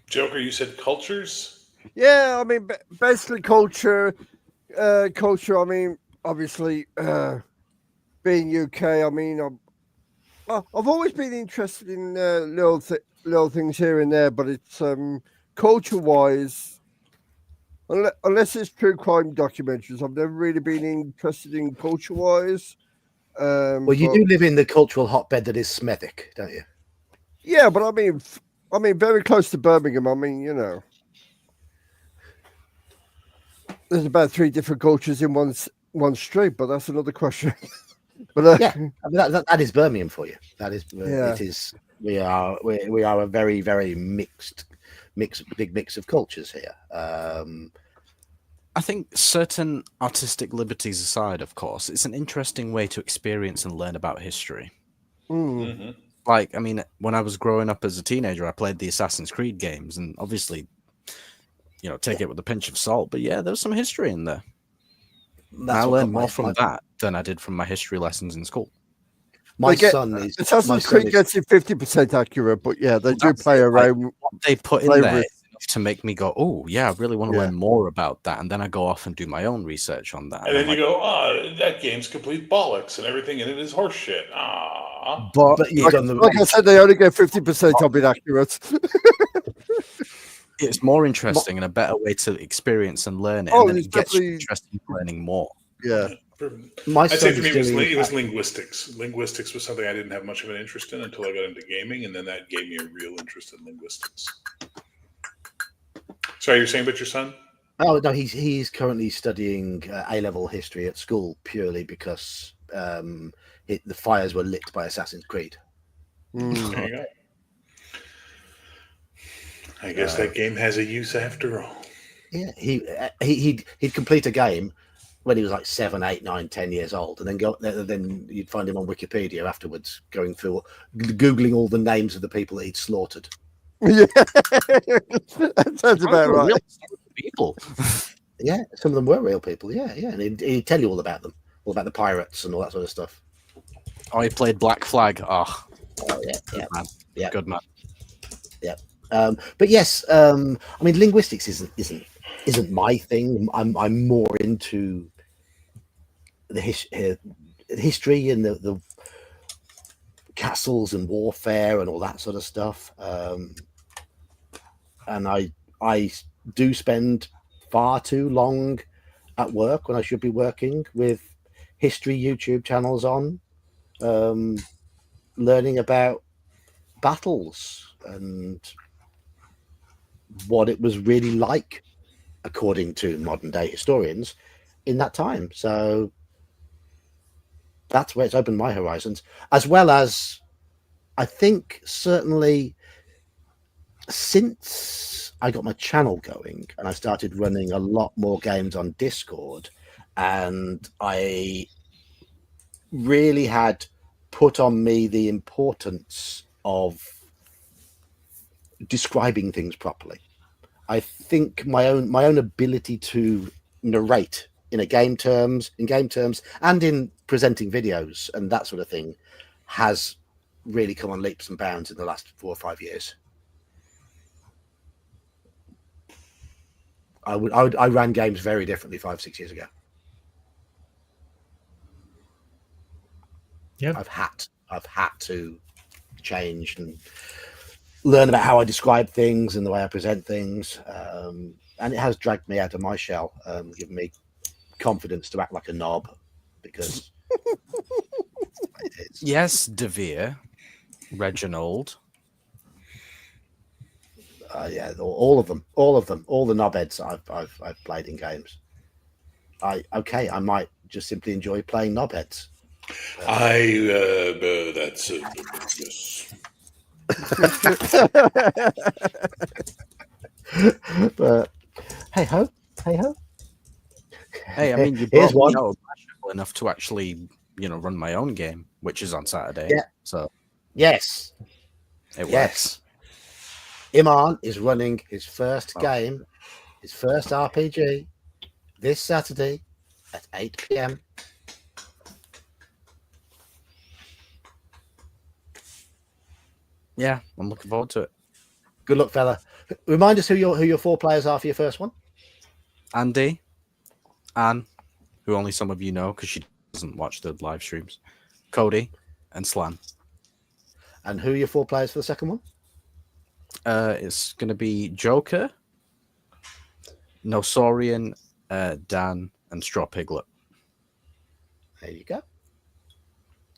Joker, you said cultures? Yeah, I mean, basically culture. Culture. I mean, obviously, being UK. I mean, I've always been interested in little things here and there, but it's culture-wise. Unless it's true crime documentaries, I've never really been interested in culture-wise. Well, you do live in the cultural hotbed that is Smethwick, don't you? Yeah, but I mean, very close to Birmingham. I mean, you know, there's about 3 different cultures in one street, but that's another question. But yeah, I mean, that is Birmingham for you. That is, Yeah. it is. We are a very, very big mix of cultures here. I think certain artistic liberties aside, of course, it's an interesting way to experience and learn about history. Mm-hmm. Like, I mean, when I was growing up as a teenager, I played the Assassin's Creed games, and obviously, you know, take it with a pinch of salt. But yeah, there's some history in there. I learned more from that than I did from my history lessons in school. My son is Assassin's Creed gets it 50% accurate, but yeah, they do play around. What they put in there is enough to make me go, oh yeah, I really want to learn more about that, and then I go off and do my own research on that. And then you go, oh, that game's complete bollocks, and everything in it is horseshit. Ah, but you've done like I said, they only get 50% of it accurate. It's more interesting and a better way to experience and learn it, and then it gets you interested in learning more. Yeah. I'd say for me it was linguistics. Linguistics was something I didn't have much of an interest in until I got into gaming, and then that gave me a real interest in linguistics. Sorry, you're saying about your son? Oh no, he's currently studying A-level history at school purely because the fires were lit by Assassin's Creed. There you go. I guess that game has a use after all. Yeah, he'd complete a game when he was like 7, 8, 9, 10 years old, and then you'd find him on Wikipedia afterwards, going through, googling all the names of the people that he'd slaughtered. Yeah, that sounds about right. Real people. Yeah, some of them were real people. Yeah, and he'd tell you all about them, all about the pirates and all that sort of stuff. Oh, he played Black Flag. Oh Yeah, good man. Yeah, but yes, I mean, linguistics isn't my thing. I'm more into the history and the castles and warfare and all that sort of stuff. And I do spend far too long at work when I should be working with history YouTube channels on, learning about battles and what it was really like, according to modern day historians, in that time. So that's where it's opened my horizons, as well as I think certainly since I got my channel going and I started running a lot more games on Discord, and I really had put on me the importance of describing things properly. I think my own ability to narrate in game terms, and in presenting videos and that sort of thing has really come on leaps and bounds in the last 4 or 5 years. I ran games very differently 5, 6 years ago. Yeah, I've had to change and learn about how I describe things and the way I present things, and it has dragged me out of my shell, given me confidence to act like a knob, because it is. Yes, Devere, Reginald. Yeah, all of them, all the knobheads I've played in games. I might just simply enjoy playing knobheads. That's yes. But hey ho. Hey, I mean, you Here's brought me one. out enough to actually, run my own game, which is on Saturday. Yeah. So Yes. it Yes. Iman is running his first game, his first RPG, this Saturday at 8 p.m. Yeah, I'm looking forward to it. Good luck, fella. Remind us who your 4 players are for your first one. Andy, Anne, who only some of you know because she doesn't watch the live streams, Cody, and Slan. And who are your 4 players for the second one? It's going to be Joker, Nosorian, Dan, and Straw Piglet. There you go.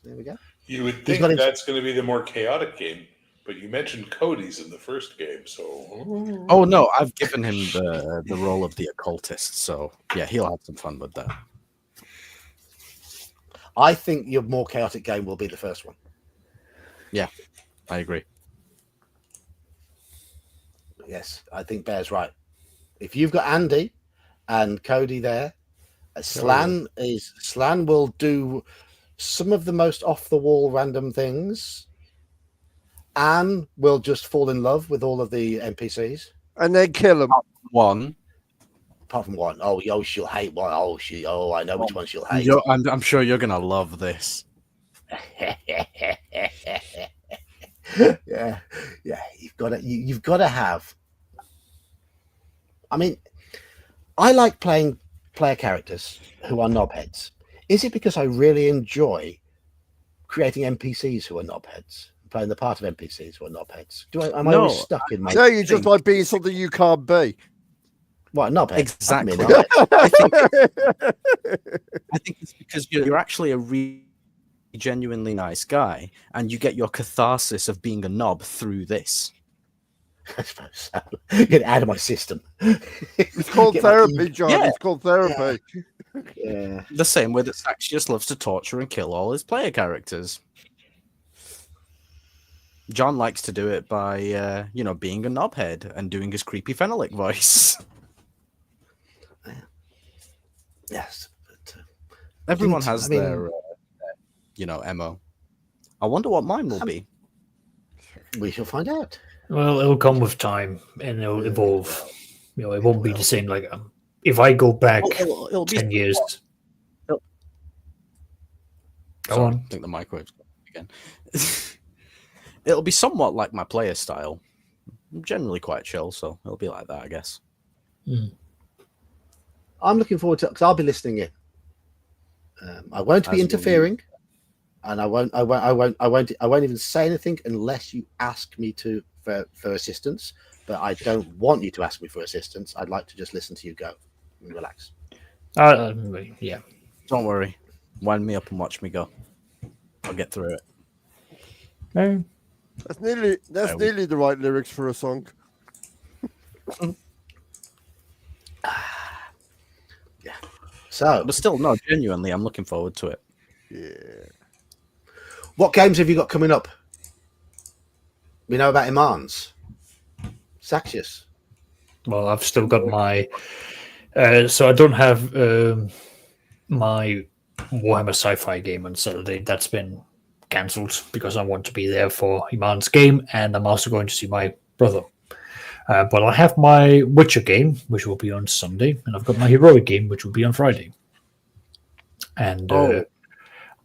There we go. You would He's think got his- that's going to be the more chaotic game, but you mentioned Cody's in the first game, so. Oh no, I've given him the role of the occultist, so yeah, he'll have some fun with that. I think your more chaotic game will be the first one. I agree. Yes, I think Bear's right. If you've got Andy and Cody there, Slan will do some of the most off the wall random things. Anne will just fall in love with all of the NPCs. And then kill them. One. Apart from one. Oh, she'll hate one. Oh, I know which one she'll hate. I'm sure you're gonna love this. yeah. You've got to have. I mean, I like playing player characters who are knobheads. Is it because I really enjoy creating NPCs who are knobheads, playing the part of NPCs who are knobheads? Am I always stuck in my? No, you just like being something you can't be. What, knobhead? Exactly. I I think it's because you're actually a really genuinely nice guy, and you get your catharsis of being a knob through this. suppose so. Get it out of my system. It's called Get my therapy, John. Yeah. It's called therapy. Yeah. The same way that Saxious loves to torture and kill all his player characters. John likes to do it by, being a knobhead and doing his creepy Fenelic voice. Yes. But, Everyone Didn't- has I mean- their MO. I wonder what mine will be. we shall find out. Well, it'll come with time and it'll evolve. It won't be the same. Like if I go back It'll be 10 years. It'll- Go Sorry, on. I think the microwave's going again. It'll be somewhat like my player style. I'm generally quite chill, so it'll be like that, I guess. I'm looking forward to it because I'll be listening in. I won't As be will interfering, and I won't even say anything unless you ask me to for assistance. But I don't want you to ask me for assistance. I'd like to just listen to you go and relax. Yeah. Don't worry. Wind me up and watch me go. I'll get through it. That's nearly the right lyrics for a song. So, But still, no, genuinely, I'm looking forward to it. Yeah. what games have you got coming up? We know about Imans, Saxious. Well, I've still got my. So I don't have my Warhammer Sci-Fi game on Saturday. That's been cancelled because I want to be there for Iman's game, and I'm also going to see my brother. But I have my Witcher game, which will be on Sunday, and I've got my Heroic game, which will be on Friday. And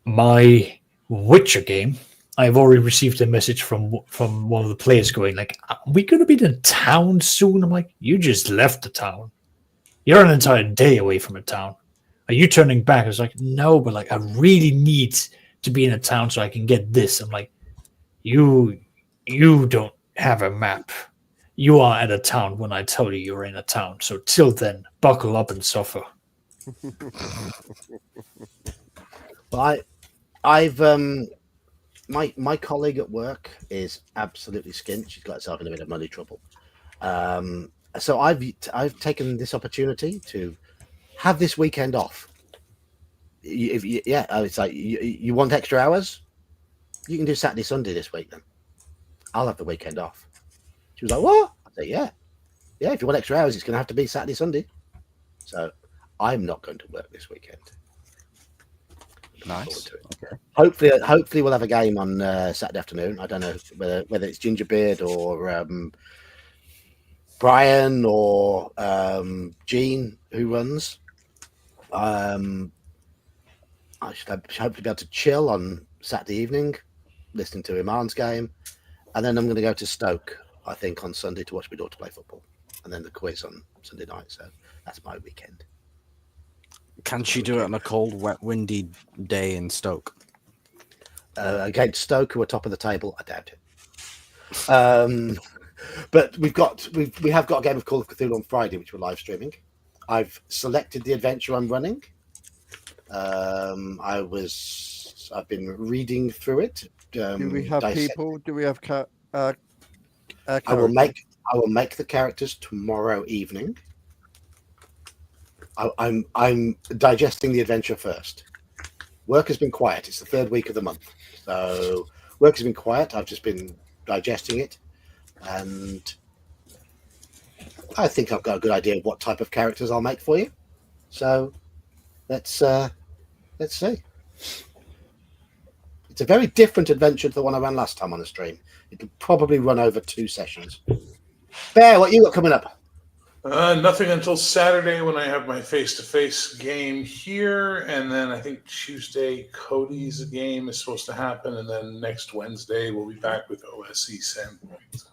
my Witcher game, I've already received a message from one of the players going like, "Are we going to be in town soon?" I'm like, "You just left the town. You're an entire day away from a town. Are you turning back?" I was like, "No, but like I really need to be in a town so I can get this." I'm like, You don't have a map. You are at a town when I tell you you're in a town. So till then, buckle up and suffer." Well, I've my colleague at work is absolutely skint. She's got herself in a bit of money trouble. So I've taken this opportunity to have this weekend off. It's like you want extra hours, you can do Saturday, Sunday this week. Then I'll have the weekend off. She was like, "What?" I said, "Yeah. If you want extra hours, it's going to have to be Saturday, Sunday." So I'm not going to work this weekend. Nice. Okay. Hopefully we'll have a game on Saturday afternoon. I don't know whether it's Gingerbeard or Brian or Gene who runs. I should hopefully be able to chill on Saturday evening, listening to Iman's game, And then I'm going to go to Stoke, I think, on Sunday to watch my daughter play football. And then the quiz on Sunday night. So that's my weekend. Can she do it on a cold, wet, windy day in Stoke? Against Stoke, who are top of the table, I doubt it. But we have got a game of Call of Cthulhu on Friday, which we're live streaming. I've selected the adventure I'm running. I've been reading through it. Do we have people? Do we have I will make the characters tomorrow evening. I'm digesting the adventure first. Work has been quiet. It's the third week of the month, so work has been quiet. I've just been digesting it, and I think I've got a good idea of what type of characters I'll make for you. So let's see. It's a very different adventure to the one I ran last time on the stream. It'll probably run over 2 sessions. Bear, what you got coming up? Nothing until Saturday when I have my face-to-face game here, and then I think Tuesday Cody's game is supposed to happen, and then next Wednesday we'll be back with OSE Sandpoint.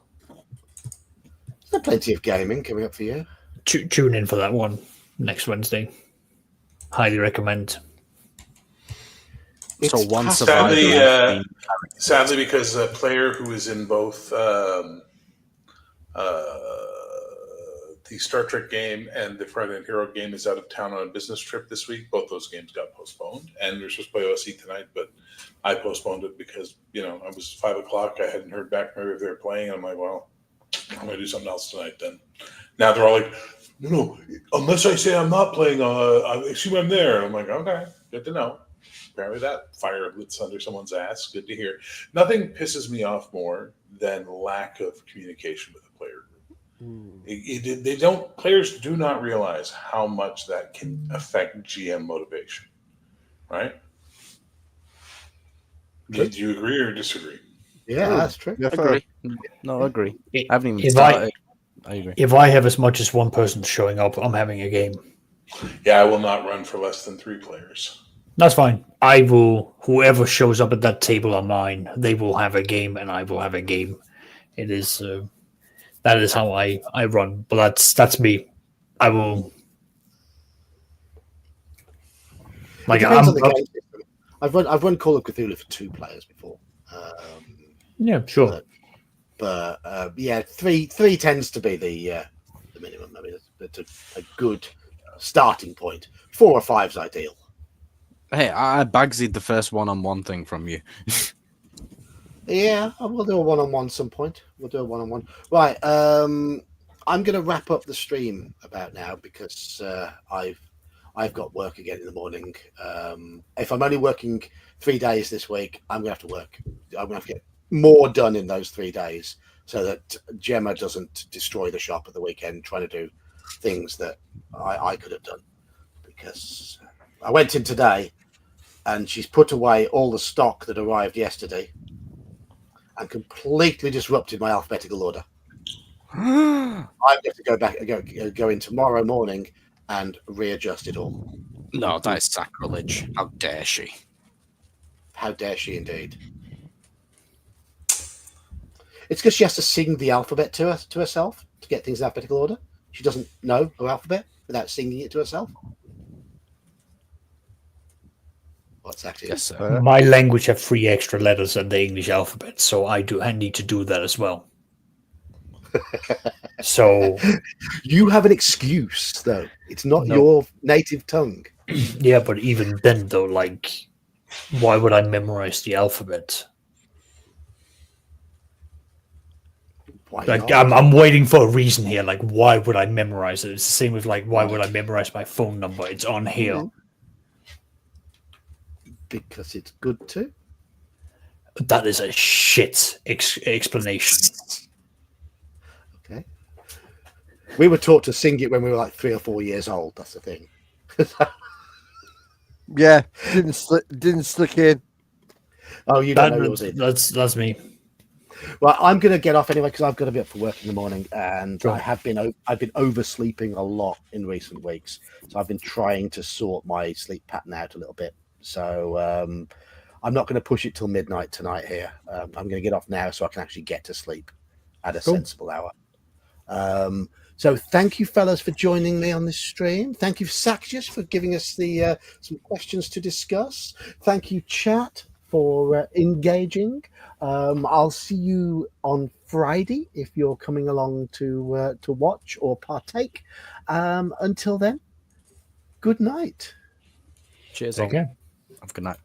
There's plenty of gaming coming up for you. Tune in for that one next Wednesday. Highly recommend. So one sadly, because a player who is in both the Star Trek game and the Friday Night Hero game is out of town on a business trip this week. Both those games got postponed, and they're supposed to play OSE tonight, but I postponed it because, I was 5 o'clock. I hadn't heard back from if they were playing. And I'm like, well, I'm going to do something else tonight then. Now they're all like, no, unless I say I'm not playing, I assume I'm there. And I'm like, okay, good to know. Apparently that fire lit under someone's ass. Good to hear. Nothing pisses me off more than lack of communication with a player group. Players do not realize how much that can affect GM motivation, right? Do you agree or disagree? Yeah, that's true. Agree. No, I agree. I haven't even If started. I agree. If I have as much as one person showing up, I'm having a game. Yeah, I will not run for less than 3 players. That's fine. I will. Whoever shows up at that table on mine, they will have a game, and I will have a game. It is. That is how I run. But that's me. I will. Like I've run Call of Cthulhu for 2 players before. Yeah, sure. But yeah, three tends to be the minimum. I mean, it's a good starting point. 4 or 5's ideal. Hey, I bagsied the first one-on-one thing from you. Yeah, we'll do a one-on-one some point. We'll do a one-on-one. Right. I'm going to wrap up the stream about now because I've got work again in the morning. If I'm only working 3 days this week, I'm going to have to work. I'm going to have to get more done in those 3 days so that Gemma doesn't destroy the shop at the weekend trying to do things that I could have done. Because I went in today and she's put away all the stock that arrived yesterday and completely disrupted my alphabetical order. I'm going to go back, go in tomorrow morning and readjust it all. No, that is sacrilege. How dare she? How dare she indeed? It's because she has to sing the alphabet to herself to get things in alphabetical order. She doesn't know her alphabet without singing it to herself. What's actually? Yes, sir. My language have 3 extra letters in the English alphabet, so I need to do that as well. So you have an excuse, though. It's not your native tongue. Yeah, but even then, though, like, why would I memorize the alphabet? Why like, not? I'm waiting for a reason here. Like, why would I memorize it? It's the same with, like, why would I memorize my phone number? It's on here. Because it's good too. That is a shit explanation. Okay. We were taught to sing it when we were like 3 or 4 years old. That's the thing. Yeah, didn't stick in. Oh, you don't know yours. That's me. Well, I'm going to get off anyway because I've got to be up for work in the morning, and Sure. I've been oversleeping a lot in recent weeks. So I've been trying to sort my sleep pattern out a little bit. So I'm not going to push it till midnight tonight here. I'm going to get off now so I can actually get to sleep at a Cool. sensible hour. So thank you, fellas, for joining me on this stream. Thank you, Saxious, for giving us the some questions to discuss. Thank you, chat, for engaging. I'll see you on Friday if you're coming along to watch or partake. Until then, good night. Cheers. all. Okay. Have a good night.